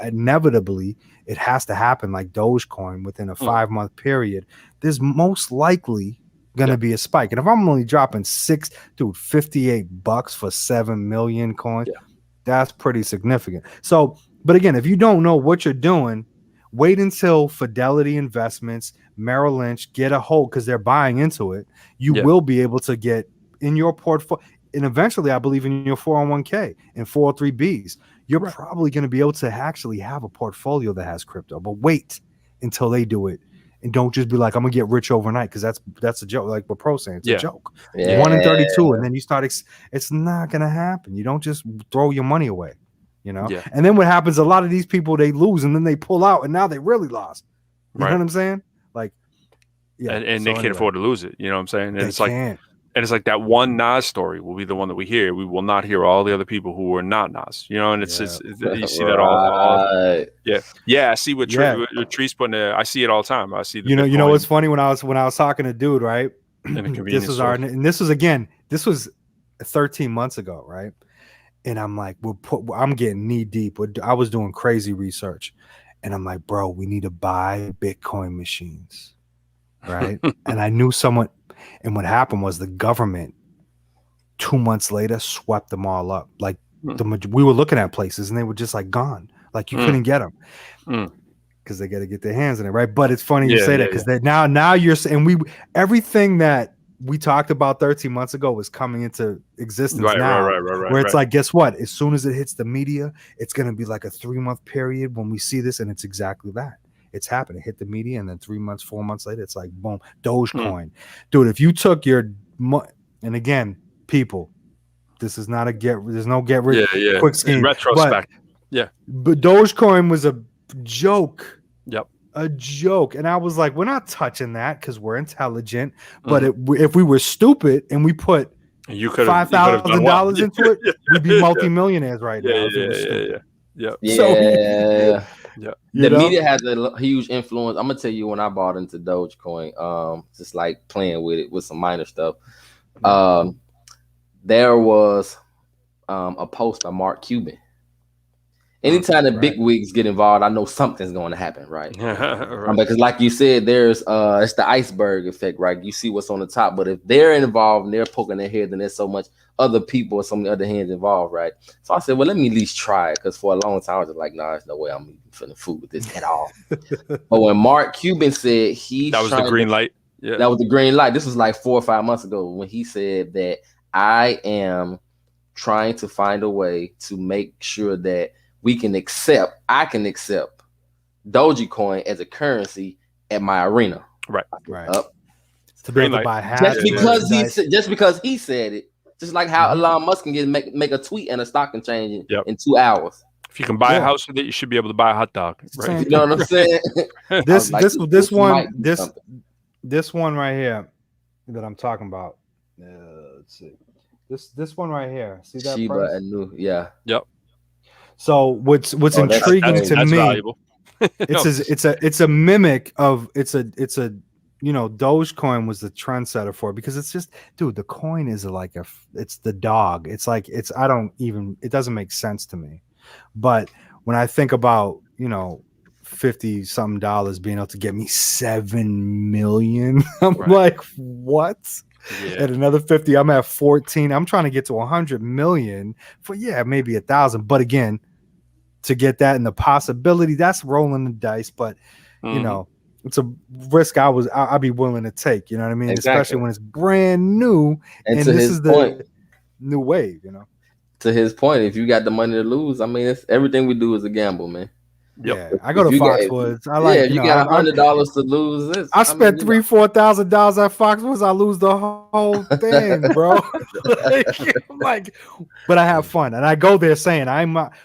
inevitably it has to happen like Dogecoin within a 5-month period. There's most likely gonna be a spike, and if I'm only dropping $58 for 7 million coins, that's pretty significant. So, but again, if you don't know what you're doing, wait until Fidelity Investments, Merrill Lynch get a hold because they're buying into it. You will be able to get in your portfolio, and eventually, I believe in your 401k and 403bs. You're probably going to be able to actually have a portfolio that has crypto. But wait until they do it, and don't just be like, "I'm gonna get rich overnight," because that's a joke. Like what Pro saying, it's a joke. 1 in 32, and then you start. It's not going to happen. You don't just throw your money away. You know, and then what happens? A lot of these people, they lose and then they pull out, and now they really lost. You know what I'm saying? Like, and they can't afford to lose it. You know what I'm saying? And it's like that one Nas story will be the one that we hear. We will not hear all the other people who were not Nas. You know, and it's you see that all. I see what Tree's putting there. I see it all the time. I see the you know what's funny when I was talking to dude, right? This was 13 months ago, right? And I'm like, I'm getting knee deep. I was doing crazy research, and I'm like, bro, we need to buy Bitcoin machines, right? And I knew someone, and what happened was the government 2 months later swept them all up. Like we were looking at places, and they were just like gone. Like you couldn't get them because they got to get their hands in it, right? But it's funny you say that because now you're saying everything that we talked about 13 months ago was coming into existence now. Where it's like, guess what? As soon as it hits the media, it's going to be like a 3-month period when we see this, and it's exactly that. It's happening. It hit the media, and then 3 months, 4 months later, it's like, boom, Dogecoin. Dude, if you took your and again, people, this is not there's no get rid quick scheme. In retrospect. But Dogecoin was a joke. Yep. A joke, and I was like, we're not touching that because we're intelligent. But if we were stupid and we put $5,000 into it, we'd be multimillionaires right now. The media has a huge influence. I'm gonna tell you when I bought into Dogecoin, just like playing with it with some minor stuff. There was a post by Mark Cuban. Anytime the big wigs get involved, I know something's going to happen, right? Because like you said, there's it's the iceberg effect, right? You see what's on the top, but if they're involved and they're poking their head, then there's so much other people or so many other hands involved, right? So I said, well, let me at least try it, because for a long time I was just like, nah, there's no way I'm finna fool with this at all. But when Mark Cuban said that was the green light. Yeah, that was the green light. This was like 4 or 5 months ago when he said that I am trying to find a way to make sure that I can accept Dogecoin as a currency at my arena. Right. To be able to buy just because he said it, just like how Elon Musk can make a tweet and a stock can change in 2 hours. If you can buy a house with it, you should be able to buy a hot dog. Right? You know what I'm saying? This one right here that I'm talking about. Let's see. This one right here. See that? Shiba Inu. Yeah. Yep. So what's intriguing to me? Valuable. it's a mimic of it's a Dogecoin was the trendsetter for it, because it's just, dude, the coin is like it's the dog. It's like it doesn't make sense to me. But when I think about $50-something being able to get me 7 million, I'm like, what? At another 50, I'm at 14. I'm trying to get to 100 million for maybe 1,000. But again, to get that and the possibility, that's rolling the dice. But you know, it's a risk I'd be willing to take. You know what I mean? Exactly. Especially when it's brand new and this is the new wave. You know. To his point, if you got the money to lose, I mean, it's everything we do is a gamble, man. Yeah, I go to Foxwoods. I like. Yeah, you got $100 to lose. I spent $3,000-$4,000 at Foxwoods. I lose the whole thing, bro. But I have fun, and I go there saying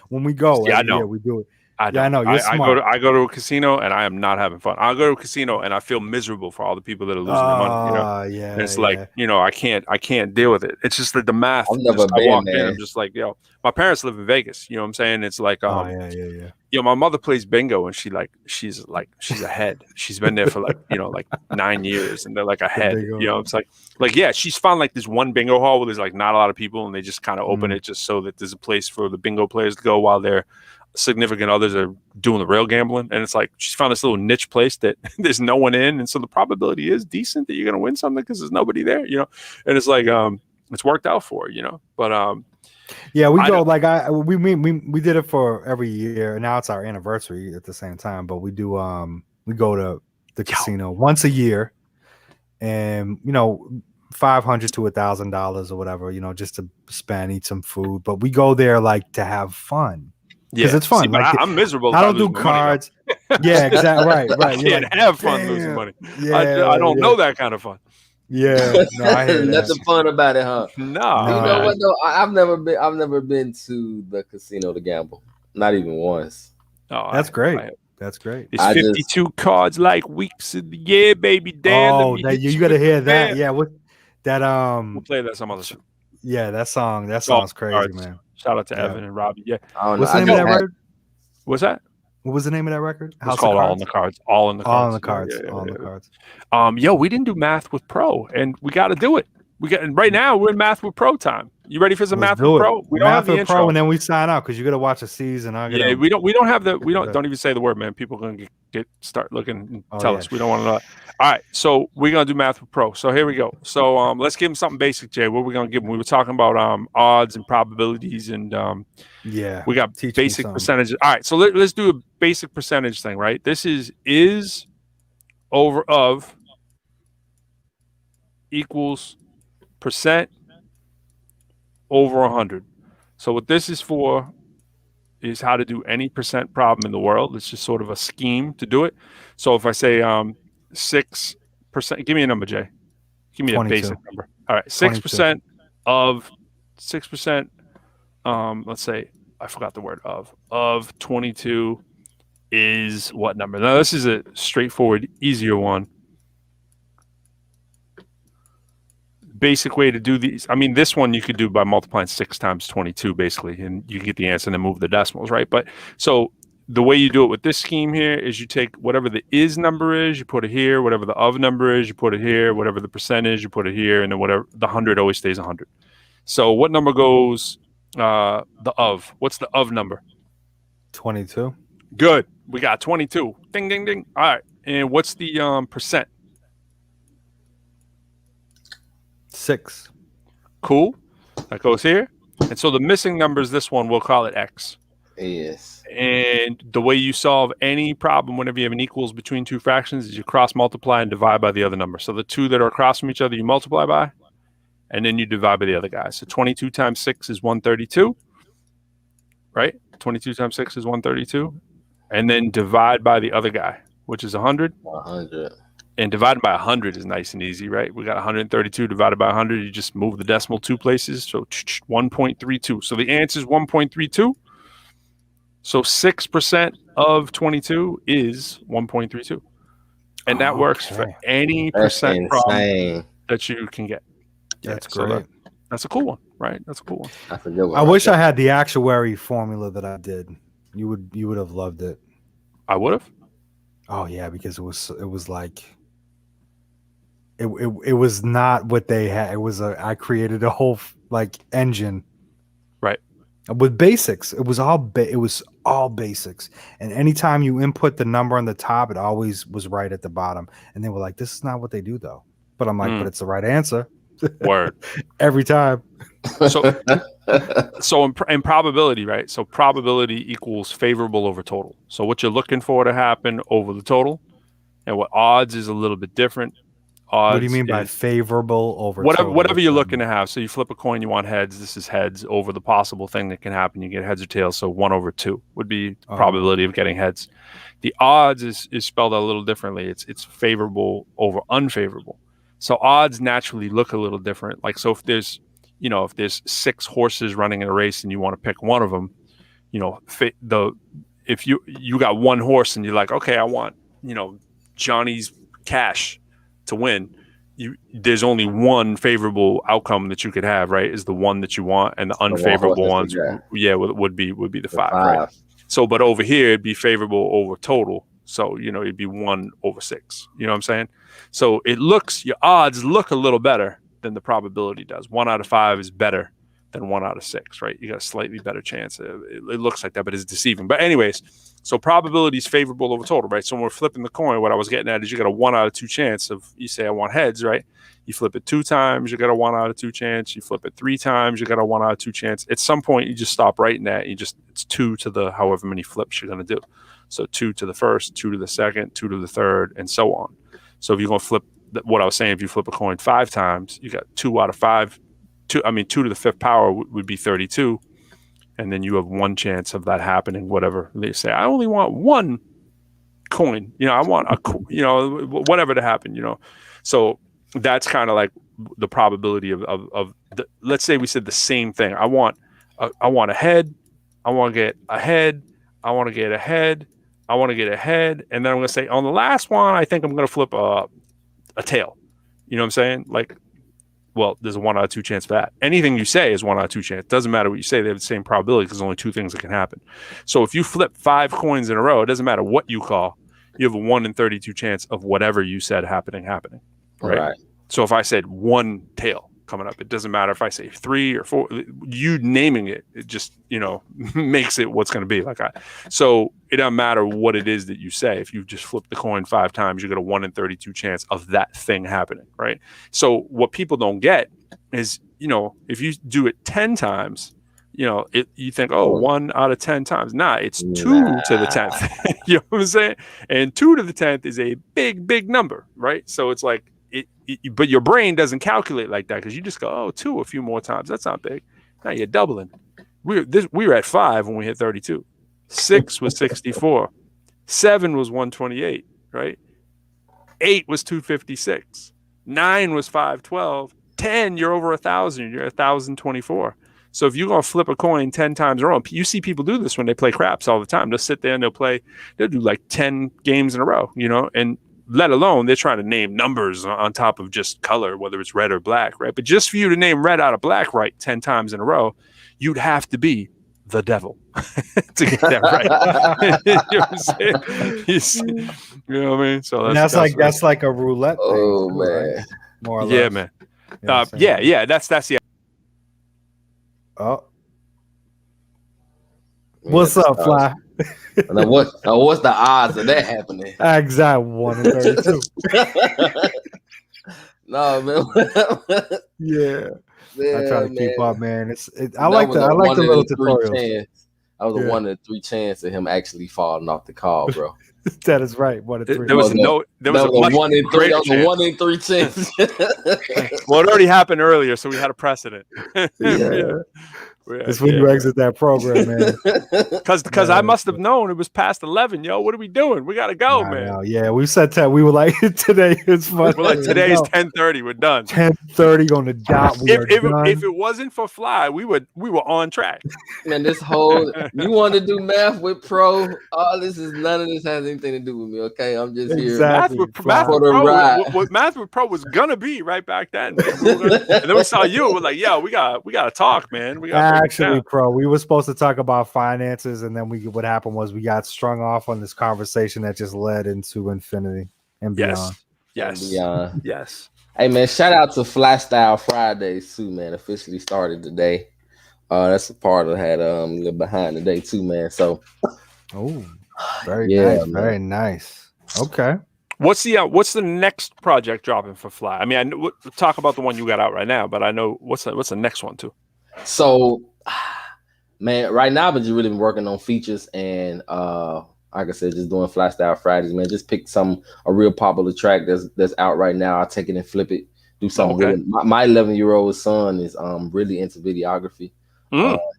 when we go. Yeah, I know. We do it. I know. You're smart. I go to a casino and I am not having fun. I go to a casino and I feel miserable for all the people that are losing their money. You know? Yeah. And it's like, you know, I can't deal with it. It's just like the math. I've never been, I'm just like, yo, my parents live in Vegas. You know what I'm saying? It's like, you know, my mother plays bingo and she's ahead. She's been there for like 9 years and they're like ahead. You know, it's like yeah, she's found like this one bingo hall where there's like not a lot of people and they just kind of open it just so that there's a place for the bingo players to go while their significant others are doing the real gambling. And it's like she's found this little niche place that there's no one in, and so the probability is decent that you're gonna win something because there's nobody there, you know. And it's like it's worked out for her, you know. But yeah, we go like we did it for every year, and now it's our anniversary at the same time. But we do we go to the casino once a year, and you know, $500 to $1,000 or whatever, you know, just to spend, eat some food. But we go there like to have fun. Because it's fun. See, I'm miserable. I don't do cards. Yeah, exactly. Right. I can't have fun losing money. Yeah, I don't know that kind of fun. Yeah, no, I hear nothing fun about it, huh? No, you know what though? I've never been to the casino to gamble. Not even once. Oh, that's great. That's great. It's 52 cards like weeks in the year, baby. Dan. Oh, you got to hear that. Yeah, what that we'll play that some other time. Yeah, that song's crazy, man. Shout out to Evan and Robbie. Yeah. What's the name of that record? What's that? What was the name of that record? It's called All in the Cards. All in the Cards. All in the Cards. All in the Cards. Yo, we didn't do math with Pro, and we got to do it. Right now we're in math with Pro time. You ready for some math with Pro? We don't have the intro, and then we sign out because you got to watch a season. We don't have the. Don't even say the word, man. People are gonna start looking and tell us. We don't want to know. All right, so we're gonna do math with Pro. So here we go. So let's give them something basic, Jay. What are we gonna give them? We were talking about odds and probabilities, and we got basic percentages. All right, so let's do a basic percentage thing, right? This is over of equals percent over 100. So what this is for is how to do any percent problem in the world. It's just sort of a scheme to do it. So if I say 6%, give me a number, Jay. Give me 22. A basic number. All right, 6% of 6%. Let's say I forgot the word of 22 is what number? Now this is a straightforward, easier one. Basic way to do these. I mean, this one you could do by multiplying 6 times 22, basically, and you get the answer and then move the decimals, right? But so the way you do it with this scheme here is you take whatever the is number is, you put it here, whatever the of number is, you put it here, whatever the percentage, you put it here, and then whatever the 100 always stays 100. So what number goes the of? What's the of number? 22. Good. We got 22. Ding, ding, ding. All right. And what's the percent? 6. Cool. That goes here. And so the missing number is this one. We'll call it X. Yes. And the way you solve any problem whenever you have an equals between two fractions is you cross multiply and divide by the other number. So the two that are across from each other, you multiply by, and then you divide by the other guy. So 22 times 6 is 132, right? 22 times 6 is 132. And then divide by the other guy, which is 100. 100. And divided by 100 is nice and easy, right? We got 132 divided by 100. You just move the decimal 2 places. So 1.32. So the answer is 1.32. So 6% of 22 is 1.32. And that works for any percent problem that you can get. That's great. So that's a cool one, right? That's a cool one. That's a good one. I wish I had the actuary formula that I did. You would have loved it. I would have? Oh yeah, because it was like it was not what they had. It was I created a whole like engine, right? With basics. It was all basics. And anytime you input the number on the top, it always was right at the bottom. And they were like, "This is not what they do, though." But I'm like, "But it's the right answer." Word. Every time. So in probability, right? So probability equals favorable over total. So what you're looking for to happen over the total, and what odds is a little bit different. Odds what do you mean by favorable over whatever you're looking to have? So you flip a coin, you want heads. This is heads over the possible thing that can happen. You get heads or tails. So 1/2 would be probability of getting heads. The odds is spelled out a little differently. It's favorable over unfavorable. So odds naturally look a little different. Like, so if there's 6 horses running in a race and you want to pick one of them, if you got one horse and you're like, okay, I want, Johnny's Cash to win, there's only one favorable outcome that you could have, right? Is the one that you want, and the unfavorable ones, would be the 5, right? So, but over here it'd be favorable over total. So, it'd be 1/6. You know what I'm saying? So your odds look a little better than the probability does. 1 out of 5 is better than 1 out of 6, right? You got a slightly better chance. It looks like that, but it's deceiving. But anyways, so probability is favorable over total, right? So when we're flipping the coin, what I was getting at is you got a 1 out of 2 chance of, you say I want heads, right? You flip it 2 times, you got a 1 out of 2 chance. You flip it 3 times, you got a 1 out of 2 chance. At some point, you just stop writing that. It's 2 to the however many flips you're going to do. So 2 to the first, 2 to the second, 2 to the third, and so on. So if you're going to flip, what I was saying, if you flip a coin 5 times, you got 2 out of 5. 2 to the 5th power would be 32. And then you have 1 chance of that happening, whatever they say. I only want 1 coin. I want whatever to happen, So that's kind of like the probability of let's say we said the same thing. I want a head. I want to get a head. I want to get a head. I want to get a head. And then I'm going to say on the last one, I think I'm going to flip a tail. You know what I'm saying? Like, well, there's a 1 out of 2 chance for that. Anything you say is 1 out of 2 chance. Doesn't matter what you say. They have the same probability because there's only 2 things that can happen. So if you flip 5 coins in a row, it doesn't matter what you call. You have a 1 in 32 chance of whatever you said happening. Right? So if I said 1 tail coming up, it doesn't matter if I say 3 or 4. You naming it just, makes it what's going to be. So it doesn't matter what it is that you say. If you just flip the coin 5 times, you get a 1 in 32 chance of that thing happening, right? So what people don't get is, if you do it 10 times, you think, 1 out of 10 times. Nah, it's 2 to the 10th. You know what I'm saying? And 2 to the 10th is a big, big number, right? So it's like, but your brain doesn't calculate like that because you just go, 2 a few more times. That's not big. Now you're doubling. We were at 5 when we hit 32. 6 was 64. 7 was 128, right? 8 was 256. 9 was 512. 10, you're over 1,000. You're 1,024. So if you're going to flip a coin 10 times in a row, you see people do this when they play craps all the time. They'll sit there and they'll do like 10 games in a row, and let alone they're trying to name numbers on top of just color, whether it's red or black, right? But just for you to name red out of black right 10 times in a row, you'd have to be the devil to get that right. You know what I'm saying? You know what I mean? So that's like a roulette thing. Oh man. Right? More or less. Yeah, man. Yeah. That's the. Oh. What's up, Fly? What's the odds of that happening? Exact 1 in 32. No, man. Yeah. I try to keep up, man. I like the little tutorials. I was a 1 in 3 chance of him actually falling off the call, bro. That is right. 1 in 3. There was a 1 in 3. That was a 1 in 3 chance. Well, it already happened earlier, so we had a precedent. Yeah. It's when you exit that program, man. Because I must have known it was past 11. Yo, what are we doing? We gotta go, man. No. Yeah, we said that. We were like, today is fun. We're like, today is 10:30. We're done. 10:30 on the dot. If it wasn't for Fly, we were on track. Man, this whole you want to do math with Pro? None of this has anything to do with me. Okay, I'm just here. Math with Pro was gonna be right back then. And then we saw you. We're like, yo, we gotta talk, man. We got. Actually, Pro, we were supposed to talk about finances, and then what happened was we got strung off on this conversation that just led into infinity and beyond. Yes. Hey, man, shout out to Fly Style Fridays too, man. Officially started today. That's a part of had behind the day too, man. So, very nice, very nice. Okay. What's the next project dropping for Fly? I mean, we'll talk about the one you got out right now, but I know what's the next one too. So, man, right now I've just really been working on features and like I said, just doing Fly Style Fridays, man. Just pick a real popular track that's out right now. I'll take it and flip it, do something with it. My 11-year-old son is really into videography.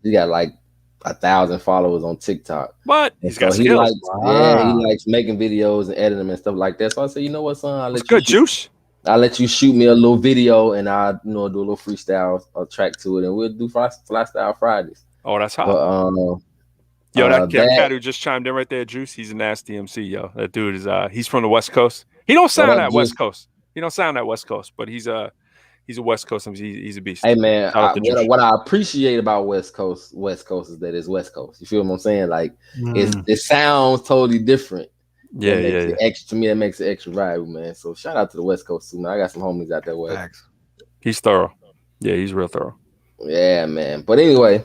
He got like 1,000 followers on TikTok. What? He's got skills. He likes making videos and editing them and stuff like that. So I said, you know what, son? I'll let you shoot me a little video and I'll do a little freestyle track to it, and we'll do Fly Style Fridays. Oh, that's hot. But, that cat who just chimed in right there, Juice, he's a nasty MC, yo. That dude is he's from the West Coast. He don't sound that West Coast. He don't sound that West Coast, but he's a West Coast MC. He's a beast. Hey man, what I appreciate about West Coast is that it's West Coast. You feel what I'm saying? Like it sounds totally different. Yeah. To me, that makes it extra vibe, man. So shout out to the West Coast too, man. I got some homies out there west. He's thorough. Yeah, he's real thorough. Yeah, man. But anyway,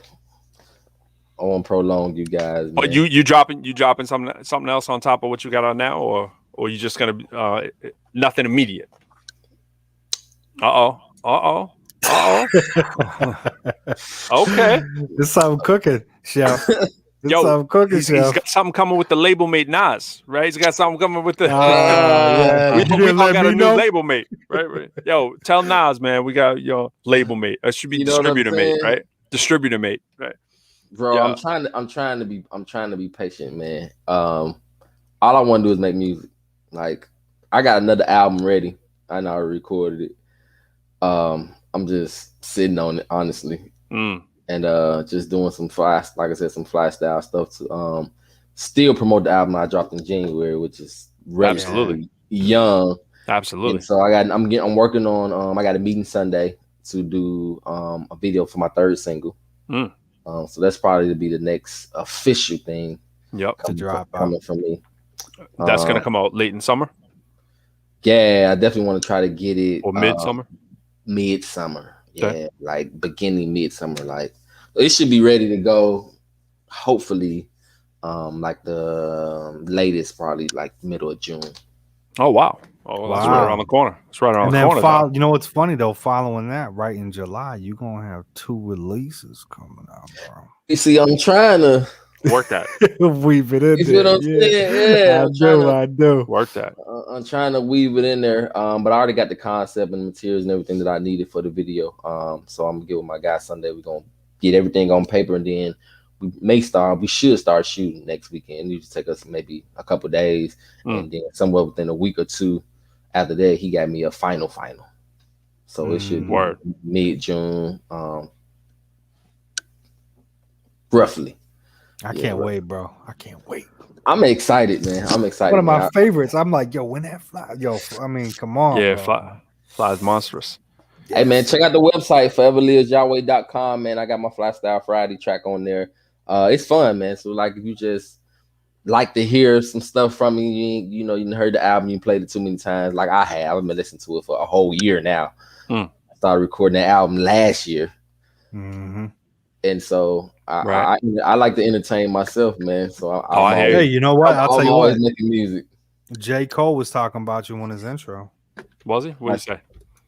I won't prolong you guys. But you dropping something else on top of what you got on now, or you just gonna nothing immediate? Okay. There's something cooking, chef. He's got something coming with the label mate Nas, right? He's got something coming with the. We all got a new label mate, right? Yo, tell Nas, man, we got your label mate. It should be distributor mate, right? Distributor mate, right? Bro, yeah. I'm trying to be patient, man. All I want to do is make music. Like, I got another album ready. I know I recorded it. I'm just sitting on it, honestly. And just doing some fly style stuff to still promote the album I dropped in January, which is relatively young. Absolutely. And so I'm working on I got a meeting Sunday to do a video for my third single. So that's probably to be the next official thing. To drop coming from me. That's gonna come out late in summer. Yeah, I definitely want to try to get it or midsummer. Midsummer, yeah, like beginning midsummer. Like it should be ready to go. Hopefully, like the latest, probably like middle of June. Oh wow! That's right around the corner. It's right around the corner. You know what's funny though? Following that, right in July, you're gonna have 2 releases coming out, bro. You see, I'm trying to work that. Weave it in. You see what I'm saying? Yeah, I do. Work that. I'm trying to weave it in there. But I already got the concept and the materials and everything that I needed for the video. So I'm gonna get with my guy Sunday. We're gonna get everything on paper, and then we should start shooting next weekend. It just take us maybe a couple days, and then somewhere within a week or two after that, he got me a final. So it should be mid-June, roughly. I can't wait, bro. I can't wait. I'm excited, man. I'm excited. One of my favorites. I'm like, yo, when that fly, I mean, come on. Yeah, bro. Fly's monstrous. Yes. Hey, man, check out the website, foreverlivesyahweh.com, man. I got my Fly Style Friday track on there. It's fun, man. So, like, if you just like to hear some stuff from me, you heard the album, you played it too many times, like I have. I've been listening to it for a whole year now. I started recording that album last year. And so I like to entertain myself, man. So hey, you know what? I'll tell you what. Always making music. J. Cole was talking about you on his intro. Was he? What did he say?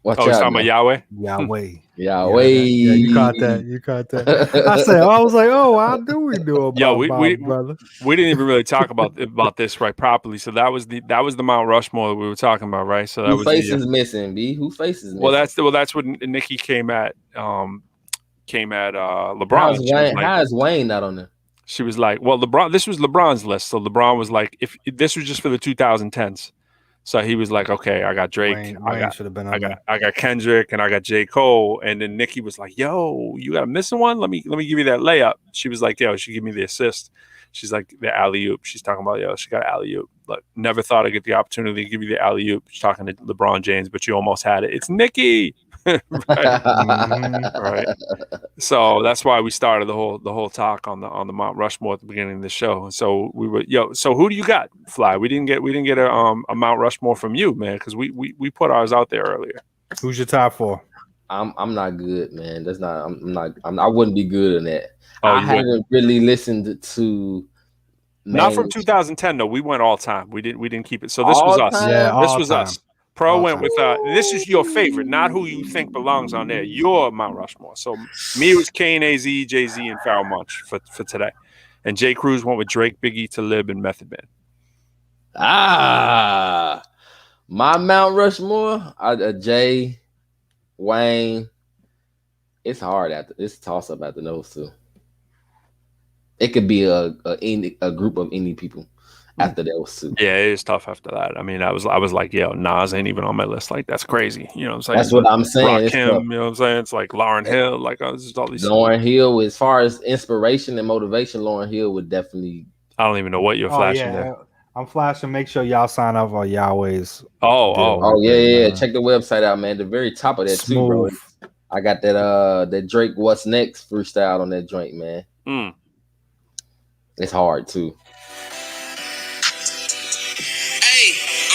Watch he's talking about Yahweh. Yahweh. Yahweh. Yeah, you caught that. I was like, oh, how do we do about brother? We didn't even really talk about this right properly. So that was the Mount Rushmore that we were talking about, right? So that Who face is missing, B? Who faces missing? Well, that's what Nikki came at LeBron. How is Wayne not on there? She was like, well, LeBron, this was LeBron's list. So LeBron was like, if this was just for the 2010s. So he was like, okay, I got Drake, Wayne should have been on there. I got Kendrick, and I got J. Cole. And then Nikki was like, yo, you got a missing one? Let me give you that layup. She was like, yo, she give me the assist. She's like, the alley-oop. She's talking about, yo, she got alley-oop. Look, never thought I'd get the opportunity to give you the alley-oop. She's talking to LeBron James, but you almost had it. It's Nikki. Right. So that's why we started the whole talk on the Mount Rushmore at the beginning of the show. So we were so who do you got, Fly? We didn't get a Mount Rushmore from you, man, because we put ours out there earlier. Who's your top 4? I'm not good, man. That's not I wouldn't be good in that. I haven't really listened to Not from 2010 though. We went all time. We didn't keep it. So this was us. Yeah, this was us. Pro went with this is your Mm. favorite, not who you think belongs on there. Your Mount Rushmore. So me was Kane, AZ, Jay-Z, and Pharoah Monch for today. And J. Cruz went with Drake, Biggie, Talib, and Method Man. My Mount Rushmore, Jay, Wayne. It's hard it's toss up after those two. It could be a group of indie people after those two. Yeah, it is tough after that. I mean, I was like, yo, Nas ain't even on my list. Like, that's crazy. You know what I'm saying? That's what I'm saying. Rakim, you know what I'm saying? It's like Lauryn Hill. Like, just all these. Lauryn Hill, as far as inspiration and motivation, Lauryn Hill would definitely. I don't even know what you're flashing there. I'm flashing. Make sure y'all sign up on Yahweh's. Oh yeah. Check the website out, man. The very top of that too, bro. I got that Drake What's Next freestyle on that joint, man. It's hard too.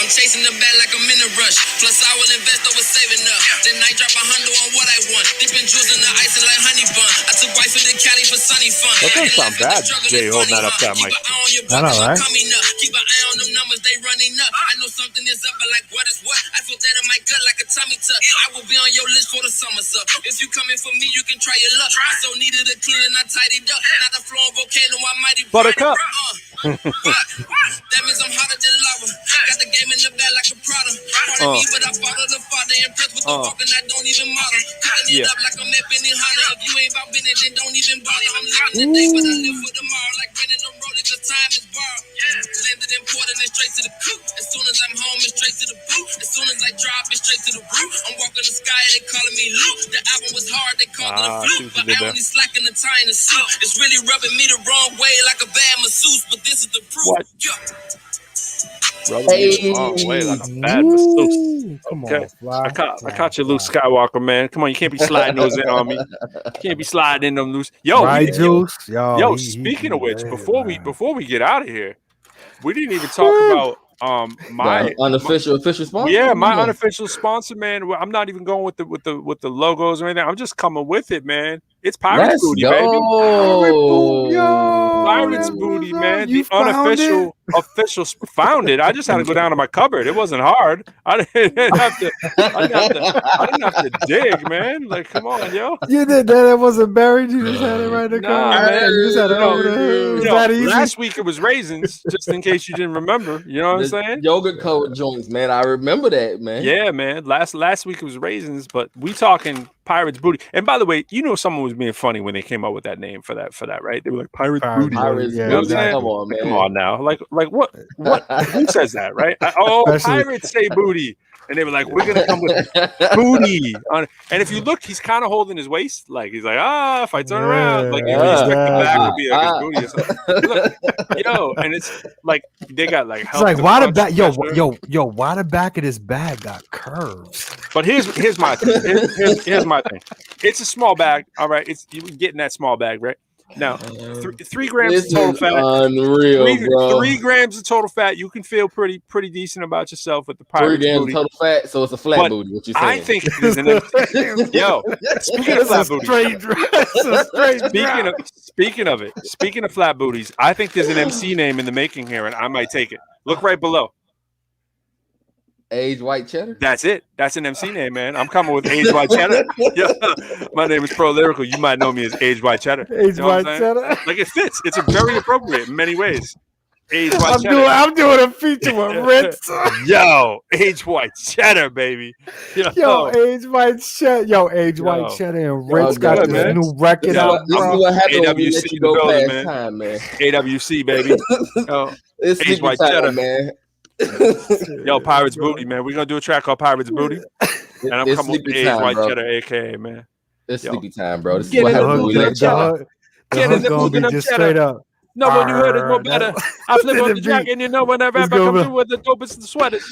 I'm chasing the bag like I'm in a rush. Plus, I will invest over saving up. Then I drop $100 on what I want. Dipping jewels in the ice like honey bun. I took wife to the Cali for sunny fun. That doesn't sound bad, Jay, holding that up that mic. I know, right? Keep an eye on them numbers, they running up. I know something is up, but like what is what? I feel that in my gut like a tummy tuck. I will be on your list for the summer's up. If you coming for me, you can try your luck. I so needed a clean and I tidied up. Not a flowing volcano, I mighty Buttercup. That means I'm hotter than lava. Got the game in the bag like a Prada. Pardon me, but I follow the father. Impressed with the walking, I don't even model. Cutting it up like I'm at Benny Hunter. If you ain't about Benny, then don't even bother. I'm living today, but I live for tomorrow. Like renting a rolling, cause time is borrowed. Landed in port and then straight to the coop. As soon as I'm home, it's straight to the boot. As soon as I drop, it's straight to the roof. I'm walking the sky, they calling me Luke. The album was hard, they called it a fluke. But I only slacking the tie in the suit. It's really rubbing me the wrong way like a bad masseuse. But this is the proof. What? Rubbing me the wrong way like a bad masseuse. Come Okay. on, I caught you, Luke Skywalker, man. Come on, you can't be sliding those in on me. You can't be sliding in them loose. Yo, Juice. Yo, speaking of which, before we get out of here, we didn't even talk about my unofficial sponsor. Yeah, my unofficial sponsor, man. I'm not even going with the logos or anything. I'm just coming with it, man. It's Pirates Booty, baby. Pirates Booty, man. The unofficial official found it. I just had to go down to my cupboard. It wasn't hard. I didn't have to dig, man. Like, come on, yo. You did that. It wasn't buried. You just had it right in the corner. Man. You just had it over there. Last week it was raisins, just in case you didn't remember. You know what I'm saying? Yogurt coat joints, man. I remember that, man. Yeah, man. Last week it was raisins, but we talking Pirates Booty. And by the way, you know someone was being funny when they came up with that name for that, right? They were like Pirates Booty. Pirates, yeah, you know what I'm saying? Come on, man. Come on now. Like what? Who says that, right? Pirates say booty. And they were like, we're gonna come with booty on it. And if you look, he's kind of holding his waist, like he's like, if I turn around, like you expect the back would be like his booty or something. Look, yo, and it's like they got like it's like why the back why the back of this bag got curves? But here's my thing. Here's my thing. It's a small bag, all right. You can get in that small bag, right? Now, 3 grams of total fat. Unreal, bro. 3 grams of total fat. You can feel pretty decent about yourself with the Pirates 3 grams booty. total fat, so it's a flat booty. What you saying? I think there's an yo. Speaking of flat booties, speaking of flat booties, I think there's an MC name in the making here, and I might take it. Look right below. Aged White Cheddar? That's it. That's an MC name, man. I'm coming with Aged White Cheddar. Yeah. My name is Pro Lyrical. You might know me as Aged White Cheddar. Aged White Cheddar. Like it fits. It's very appropriate in many ways. Aged White Cheddar. I'm doing a feature with Ritz. Yo, Aged White Cheddar, baby. Yo, Aged White Cheddar. White Cheddar and Ritz got this new record out. This is what happened when we AWC let you go building, past time, man. AWC, baby. It's Aged White Cheddar, man. Yo, Pirates Booty, man. We're gonna do a track called Pirates Booty. And I'm coming with Aged White Cheddar, aka, man. It's sleepy time, bro. This is Get what in the happened when we let cheddar. Get in the moving of cheddar. No one you heard is more better. I flip on the track, and you know when I rap, I come through with the dopest sweaters.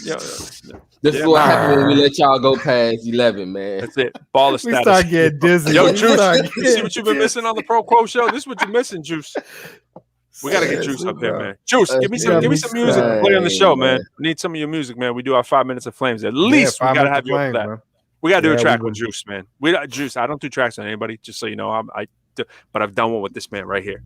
This is what happened when we let y'all go past 11, man. That's it. Baller status. We start getting dizzy. Yo, Juice, you see what you've been missing on the Pro Quo Show? This is what you're missing, Juice. We gotta get Juice up there, man. Juice, give me some music to play on the show, man. We need some of your music, man. We do our 5 minutes of flames. At least we gotta have you up for that. We gotta do a track with Juice, man. Juice. I don't do tracks on anybody, just so you know. but I've done one with this man right here.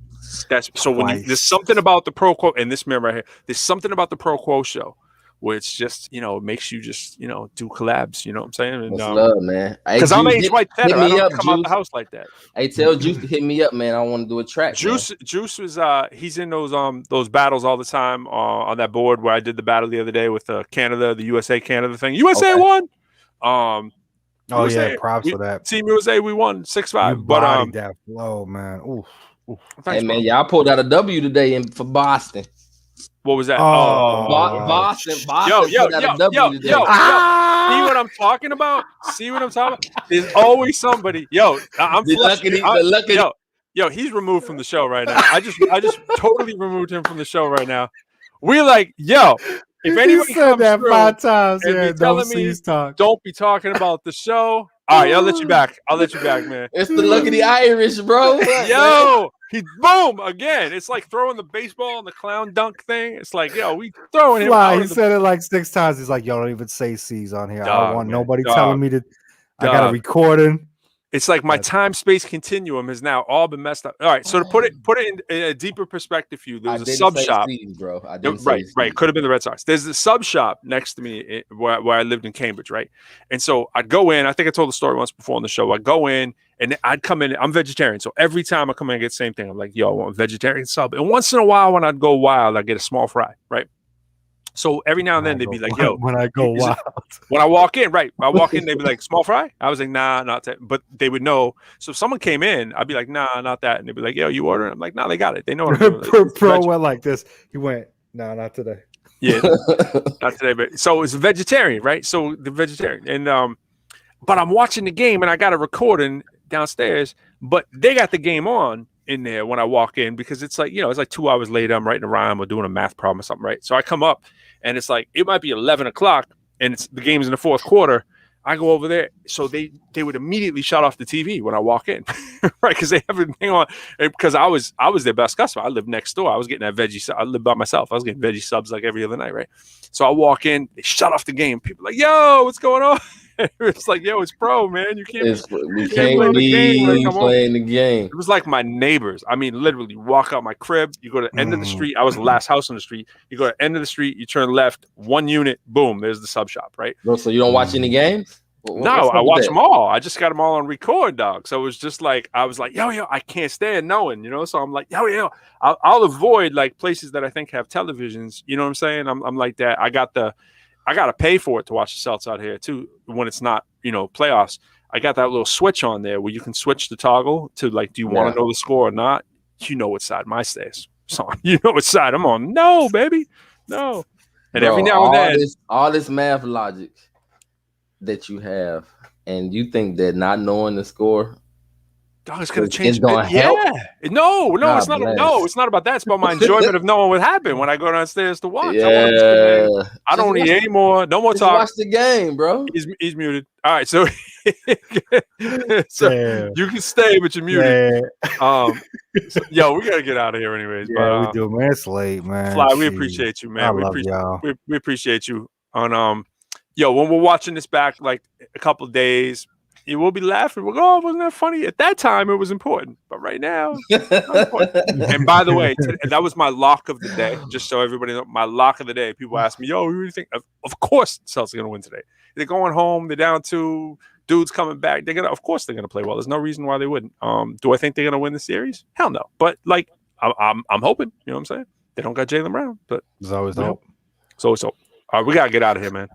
That's so when there's something about the Pro Quo and this man right here. There's something about the Pro Quo show where it's just, you know, it makes you just, you know, do collabs. You know what I'm saying? And, love, man. Because I'm H. White Cheddar. I don't come out the house like that. Hey, tell Juice to hit me up, man. I want to do a track. Juice was he's in those battles all the time on that board where I did the battle the other day with Canada, the USA Canada thing. USA won. USA, props for that. Team USA, we won 6-5. But that flow, man. Oof. Thanks, hey man, y'all pulled out a W today for Boston. What was that? Boston. Yo. See what I'm talking about? There's always somebody. Yo, I'm lucky. Yo, he's removed from the show right now. I just totally removed him from the show right now. We're like, yo, if anybody said that 5 times, don't be talking about the show. All right, I'll let you back. Man. It's the luck of the Irish, bro. Yo, he boom again. It's like throwing the baseball and the clown dunk thing. It's like, yo, we throwing him out. He said it like 6 times. He's like, yo, don't even say C's on here. I don't want nobody telling me that I got a recording. It's like my time-space continuum has now all been messed up. All right, so to put it in a deeper perspective for you, there's a sub shop. Right. Could have been the Red Sox. There's a sub shop next to me where I lived in Cambridge, right? And so I'd go in. I think I told the story once before on the show. I'd go in and I'd come in. I'm vegetarian, so every time I come in, I get the same thing. I'm like, yo, I want a vegetarian sub. And once in a while, when I'd go wild, I get a small fry, right? So every now and then they'd be like, yo, when I go wild, when I walk in, they'd be like, small fry? I was like, nah, not that. But they would know. So if someone came in, I'd be like, nah, not that. And they'd be like, yo, you ordering? I'm like, nah, they got it. They know what I'm doing. Pro went like this. He went, nah, not today. Yeah, not today. But so it's a vegetarian, right? So the vegetarian. And but I'm watching the game and I got a recording downstairs, but they got the game on in there when I walk in because it's like, you know, it's like 2 hours later. I'm writing a rhyme or doing a math problem or something, right? So I come up and it's like, it might be 11 o'clock and the game's in the 4th quarter. I go over there. So they would immediately shut off the TV when I walk in, right? Because they have everything on. Because I was their best customer. I lived next door. I was getting that veggie. I lived by myself. I was getting veggie subs like every other night, right? So I walk in, they shut off the game. People are like, yo, what's going on? It's like, yo, it's Pro, man. You can't. We can't be playing the game. It was like my neighbors. I mean, literally, walk out my crib. You go to the end of the street. I was the last house on the street. You go to the end of the street. You turn left. 1 unit. Boom. There's the sub shop. Right. So you don't watch any games? No, I watch them all. I just got them all on record, dog. So it was just like I was like, yo, I can't stand knowing, you know. So I'm like, yo, I'll avoid like places that I think have televisions. You know what I'm saying? I'm like that. I got to pay for it to watch the Celtics out here too when it's not, you know, playoffs. I got that little switch on there where you can switch the toggle to like, do you want to know the score or not? You know what side my stays. So you know what side I'm on. No, baby, no. And bro, every now and then, all this math logic that you have, and you think that not knowing the score, dog, it's gonna change. No, it's not. No, it's not about that. It's about my enjoyment of knowing what happened when I go downstairs to watch. Yeah, I don't need any more. No more talk. Watch the game, bro. He's muted. All right, so you can stay, but you're muted. Yo, we gotta get out of here, anyways. Yeah, we do, man. It's late, man. Fly, we appreciate you, man. We appreciate you on Yo, when we're watching this back like a couple of days, we'll be laughing. We'll go, oh, wasn't that funny? At that time, it was important. But right now, it's not important. And by the way, that was my lock of the day. Just so everybody knows, my lock of the day. People ask me, yo, who do you think? Of course, the Celtics are going to win today. They're going home. They're down 2. Dude's coming back. Of course, they're going to play well. There's no reason why they wouldn't. Do I think they're going to win the series? Hell no. But, like, I'm hoping. You know what I'm saying? They don't got Jaylen Brown. But there's always hope. So. All right, we got to get out of here, man.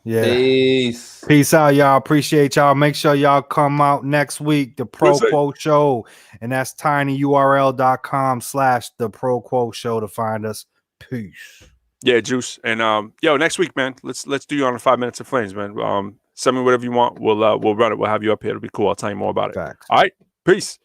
Yeah. Peace out, y'all. Appreciate y'all. Make sure y'all come out next week, the ProQuo Show. And that's tinyurl.com/the ProQuo Show to find us. Peace. Yeah, Juice. And next week, man, let's do you on 5 Minutes of Flames, man. Send me whatever you want. We'll run it. We'll have you up here. It'll be cool. I'll tell you more about it. Facts. All right. Peace.